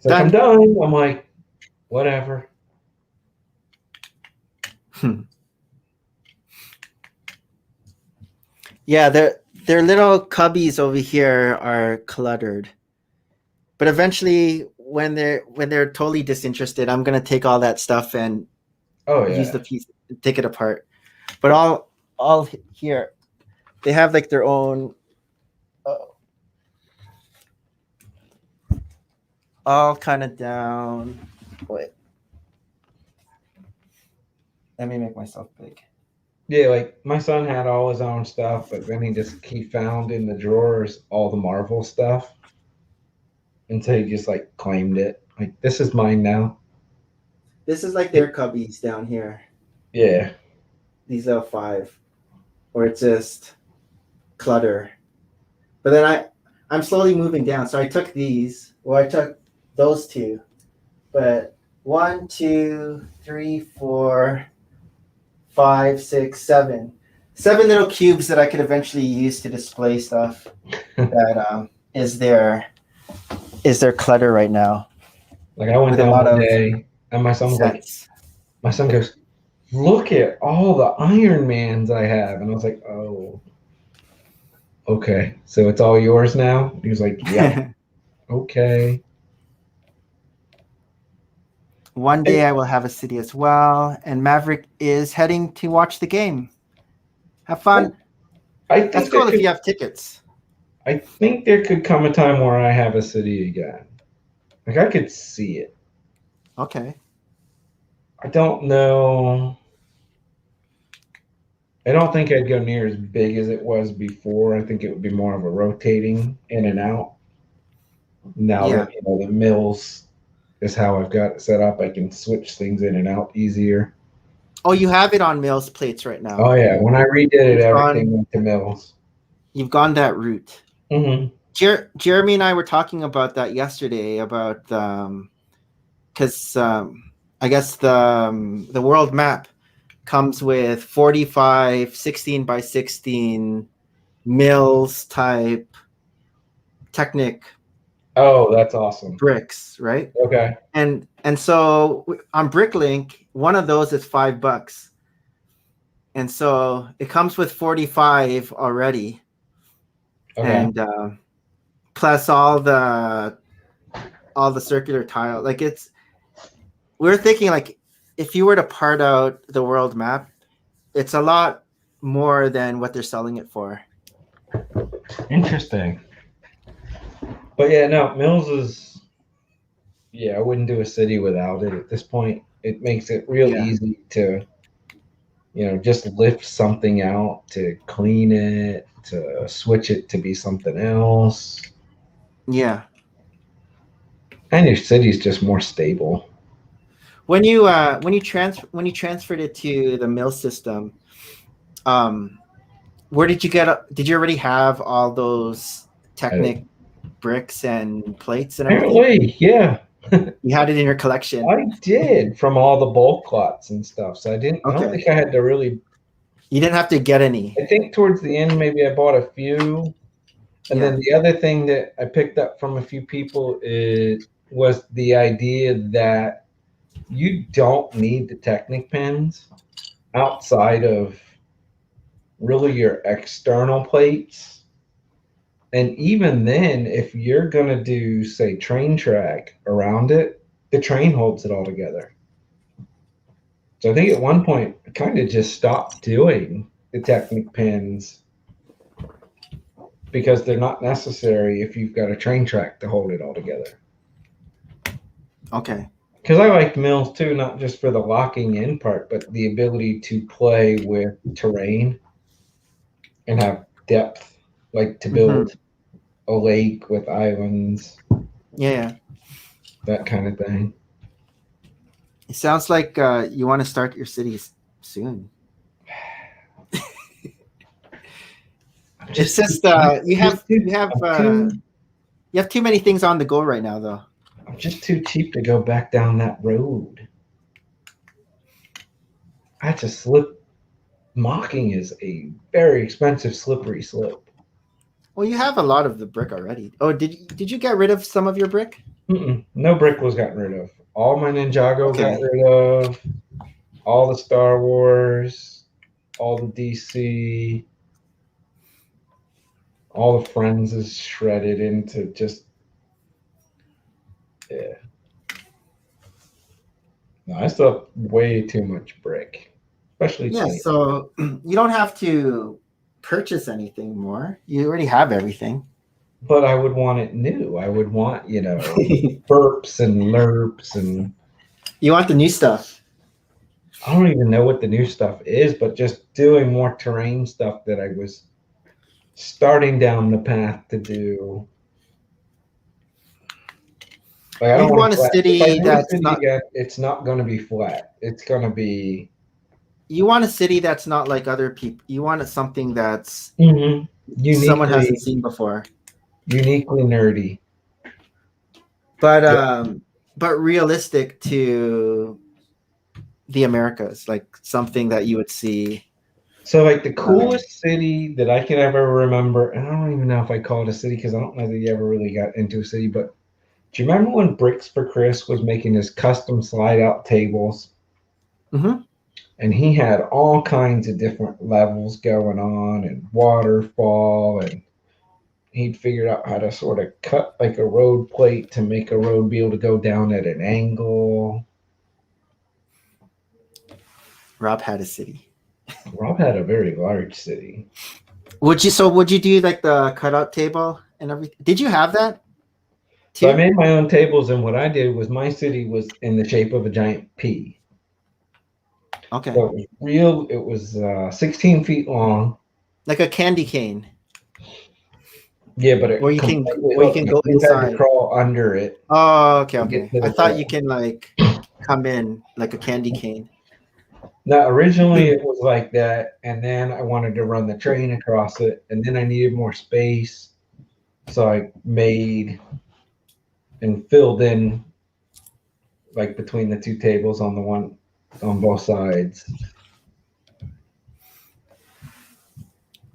So I'm done. I'm like, whatever. Yeah, their little cubbies over here are cluttered. But eventually, when they're totally disinterested, I'm gonna take all that stuff and use the piece, take it apart. But all here, they have like their own. All kind of down. Wait, let me make myself big. Yeah, like my son had all his own stuff, but then he found in the drawers all the Marvel stuff, and so he just like claimed it. Like this is mine now. This is like their cubbies down here. Yeah. These are 5, or it's just clutter. But then I'm slowly moving down. So I took these. Well, I took those 2, but 1, 2, 3, 4, 5, 6, 7. 7 little cubes that I could eventually use to display stuff. That is their clutter right now. Like I went With a down lot one of day, and my son was like, Sets. my son goes, "Look at all the Iron Mans I have," and I was like, "Oh, okay, so it's all yours now." He was like, "Yeah, okay." One day I will have a city as well, and Maverick is heading to watch the game. Have fun. I That's think cool if you have tickets. I think there could come a time where I have a city again. Like I could see it. Okay. I don't know. I don't think I'd go near as big as it was before. I think it would be more of a rotating in and out. Now Yeah. that the mills is how I've got it set up, I can switch things in and out easier. Oh, you have it on Mills plates right now. Oh yeah, when I redid it, It's everything gone. went to mills. You've gone that route. Mm-hmm. Jeremy and I were talking about that yesterday about because I guess the world map comes with 45 16 by 16 Mills type Technic Oh, that's awesome. bricks, right? Okay. And so on Bricklink, one of those is $5, and so it comes with 45 already, Okay. and plus all the circular tile. Like we're thinking like if you were to part out the world map, it's a lot more than what they're selling it for. Interesting. But yeah, no, Mills is. Yeah, I wouldn't do a city without it at this point. It makes it real Yeah. easy to, just lift something out, to clean it, to switch it to be something else. Yeah. And your city's just more stable. When you transferred it to the mill system, where did you did you already have all those Technic bricks and plates and everything? Apparently, yeah, You had it in your collection. I did from all the bulk lots and stuff. So I don't Okay. think I had to really. You didn't have to get any. I think towards the end, maybe I bought a few. And Yeah. then the other thing that I picked up from a few people was the idea that you don't need the Technic pins outside of really your external plates. And even then, if you're going to do, say, train track around it, the train holds it all together. So I think at one point, I kind of just stopped doing the Technic pins because they're not necessary if you've got a train track to hold it all together. Okay. Because I like mills too, not just for the locking in part, but the ability to play with terrain and have depth, like to build a lake with islands, Yeah. that kind of thing. It sounds like you want to start your cities soon. It's just you have too many things on the go right now, though. I'm just too cheap to go back down that road. That's a slip. Mocking is a very expensive slippery slope. Well, you have a lot of the brick already. Oh, did you get rid of some of your brick? No brick was gotten rid of. All my Ninjago Okay. got rid of. All the Star Wars, all the DC, all the Friends is shredded into just. Yeah. No, I still have way too much brick, especially Yeah. cheap. So you don't have to purchase anything more. You already have everything. But I would want it new. I would want, burps and lerps and. You want the new stuff. I don't even know what the new stuff is, but just doing more terrain stuff that I was starting down the path to do. Like I You'd don't want want to a flat. If I city do a that's city not. again, it's not going to be flat. It's going to be You want a city that's not like other people. You want something that's someone hasn't uniquely seen before. nerdy. But Yeah. but realistic to the Americas, like something that you would see. So like the coolest city that I can ever remember, and I don't even know if I call it a city because I don't know that you ever really got into a city, but do you remember when Bricks for Chris was making his custom slide out tables? Mhm. And he had all kinds of different levels going on and waterfall, and he'd figured out how to sort of cut like a road plate to make a road be able to go down at an angle. Rob had a city. Rob had a very large city. Would you do like the cutout table and everything? Did you have that? So I Too? made my own tables, and what I did was my city was in the shape of a giant P. Okay. So it was real. It was 16 feet long. Like a candy cane. Yeah, but Where it you can completely where you can open. go You had to inside. crawl under it Oh, okay, to get okay. to I the thought you top. can like come in like a candy cane. Now, originally it was like that, and then I wanted to run the train across it, and then I needed more space, so I made and filled in like between the two tables on both sides.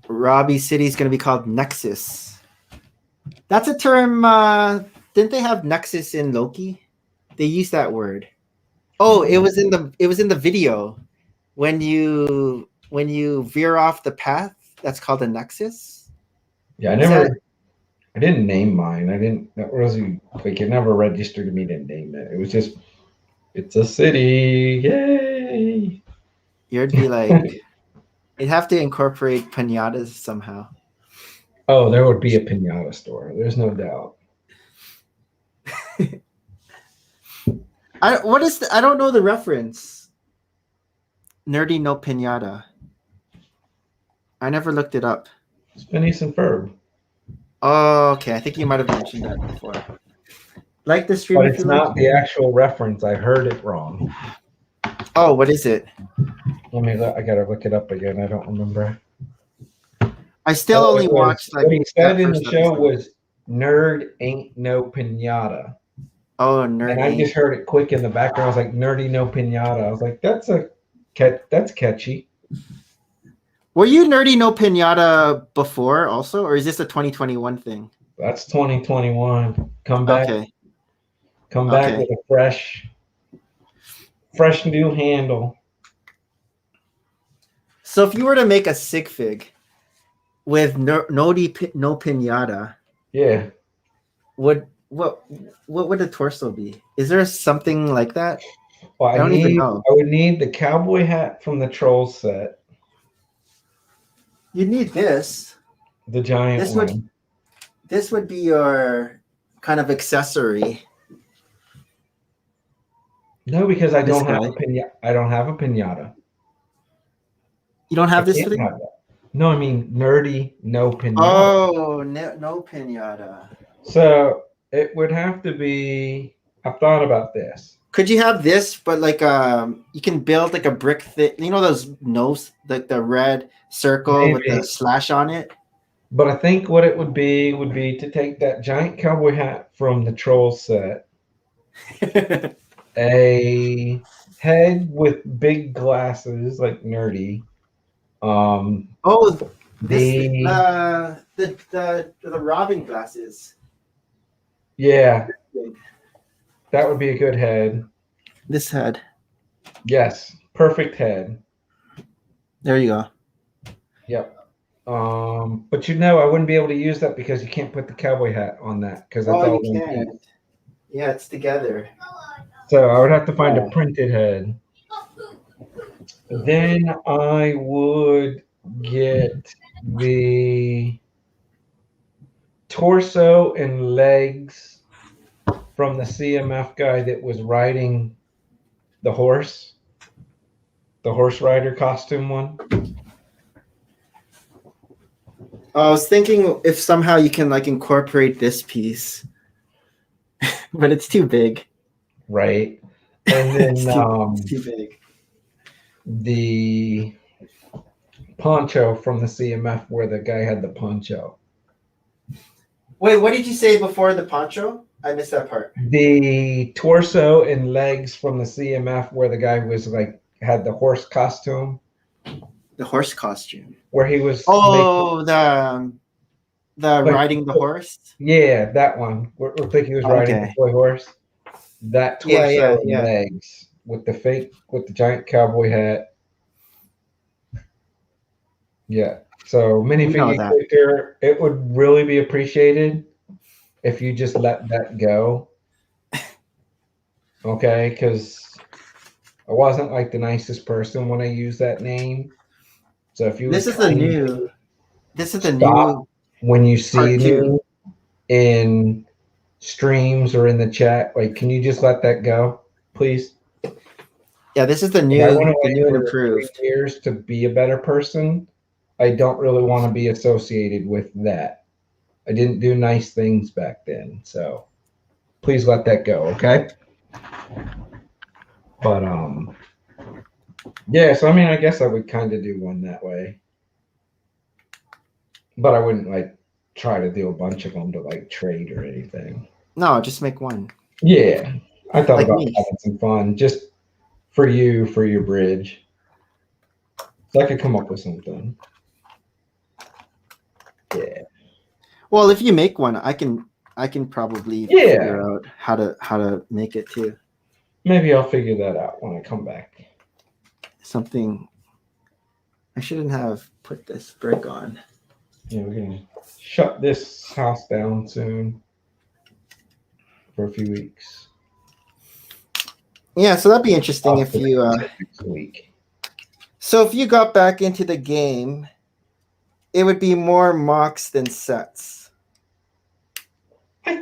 Robbie City is going to be called Nexus. That's a term. Didn't they have Nexus in Loki? They used that word. Oh, it was in the video when you veer off the path. That's called a Nexus. Yeah, Was that I didn't name mine. I didn't. That wasn't like it never registered me to name it. It was just it's a city, yay! you'd be like you'd have to incorporate pinatas somehow. Oh, there would be a pinata store. There's no doubt. I don't know the reference. Nerdy no pinata. I never looked it up. It's Phineas and Ferb. Oh, okay. I think you might have mentioned that before. Like the stream. But if it's you like. not the actual reference. I heard it wrong. Oh, what is it? I gotta look it up again. I don't remember. I still only watched like what he said that in the first show episode. was "Nerd ain't no pinata," Oh, and I nerdy. just heard it quick in the background. I was like, "Nerdy no pinata." I was like, "That's catchy." Were you nerdy no pinata before also, or is this a 2021 thing? That's 2021. Come back Okay. with a fresh new handle. So if you were to make a sig fig with no pinata, Yeah. what would the torso be? Is there something like that? Well, I don't even know. I would need the cowboy hat from the troll set, You need this. the giant This one. would this would be your kind of accessory. No, because I This don't have guy. a pinata. I don't have a pinata. You don't have I this can't thing? have that. No, I mean nerdy, no pinata. Oh, no pinata. So it would have to be. I've thought about this. Could you have this, but like you can build like a brick thing? You know those nose, like the red circle with Maybe. the slash on it. But I think what it would be to take that giant cowboy hat from the troll set, a head with big glasses like nerdy. Oh, this The the Robin glasses. yeah, that would be a good head. This head. Yes, perfect head. There you go. Yep. But I wouldn't be able to use that because you can't put the cowboy hat on that because that's all you one can. piece. Yeah, it's together. So I would have to find a printed head. Then I would get the torso and legs from the CMF guy that was riding the horse. The horse rider costume one. I was thinking if somehow you can like incorporate this piece, but it's too big. Right. And It's then it's too big. the poncho from the CMF where the guy had the poncho. Wait, what did you say before the poncho? I missed that part. The torso and legs from the CMF where the guy was like had the horse costume The horse costume. where he was Oh, the Like- riding the horse. yeah, that one. Looked like he was riding Okay. a toy horse. That torso Yeah, and yeah. legs with the giant cowboy hat. Yeah. So We know minifigure that. character, it would really be appreciated if you just let that go. Okay, because I wasn't like the nicest person when I used that name. So if you This would is the kindly new. This is the Stop. new. when you see Part me two. in streams or in the chat, like, can you just let that go, please? Yeah, this is the I new, went the away new and for improved. 3 years to be a better person. I don't really want to be associated with that. I didn't do nice things back then, so please let that go, okay? But yeah. So I mean, I guess I would kind of do one that way, but I wouldn't like try to do a bunch of them to like trade or anything. No, just make one. Yeah, I thought Like about me. having some fun just for you, for your bridge. So I could come up with something. Yeah. Well, if you make one, I can probably Yeah. figure out how to make it too. Maybe I'll figure that out when I come back. Something. I shouldn't have put this brick on. Yeah, we're gonna shut this house down soon for a few weeks. Yeah, so that'd be interesting if you. Next week. So if you got back into the game, it would be more mocks than sets.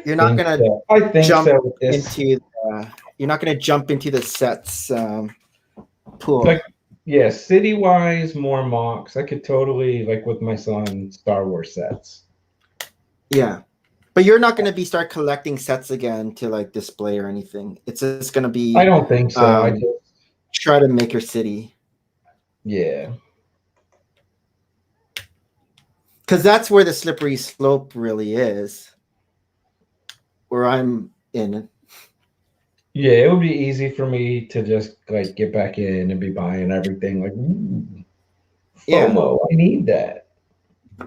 You're not Think gonna so. I think jump so with this. You're not gonna jump into the sets pool. Like, yeah, city-wise, more mocks. I could totally, like with my son, Star Wars sets. Yeah, but you're not gonna start collecting sets again to like display or anything. It's just gonna be I don't think so. I Um, just, try to make your city. yeah. Because that's where the slippery slope really is. Where I'm in. Yeah, it would be easy for me to just like get back in and be buying everything. Like, Yeah. FOMO, I need that.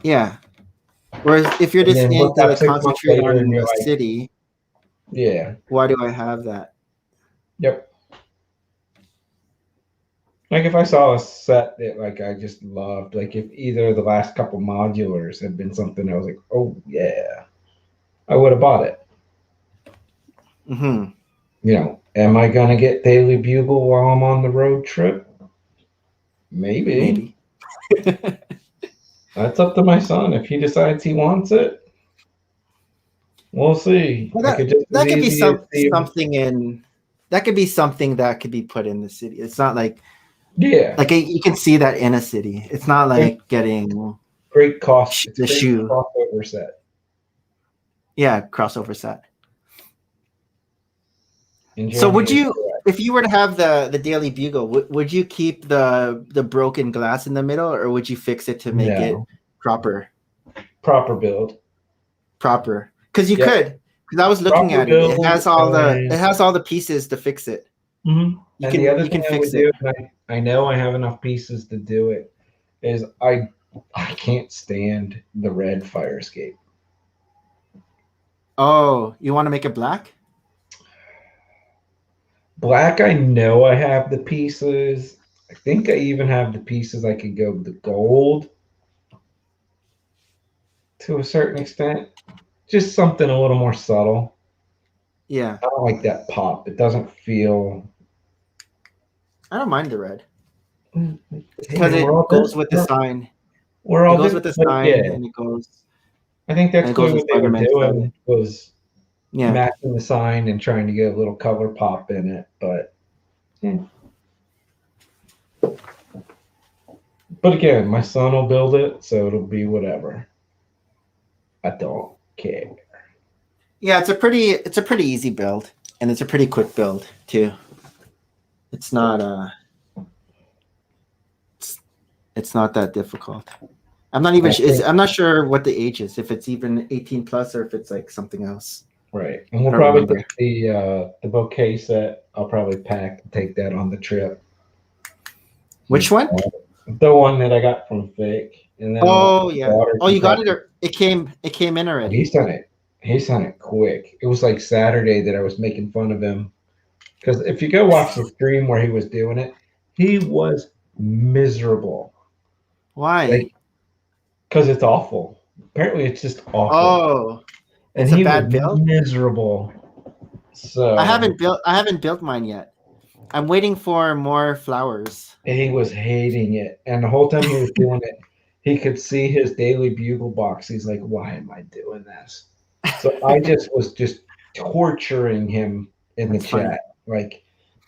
Yeah. Whereas if you're And just then into look up like 6 months concentrate later on and the you're like, city, yeah, why do I have that? yep. Like if I saw a set that like I just loved, like if either of the last couple modulars had been something I was like, oh yeah, I would have bought it. Mm-hmm. You know, am I gonna get Daily Bugle while I'm on the road trip? Maybe. That's up to my son. If he decides he wants it, we'll see. Well, I could just that as could be easy as see him- something in. That could be something that could be put in the city. It's not like Yeah, you can see that in a city. It's not like getting great cost. It's the a great shoe. crossover set. crossover set. And So would Jeremy is you, correct. if you were to have the Daily Bugle, would you keep the broken glass in the middle, or would you fix it to make it No. proper? Proper build? Because you Yep. could. Because I was looking Proper at it. It build has all and- the pieces to fix it. Mm-hmm. You And can the other you thing can I would fix do, it. and I know I have enough pieces to do it, is I can't stand the red fire escape. Oh, you want to make it black? Black, I know I have the pieces. I think I even have the pieces I could go the gold to a certain extent. Just something a little more subtle. Yeah, I don't like that pop. It doesn't feel I don't mind the red Hey, because it we're all goes different. with the sign. We're It all goes with the different, but sign, yeah. and it goes. I think that's and it goes clearly with what they were Spider-Man doing was Yeah, matching the sign and trying to get a little color pop in it. But yeah. But again, my son will build it, so it'll be whatever. I don't care. Yeah, it's a pretty easy build, and it's a pretty quick build too. It's not it's not that difficult. I'm not even. I'm not sure what the age is. If it's even 18 plus, or if it's like something else. Right, and we'll I don't probably remember. take the bouquet set. I'll probably pack and take that on the trip. Which one? The one that I got from Vic, and then Oh yeah. daughter Oh, you got it. probably- Or it came. It came in already. He's done it. He's done it quick. It was like Saturday that I was making fun of him because if you go watch the stream where he was doing it, he was miserable. Why? Like, because it's awful. Apparently, it's just awful. Oh, and it's a he bad was build? miserable. So I haven't built mine yet. I'm waiting for more flowers. he was hating it, and the whole time he was doing it, he could see his Daily Bugle box. He's like, "Why am I doing this?" So I was just torturing him in the That's funny. chat, like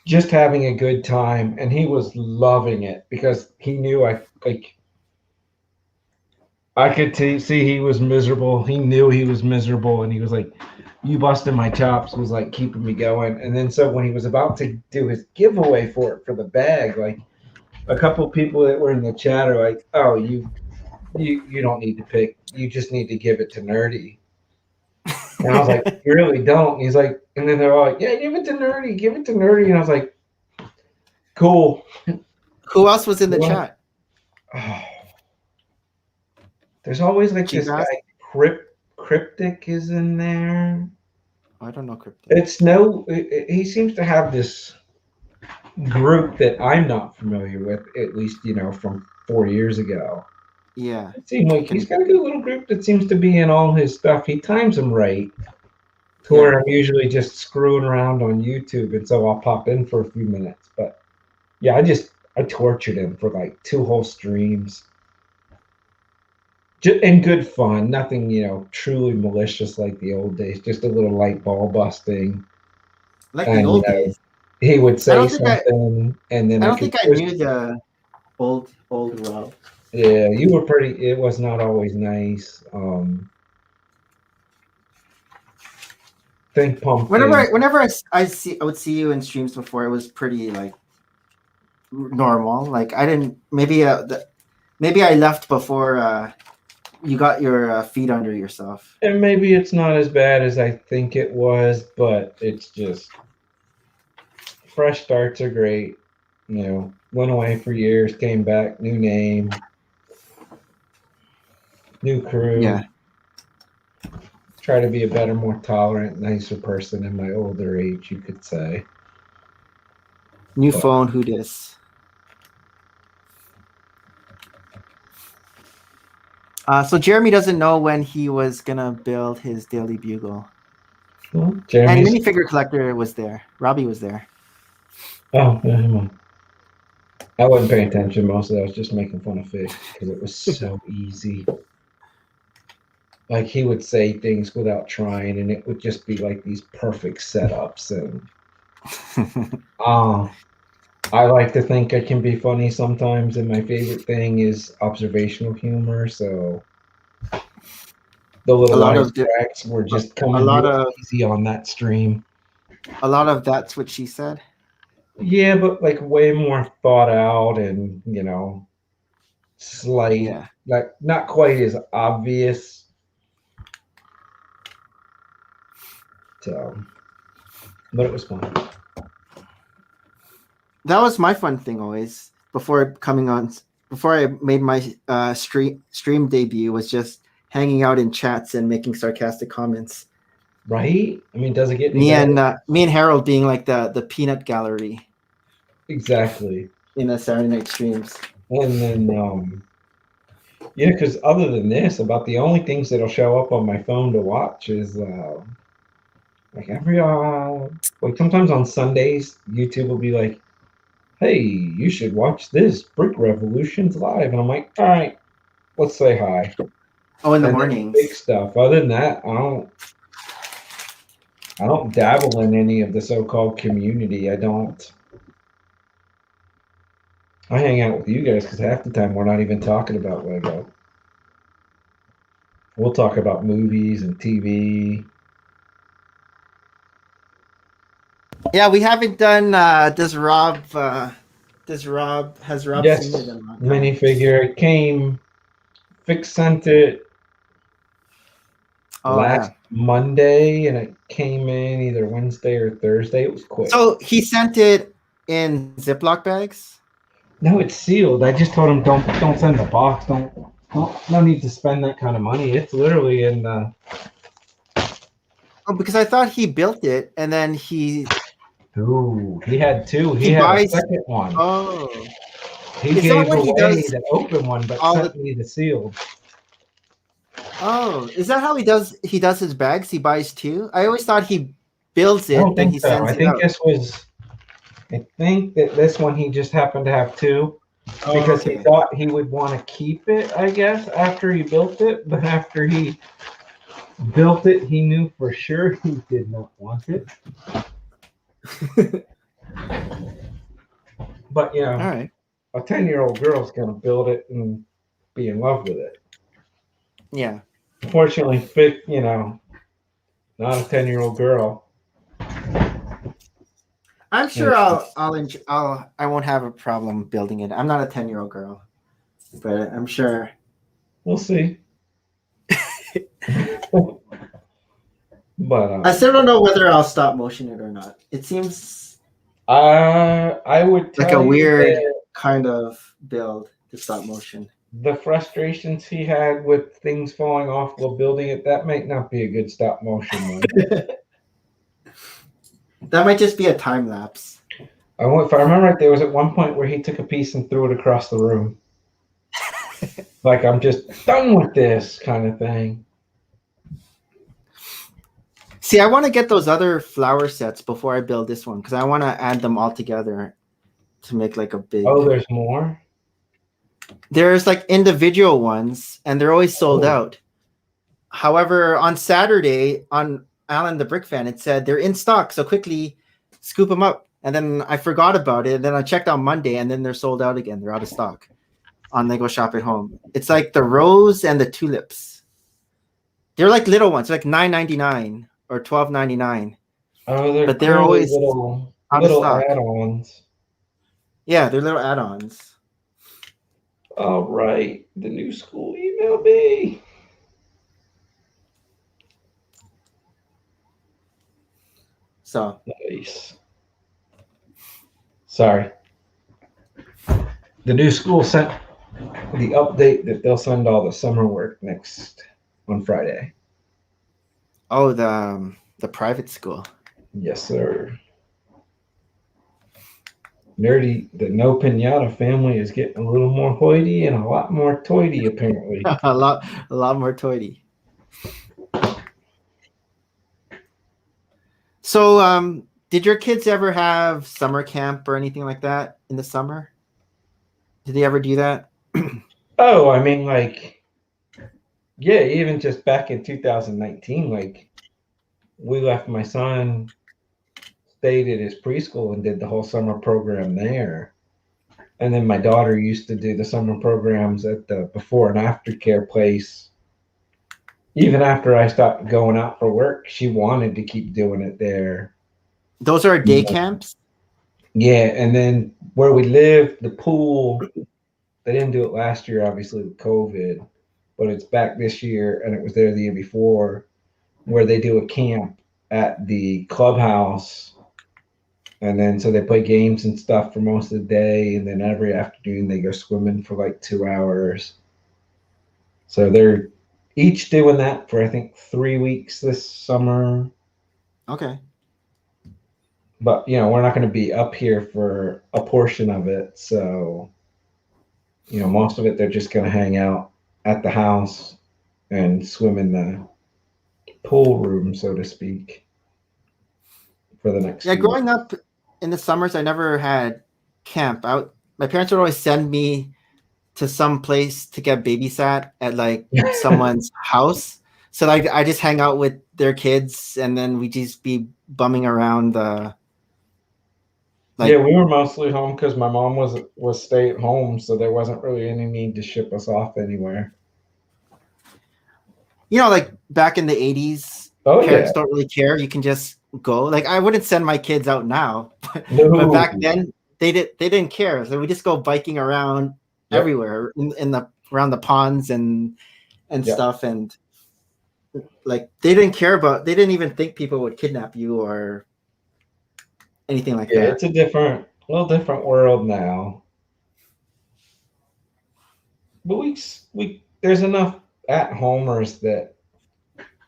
just having a good time, and he was loving it because he knew I could see he was miserable. He knew he was miserable, and he was like, "You busting my chops," was like keeping me going. And then so when he was about to do his giveaway for the bag, like a couple of people that were in the chat are like, "Oh, you don't need to pick. You just need to give it to Nerdy." And I was like, "You really don't." And he's like, and then they're all like, "Yeah, give it to Nerdy, give it to Nerdy." And I was like, "Cool." Who else was in the What? chat? Oh. There's always like this G-Grass? guy, Cryptic is in there. I don't know crypto. He seems to have this group that I'm not familiar with, at least, from 4 years ago. Yeah. It seems like he's got a good little group that seems to be in all his stuff. He times them right to where I'm usually just screwing around on YouTube, and so I'll pop in for a few minutes. But yeah, I tortured him for like 2 whole streams. And good fun, nothing, truly malicious like the old days, just a little light ball busting. Like the old days. He would say don't think something, and then I don't think I knew the old Rob. Yeah, you were pretty. It was not always nice. Think pumpkin. Whenever I would see you in streams before, it was pretty like normal. Like I didn't maybe I left before you got your feet under yourself. And maybe it's not as bad as I think it was, but it's just fresh starts are great. Went away for years, came back, new name, new crew. Yeah. Try to be a better, more tolerant, nicer person in my older age, you could say. New phone, who dis? So Jeremy doesn't know when he was gonna build his Daily Bugle. Well, And Jeremy's. minifigure collector was there. Robbie was there. Oh, yeah. I wasn't paying attention most of that. I was just making fun of Fish because it was so easy. Like he would say things without trying, and it would just be like these perfect setups. And I like to think I can be funny sometimes, and my favorite thing is observational humor. So the little tracks were just coming easy on that stream. A lot of that's what she said. Yeah, but like way more thought out and slight, like not quite as obvious. So, but it was fun. That was my fun thing always before I made my stream debut, was just hanging out in chats and making sarcastic comments. Right? I mean, does it get me and Harold being like the peanut gallery? Exactly. In the Saturday night streams. And then yeah, because other than this, about the only things that'll show up on my phone to watch is like like sometimes on Sundays, YouTube will be like, "Hey, you should watch this Brick Revolutions live," and I'm like, "All right, let's say hi." Oh, in the mornings. Big stuff. Other than that, I don't dabble in any of the so-called community. I don't I hang out with you guys because half the time we're not even talking about Lego. We'll talk about movies and TV. Yeah, we haven't done. Has Rob Yes, seen it in a long time? minifigure. It came. Fix sent it Oh last yeah. Monday, and it came in either Wednesday or Thursday. It was quick. So he sent it in Ziploc bags. No, it's sealed. I just told him don't send the box. Don't no need to spend that kind of money. It's literally in the. Oh, because I thought he built it and then Ooh, he had two. He He had buys- a second one. oh He is that gave what he away does the open one, but all sent me the sealed. is that how he does his bags? He buys two. I always thought he builds I it, don't then think he so. sends I it think out. this was. I think that this one he just happened to have two because he okay. thought he would want to keep it. I guess after he built it, but after he built it, he knew for sure he did not want it. But you know, All right. a 10-year-old girl's gonna build it and be in love with it. Yeah. Unfortunately, not a 10-year-old girl. I'm sure I won't have a problem building it. I'm not a 10-year-old girl, but I'm sure. We'll see. But I still don't know whether I'll stop motion it or not. It seems I would tell like a you weird that kind of build to stop motion. the frustrations he had with things falling off while building it, that might not be a good stop motion one. That might just be a time lapse. If I remember right, there was at one point where he took a piece and threw it across the room. Like, I'm just done with this kind of thing. See, I want to get those other flower sets before I build this one because I want to add them all together to make like a big. Oh, there's more? There's like individual ones, and they're always sold Oh. out. However, on Saturday on Alan the Brick Fan, it said they're in stock, so quickly scoop them up. And then I forgot about it. And then I checked on Monday, and then they're sold out again. They're out of stock on Lego Shop at Home. It's like the rose and the tulips. They're like little ones, like $9.99 or $12.99. Oh, But they're clearly always little out of stock. add-ons. Yeah, they're little add-ons. All right, the new school emailed me. So Nice. Sorry. The new school sent the update that they'll send all the summer work on Friday. oh, the private school. Yes, sir. Nerdy, the No Pinata family is getting a little more hoity and a lot more toity, apparently. a lot more toity. So, did your kids ever have summer camp or anything like that in the summer? Did they ever do that? Oh, I mean, like, yeah, even just back in 2019, like, we left my son, stayed at his preschool and did the whole summer program there. And then my daughter used to do the summer programs at the before and after care place. Even after I stopped going out for work, she wanted to keep doing it there. Those are day Yeah. camps? Yeah, and then where we live, the pool, they didn't do it last year, obviously, with COVID, but it's back this year, and it was there the year before, where they do a camp at the clubhouse. And then so they play games and stuff for most of the day, and then every afternoon they go swimming for like 2 hours. So they're each doing that for I think 3 weeks this summer. Okay. But we're not going to be up here for a portion of it. So most of it they're just going to hang out at the house and swim in the pool room, so to speak, for the next Yeah, few growing up in the summers, I never had camp out. My parents would always send me to some place to get babysat at like someone's house. So like I just hang out with their kids, and then we just be bumming around Like, yeah, we were mostly home because my mom was stay at home, so there wasn't really any need to ship us off anywhere. like back in the 80s, Oh parents yeah, don't really care. You can just go. Like, I wouldn't send my kids out now, but no, back then they didn't care. So we just go biking around yep, everywhere in the around the ponds and yep. stuff. And like, they didn't even think people would kidnap you or anything like Yeah, that. it's a little different world now. But there's enough at homers that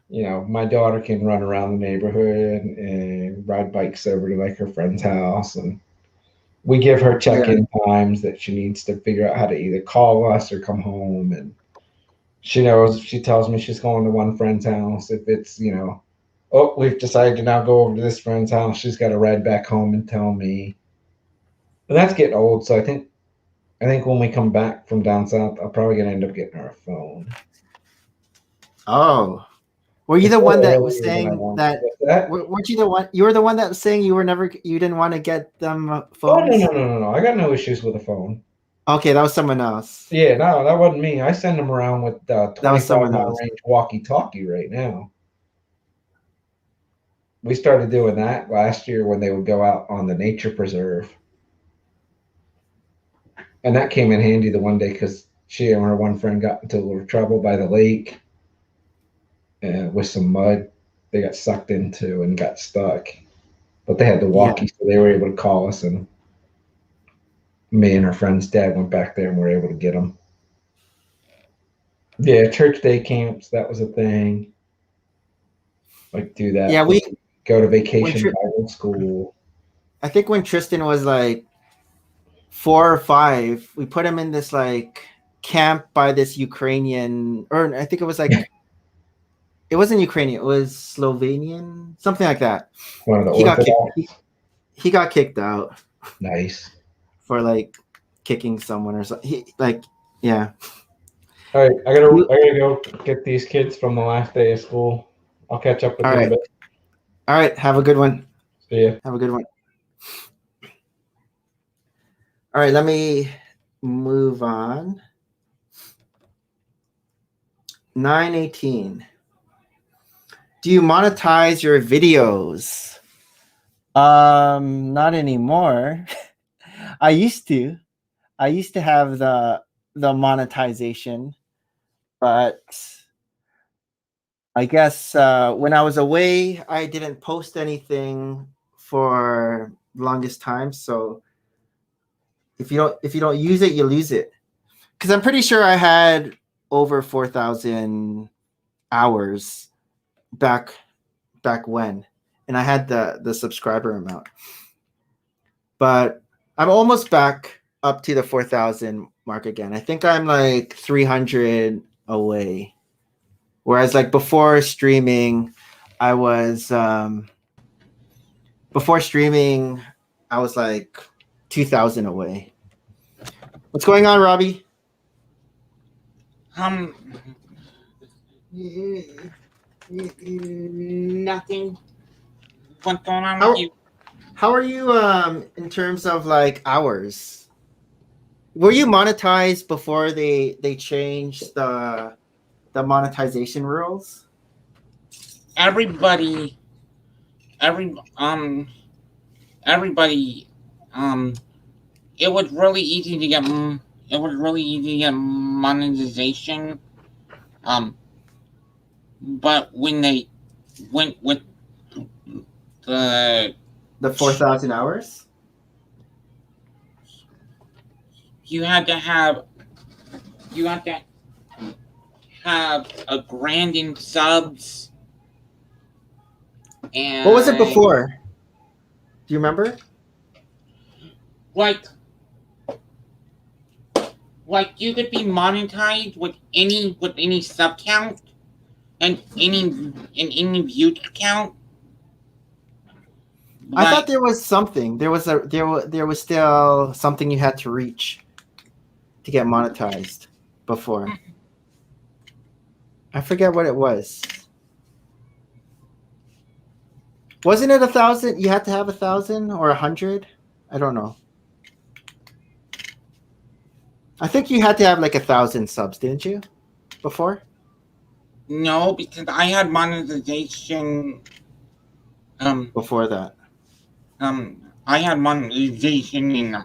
my daughter can run around the neighborhood and ride bikes over to like her friend's house, and we give her Yeah. check-in times that she needs to figure out how to either call us or come home, and she knows if she tells me she's going to one friend's house, if it's oh, we've decided to now go over to this friend's house, she's got to ride back home and tell me. And that's getting old, so I think when we come back from down south, I'm probably gonna end up getting her a phone. Oh, were you It's the a one little that was earlier than I saying want. that? What's that? Weren't you the one? You were the one that was saying you didn't want to get them Oh, phones. no. I got no issues with a phone. Okay, that was someone else. Yeah, no, that wasn't me. I send them around with That was 25 someone mile else. range walkie-talkie right now. We started doing that last year when they would go out on the nature preserve. And that came in handy the one day because she and her one friend got into a little trouble by the lake with some mud they got sucked into and got stuck. But they had the Yeah. walkie, so they were able to call us, and me and her friend's dad went back there and were able to get them. Yeah, church day camps, that was a thing. Like do that. Yeah, we go to when vacation Tri- Bible school. I think when Tristan was like 4 or 5, we put him in this like camp by this Ukrainian, or I think it was like it wasn't Ukrainian, it was Slovenian, something like that. One of the He got Orthodox. he got kicked out Nice. for like kicking someone or something. Yeah. All right, I gotta go get these kids from the last day of school. I'll catch up with All you in a right. bit. All right. Have a good one. See ya. Have a good one. All right. Let me move on. 918. Do you monetize your videos? Not anymore. I used to have the monetization, but I guess when I was away, I didn't post anything for the longest time. So if you don't use it, you lose it. Because I'm pretty sure I had over 4,000 hours back when, and I had the subscriber amount. But I'm almost back up to the 4,000 mark again. I think I'm like 300 away. Whereas like before streaming, I was like 2,000 away. What's going on, Robbie? Nothing. What's going on How- with you? How are you in terms of like hours? Were you monetized before they changed the monetization rules? Everybody, it was really easy to get. It was really easy to get monetization. But when they went with the 4,000 hours? you had to have a grand in subs. And What was it before? Do you remember? Like you could be monetized with any sub count and any view count. I thought there was something. There was still something you had to reach to get monetized before. I forget what it was. Wasn't it 1,000? You had to have 1,000 or 100? I don't know. I think you had to have like 1,000 subs, didn't you? Before? No, because I had monetization. Before that. I had monetization in.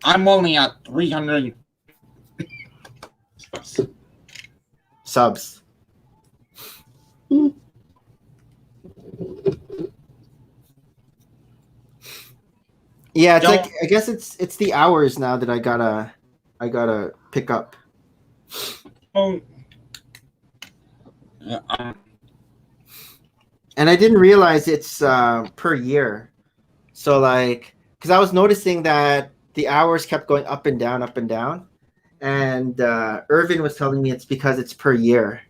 I'm only at 300 Subs. Yeah, it's Don't- like I guess it's the hours now that I gotta pick up. Oh. And I didn't realize it's per year. So like, because I was noticing that the hours kept going up and down, and Irvin was telling me it's because it's per year.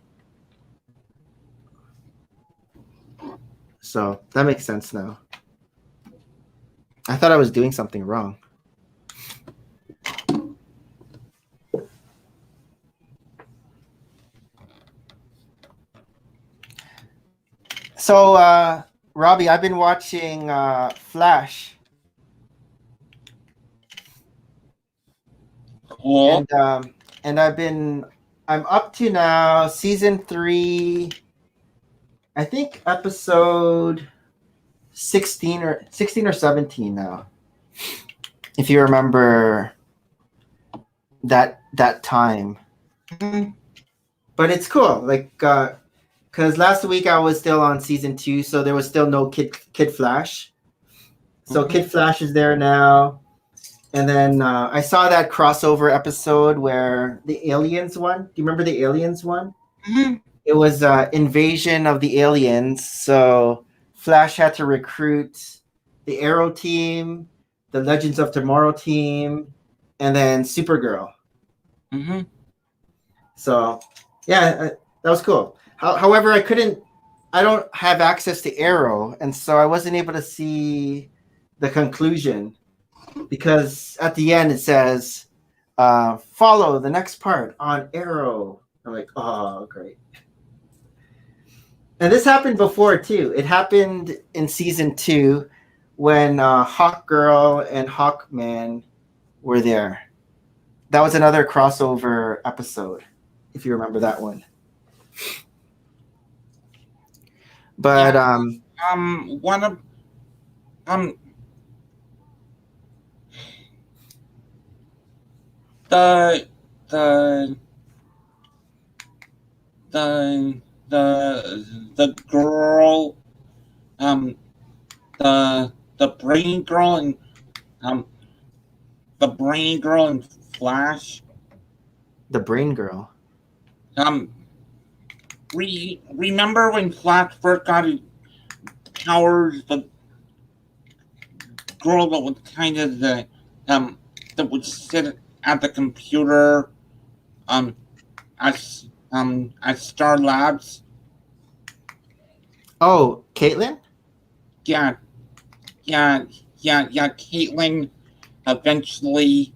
So that makes sense now. I thought I was doing something wrong. So, Robbie, I've been watching Flash, Cool. and I'm up to now season 3. I think episode 16 or 17 now. If you remember that time. Mhm. But it's cool, like because last week I was still on season 2, so there was still no Kid Flash. So Mhm. Kid Flash is there now, and then I saw that crossover episode where the aliens won. Do you remember the aliens one? Mhm. It was Invasion of the Aliens. So Flash had to recruit the Arrow team, the Legends of Tomorrow team, and then Supergirl. Mhm. So yeah, that was cool. However, I don't have access to Arrow, and so I wasn't able to see the conclusion because at the end it says, follow the next part on Arrow. I'm like, oh, great. And this happened before too. It happened in season 2 when Hawkgirl and Hawkman were there. That was another crossover episode, if you remember that one. But Yeah. One of the the the the girl, the brain girl and the brain girl and Flash. the Brain Girl. Remember when Flash first got his powers? The girl that was kind of that would sit at the computer, at Star Labs. Oh, Caitlin? Yeah. Caitlin eventually,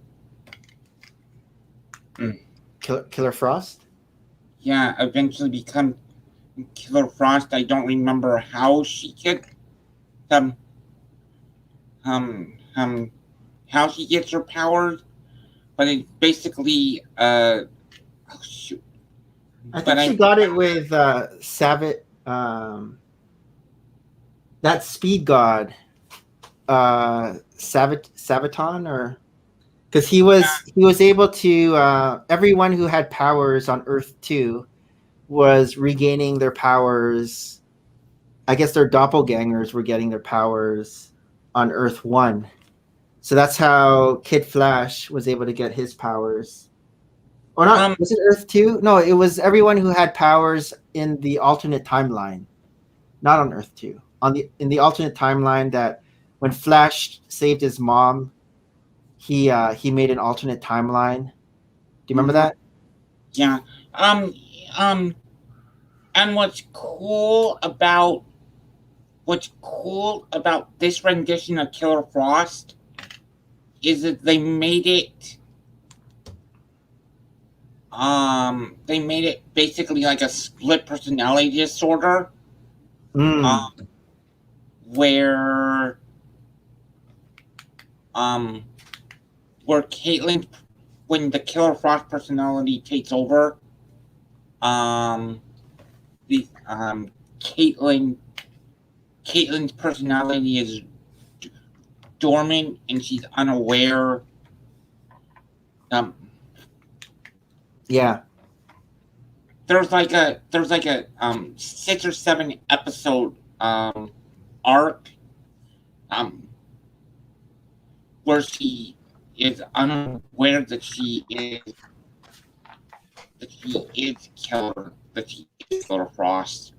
Killer Frost? eventually become Killer Frost. I don't remember how she get how she gets her powers, but it basically oh shoot. I think she got it with Savit, that speed god, Sabaton, or because he was able to. Everyone who had powers on Earth 2 was regaining their powers. I guess their doppelgangers were getting their powers on Earth 1. So that's how Kid Flash was able to get his powers. Or not? Was it Earth 2? No, it was everyone who had powers in the alternate timeline, not on Earth 2. In the alternate timeline, that when Flash saved his mom, he made an alternate timeline. Do you remember that? Yeah. And what's cool about this rendition of Killer Frost is that they made it basically like a split personality disorder. Mm. where Caitlin, when the Killer Frost personality takes over, the Caitlin's personality is dormant and she's unaware. Yeah. There's like a 6 or 7 episode arc where she is unaware that she is Killer Frost.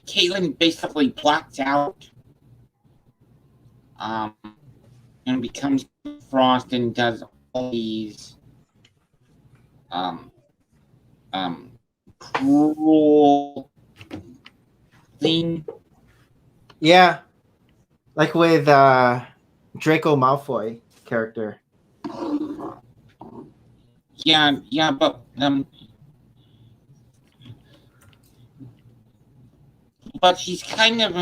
Caitlin basically blacks out and becomes Frost and does all these cruel thing. Yeah. Like with Draco Malfoy character. Yeah, but she's kind of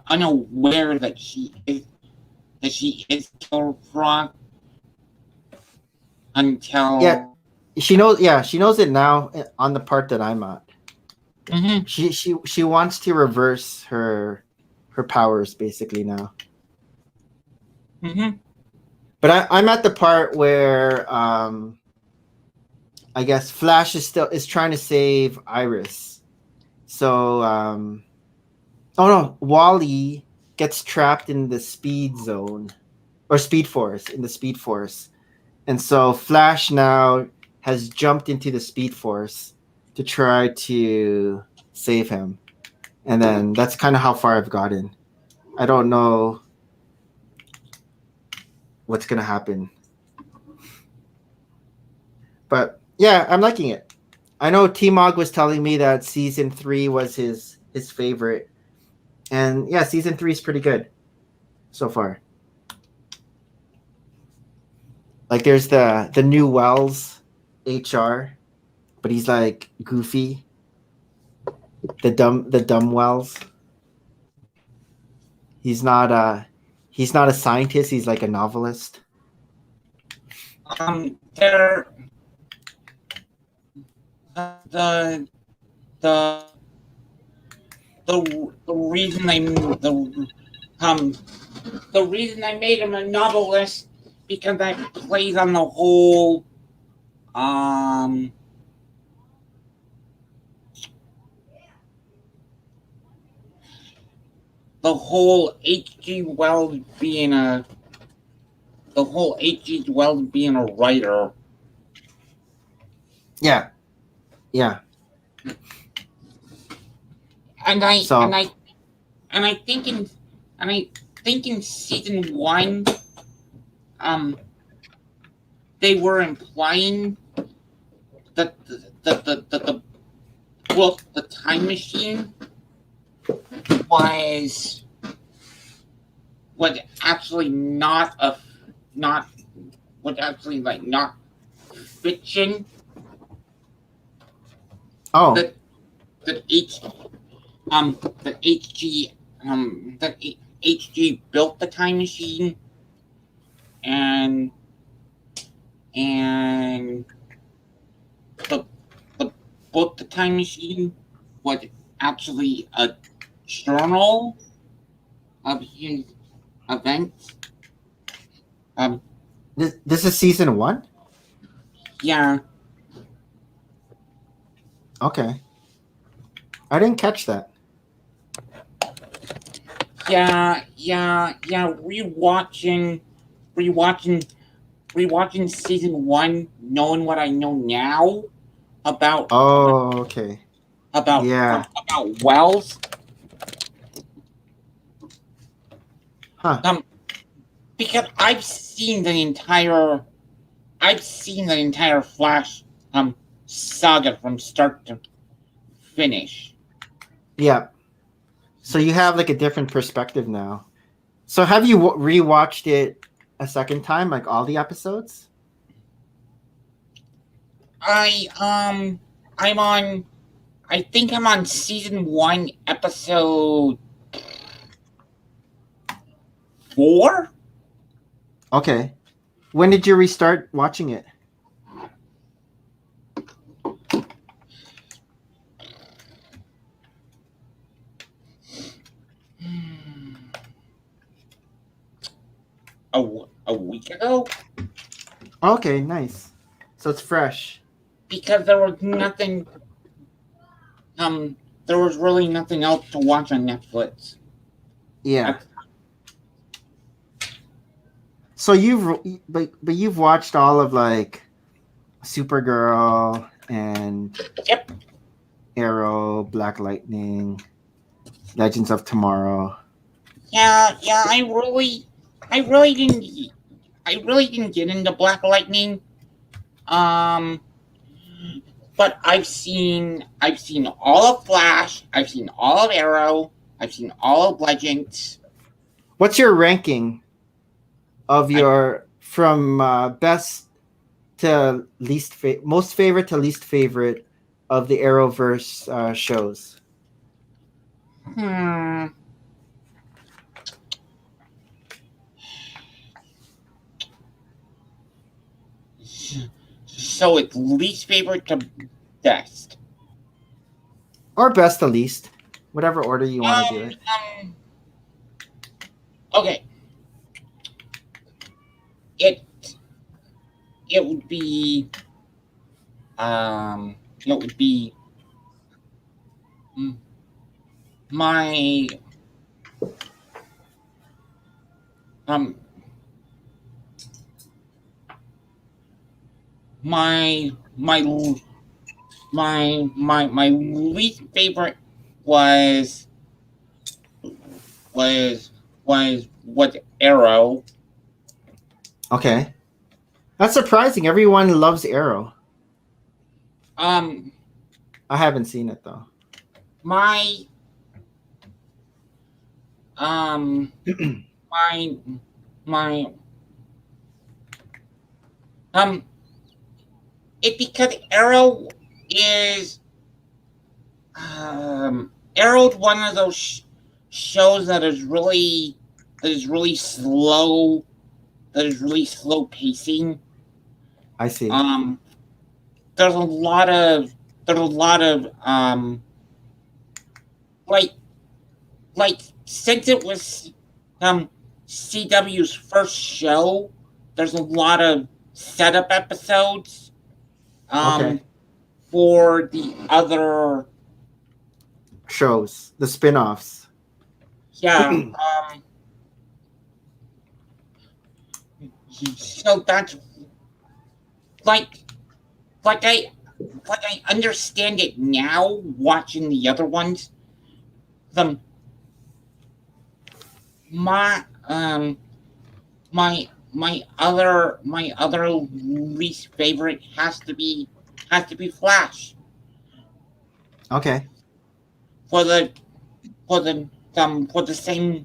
unaware that she is Killer Frost until she knows it now on the part that I'm at. Mm-hmm. She wants to reverse her powers basically now. Mm-hmm. But I'm at the part where I guess Flash is trying to save Iris. So Wally gets trapped in the speed zone or speed force in the speed force. And so Flash now has jumped into the speed force to try to save him. And then that's kind of how far I've gotten. I don't know what's going to happen. But yeah, I'm liking it. I know T-Mog was telling me that season 3 was his favorite. And yeah, season 3 is pretty good so far. Like there's the new Wells HR, but he's like goofy. The dumb Wells. He's not a scientist, he's like a novelist. The reason I made him a novelist because that plays on the whole the whole H.G. Wells being a writer. Yeah. And I think in season 1, they were implying that the book, The Time Machine, was actually not fiction. Oh. That HG built the time machine, and the book, The Time Machine, was actually a journal of his events. This is season 1? Yeah. Okay. I didn't catch that. Yeah. Rewatching season 1, knowing what I know now about. Oh, okay. About Wells. Huh. Because I've seen the entire Flash saga from start to finish. Yeah. So you have like a different perspective now. So have you rewatched it a second time, like all the episodes? I'm I think I'm on season 1, episode 4. Okay. When did you restart watching it? A week ago, Okay, nice. So it's fresh. because there was nothing. There was really nothing else to watch on Netflix. Yeah. So but you've watched all of like Supergirl and Yep. Arrow, Black Lightning, Legends of Tomorrow. Yeah. I really didn't get into Black Lightning. But I've seen all of Flash. I've seen all of Arrow. I've seen all of Legends. What's your ranking of your from best to least most favorite to least favorite of the Arrowverse shows? So it's least favorite to best. Or best to least, whatever order you want to do it. Okay. It would be my my least favorite was Arrow. Okay. That's surprising. Everyone loves Arrow. I haven't seen it though. My it's because Arrow is Arrow's one of those shows that is really slow, that is really slow pacing. I see. There's a lot of like since it was CW's first show, there's a lot of setup episodes Okay. for the other Shows, the spin-offs. yeah so that's like I understand it now watching the other ones. My other least favorite has to be Flash Okay. for the same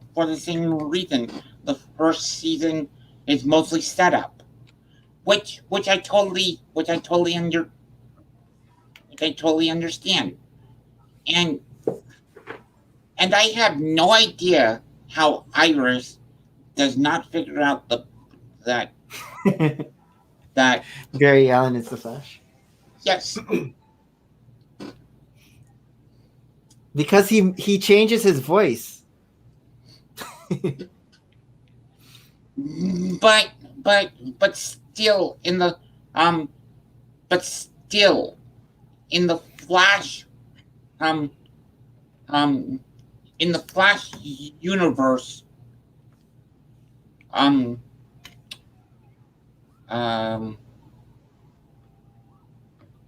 reason. The first season is mostly setup, which I totally understand, and I have no idea how Iris does not figure out that Barry Allen is the Flash. yes. Because he changes his voice. But still in the Flash in the Flash universe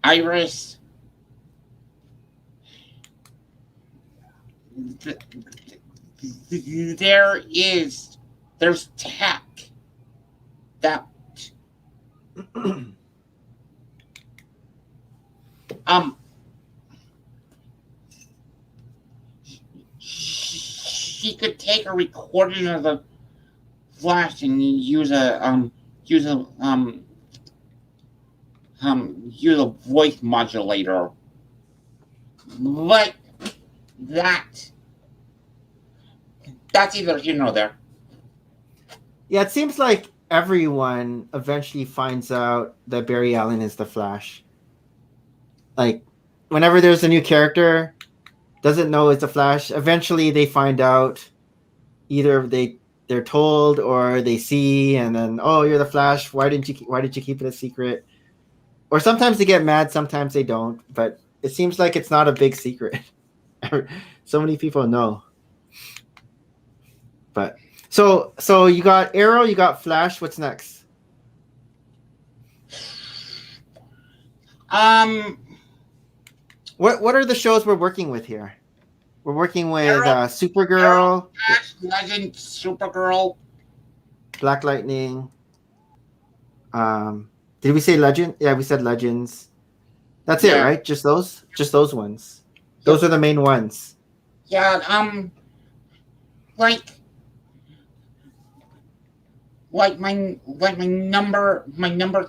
Iris there's tech that she could take a recording of the Flash and use a voice modulator but that's either here nor there. Yeah, it seems like everyone eventually finds out that Barry Allen is the Flash. Like, whenever there's a new character, doesn't know it's the Flash, eventually they find out. Either they're told or they see, and then, oh, you're the Flash. Why did you keep it a secret? Or sometimes they get mad, sometimes they don't. But it seems like it's not a big secret. So many people know. But so you got Arrow, you got Flash. What's next? What are the shows we're working with here? We're working with Arrow, Supergirl, Flash, Legend, Supergirl. Black Lightning. Did we say Legend? Yeah, we said Legends. That's it, Yeah. right? Just those ones. Those are the main ones. Yeah, like my number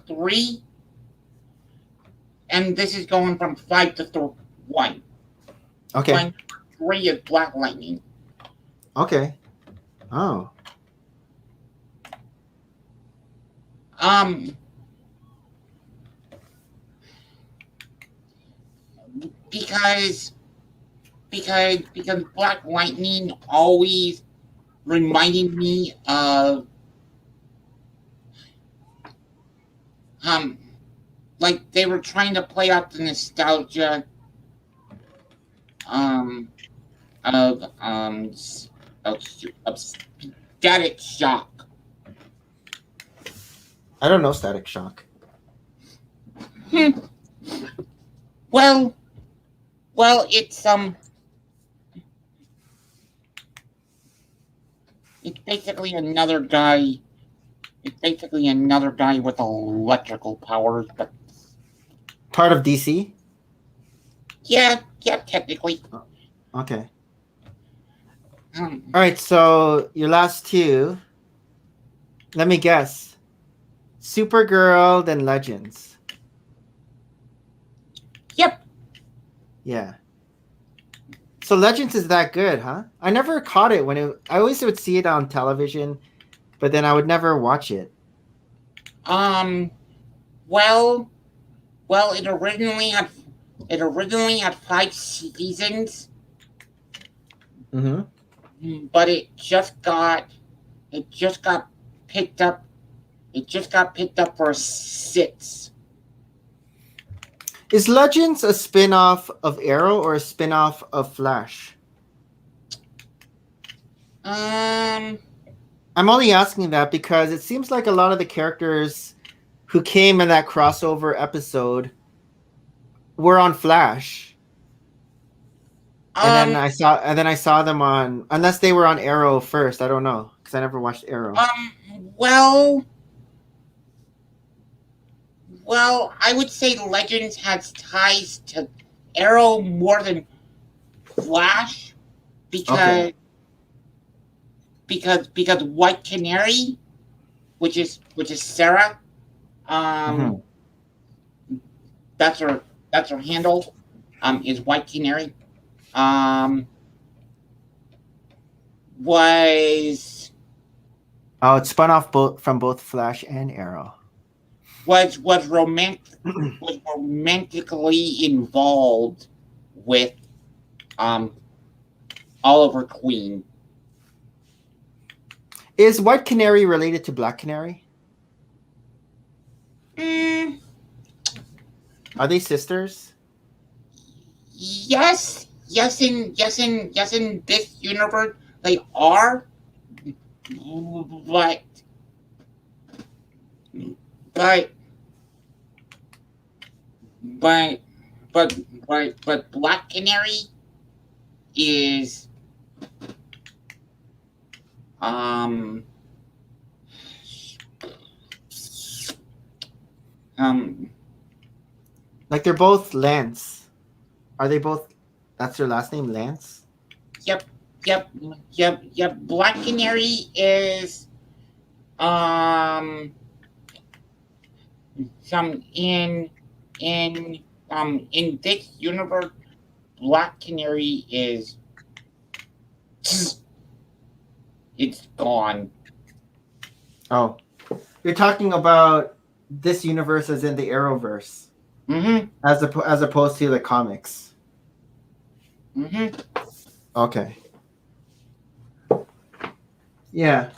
3, and this is going from 5 to 1. Okay. My number 3 is Black Lightning. Okay. Oh. Because Black Lightning always reminded me of like they were trying to play out the nostalgia of Static Shock. I don't know Static Shock. Well, it's basically another guy. It's basically another guy with electrical powers, but Part of DC? yeah, technically. Okay. All right, so your last two. Let me guess. Supergirl, then Legends. Yep. Yeah. So Legends is that good, huh? I never caught it I always would see it on television, but then I would never watch it. Well, it originally had 5 seasons, Mm-hmm. but it just got picked up. It just got picked up for 6. Is Legends a spin-off of Arrow or a spin-off of Flash? I'm only asking that because it seems like a lot of the characters who came in that crossover episode were on Flash. And then I saw them on, unless they were on Arrow first. I don't know because I never watched Arrow. Well, I would say Legends has ties to Arrow more than Flash because White Canary, which is Sarah, that's her handle, is White Canary. Was it's spun off from both Flash and Arrow. Was romantically involved with Oliver Queen. Is White Canary related to Black Canary? Are they sisters? Yes, in this universe they are, but Black Canary is like they're both Lance. Are they both? That's their last name, Lance. Yep. Black Canary is in this universe. Black Canary is it's gone. Oh, you're talking about this universe as in the Arrowverse, Mm-hmm. as opposed to the comics. Mm-hmm. Okay. Yeah.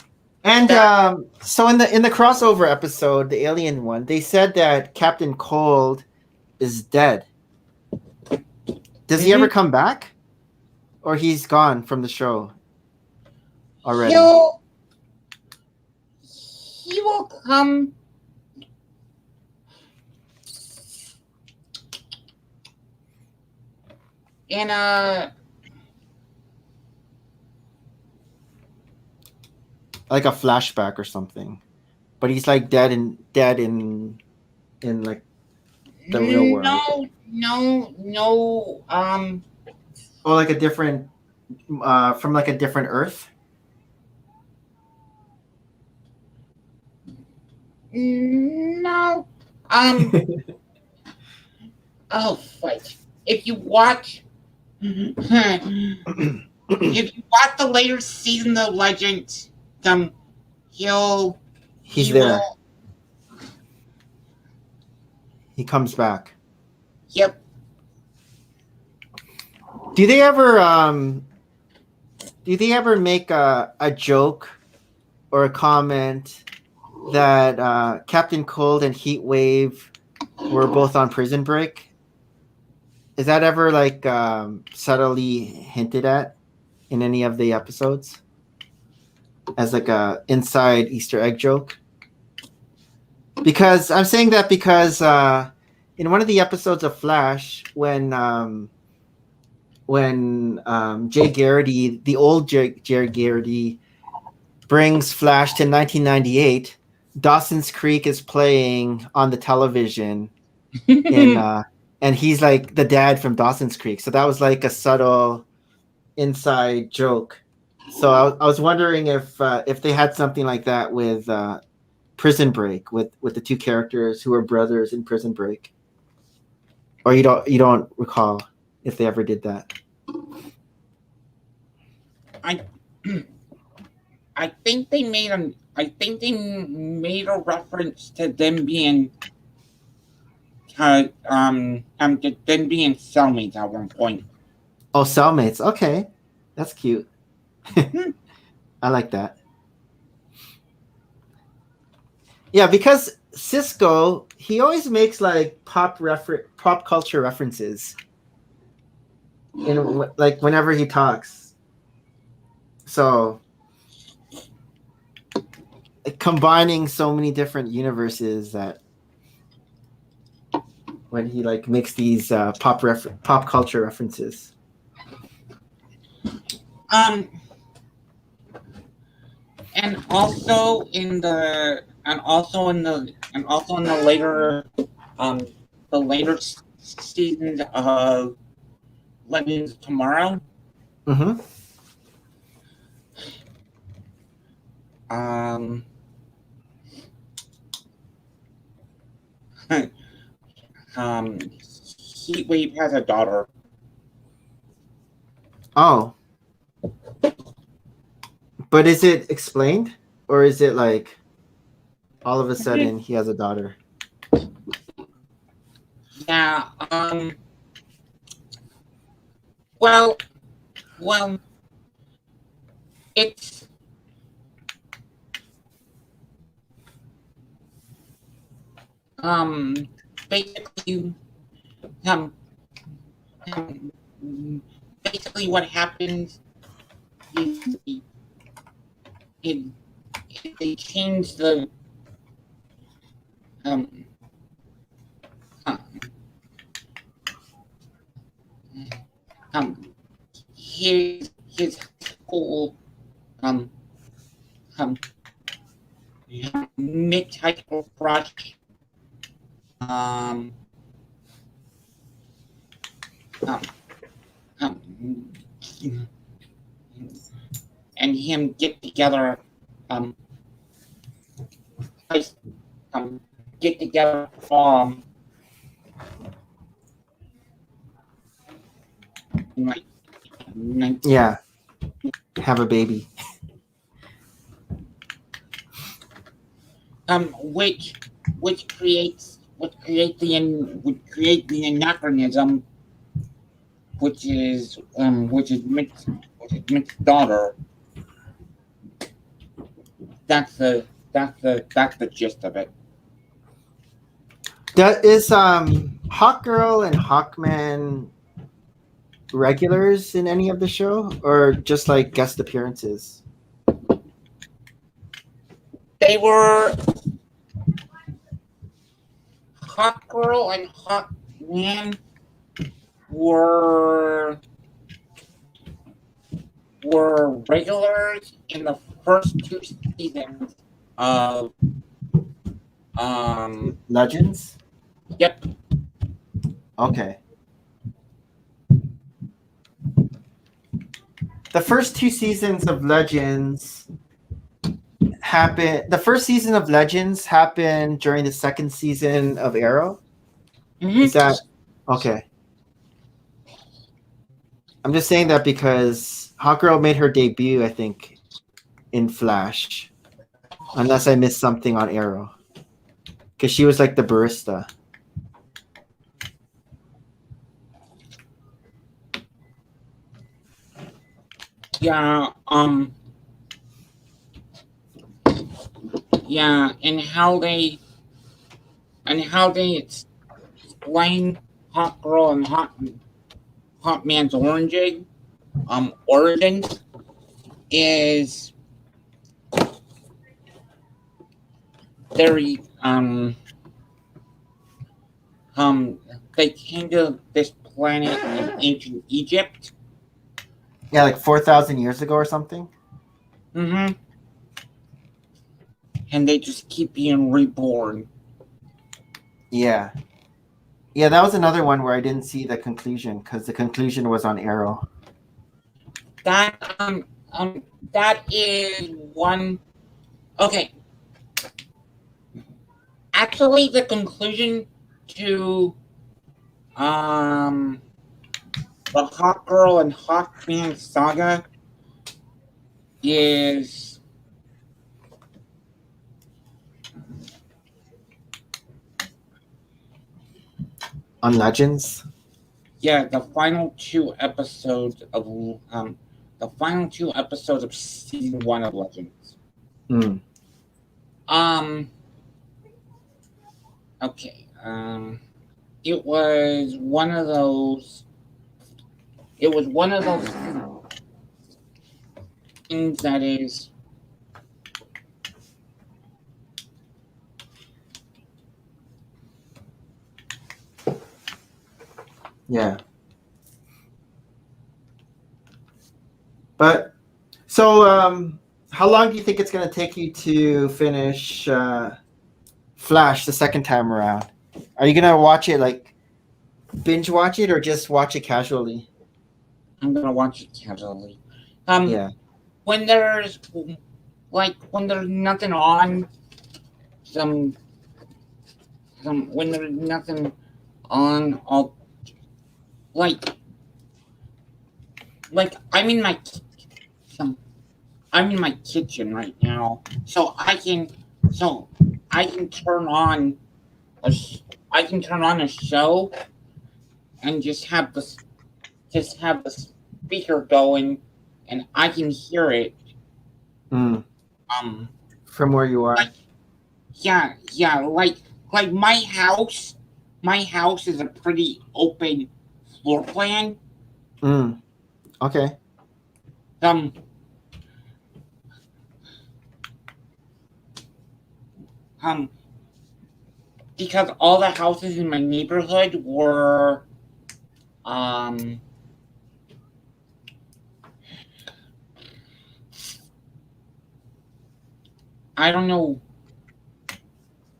And That- so in the crossover episode, the alien one, they said that Captain Cold is dead. Does he ever come back? Or he's gone from the show already? He will come. In Like a flashback or something. But he's like dead in like the real world. No. Or like a different from like a different Earth. No. Oh, fight. If you watch the later season of Legend, He's he there. will- He comes back. Yep. Do they ever make a joke or a comment that Captain Cold and Heatwave were both on prison break? Is that ever like subtly hinted at in any of the episodes as like a inside Easter egg joke? Because I'm saying that because in one of the episodes of Flash, when Jay Garrity, the old Jay Garrity, brings Flash to 1998, Dawson's Creek is playing on the television, and he's like the dad from Dawson's Creek. So that was like a subtle inside joke. So I was wondering if they had something like that with Prison Break, with the two characters who are brothers in Prison Break, or you don't recall if they ever did that. I think they made a reference to them being them being cellmates at one point. Oh, cellmates. Okay, that's cute. I like that. Yeah, because Cisco, he always makes like pop culture references in like whenever he talks. So combining so many different universes that when he like makes these pop culture references. And also in the later seasons of Legends of Tomorrow. Mm-hmm. Heatwave has a daughter. Oh. But is it explained? Or is it like all of a sudden he has a daughter? Yeah, well, it's basically basically what happens is they change the his school mid high school project and him get together get together like 19. Yeah. Have a baby. Which creates the anachronism, which is Mick's daughter. That's the gist of it. That is Hawkgirl and Hawkman regulars in any of the show, or just like guest appearances? They were Hawkgirl and Hawkman were regulars in the first 2 seasons of Legends? Yep. Okay. The first 2 seasons of Legends happened. The first season of Legends happened during the second season of Arrow. Is that okay? I'm just saying that because Hawkgirl made her debut, I think, in Flash, unless I missed something on Arrow, because she was like the barista. Yeah, yeah, and how they explain Hawkgirl and Hawkman's origins is very they came to this planet in ancient Egypt. Yeah, like 4,000 years ago or something. Mm-hmm. And they just keep being reborn. Yeah. Yeah, that was another one where I didn't see the conclusion because the conclusion was on Arrow. That is one. Okay. Actually, the conclusion to the Hawkgirl and Hawkman saga is On Legends? yeah, the final 2 episodes of season 1 of Legends. Hmm. Okay. It was one of those things that is Yeah. But so how long do you think it's going to take you to finish Flash the second time around? Are you going to watch it, like binge watch it, or just watch it casually? I'm gonna watch it casually. Yeah. When there's nothing on, when there's nothing on, I'll like I'm in my kitchen right now, so I can turn on a show and just have the speaker going, and I can hear it. Mm. From where you are. Yeah, like my house is a pretty open floor plan. Okay. Because all the houses in my neighborhood were I don't know.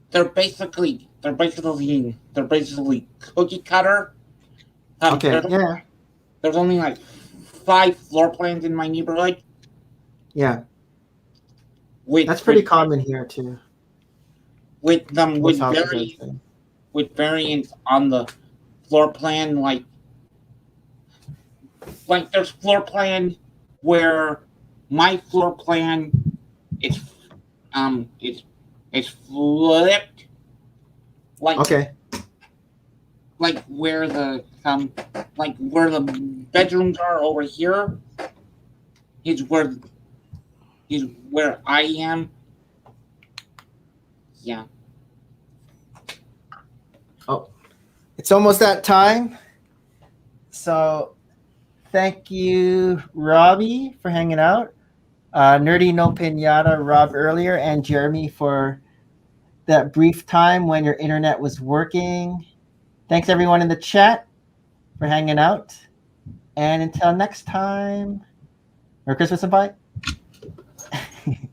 They're basically cookie cutter. Okay. Yeah. There's only like 5 floor plans in my neighborhood. Yeah. That's pretty common here too. With variants on the floor plan, like like there's floor plan where my floor plan is it's flipped like Okay. like where the bedrooms are over here is where I am. Yeah. It's almost that time. So thank you, Robbie, for hanging out. Nerdy No Pinata, Rob earlier, and Jeremy for that brief time when your internet was working. Thanks everyone in the chat for hanging out. And until next time, Merry Christmas and bye.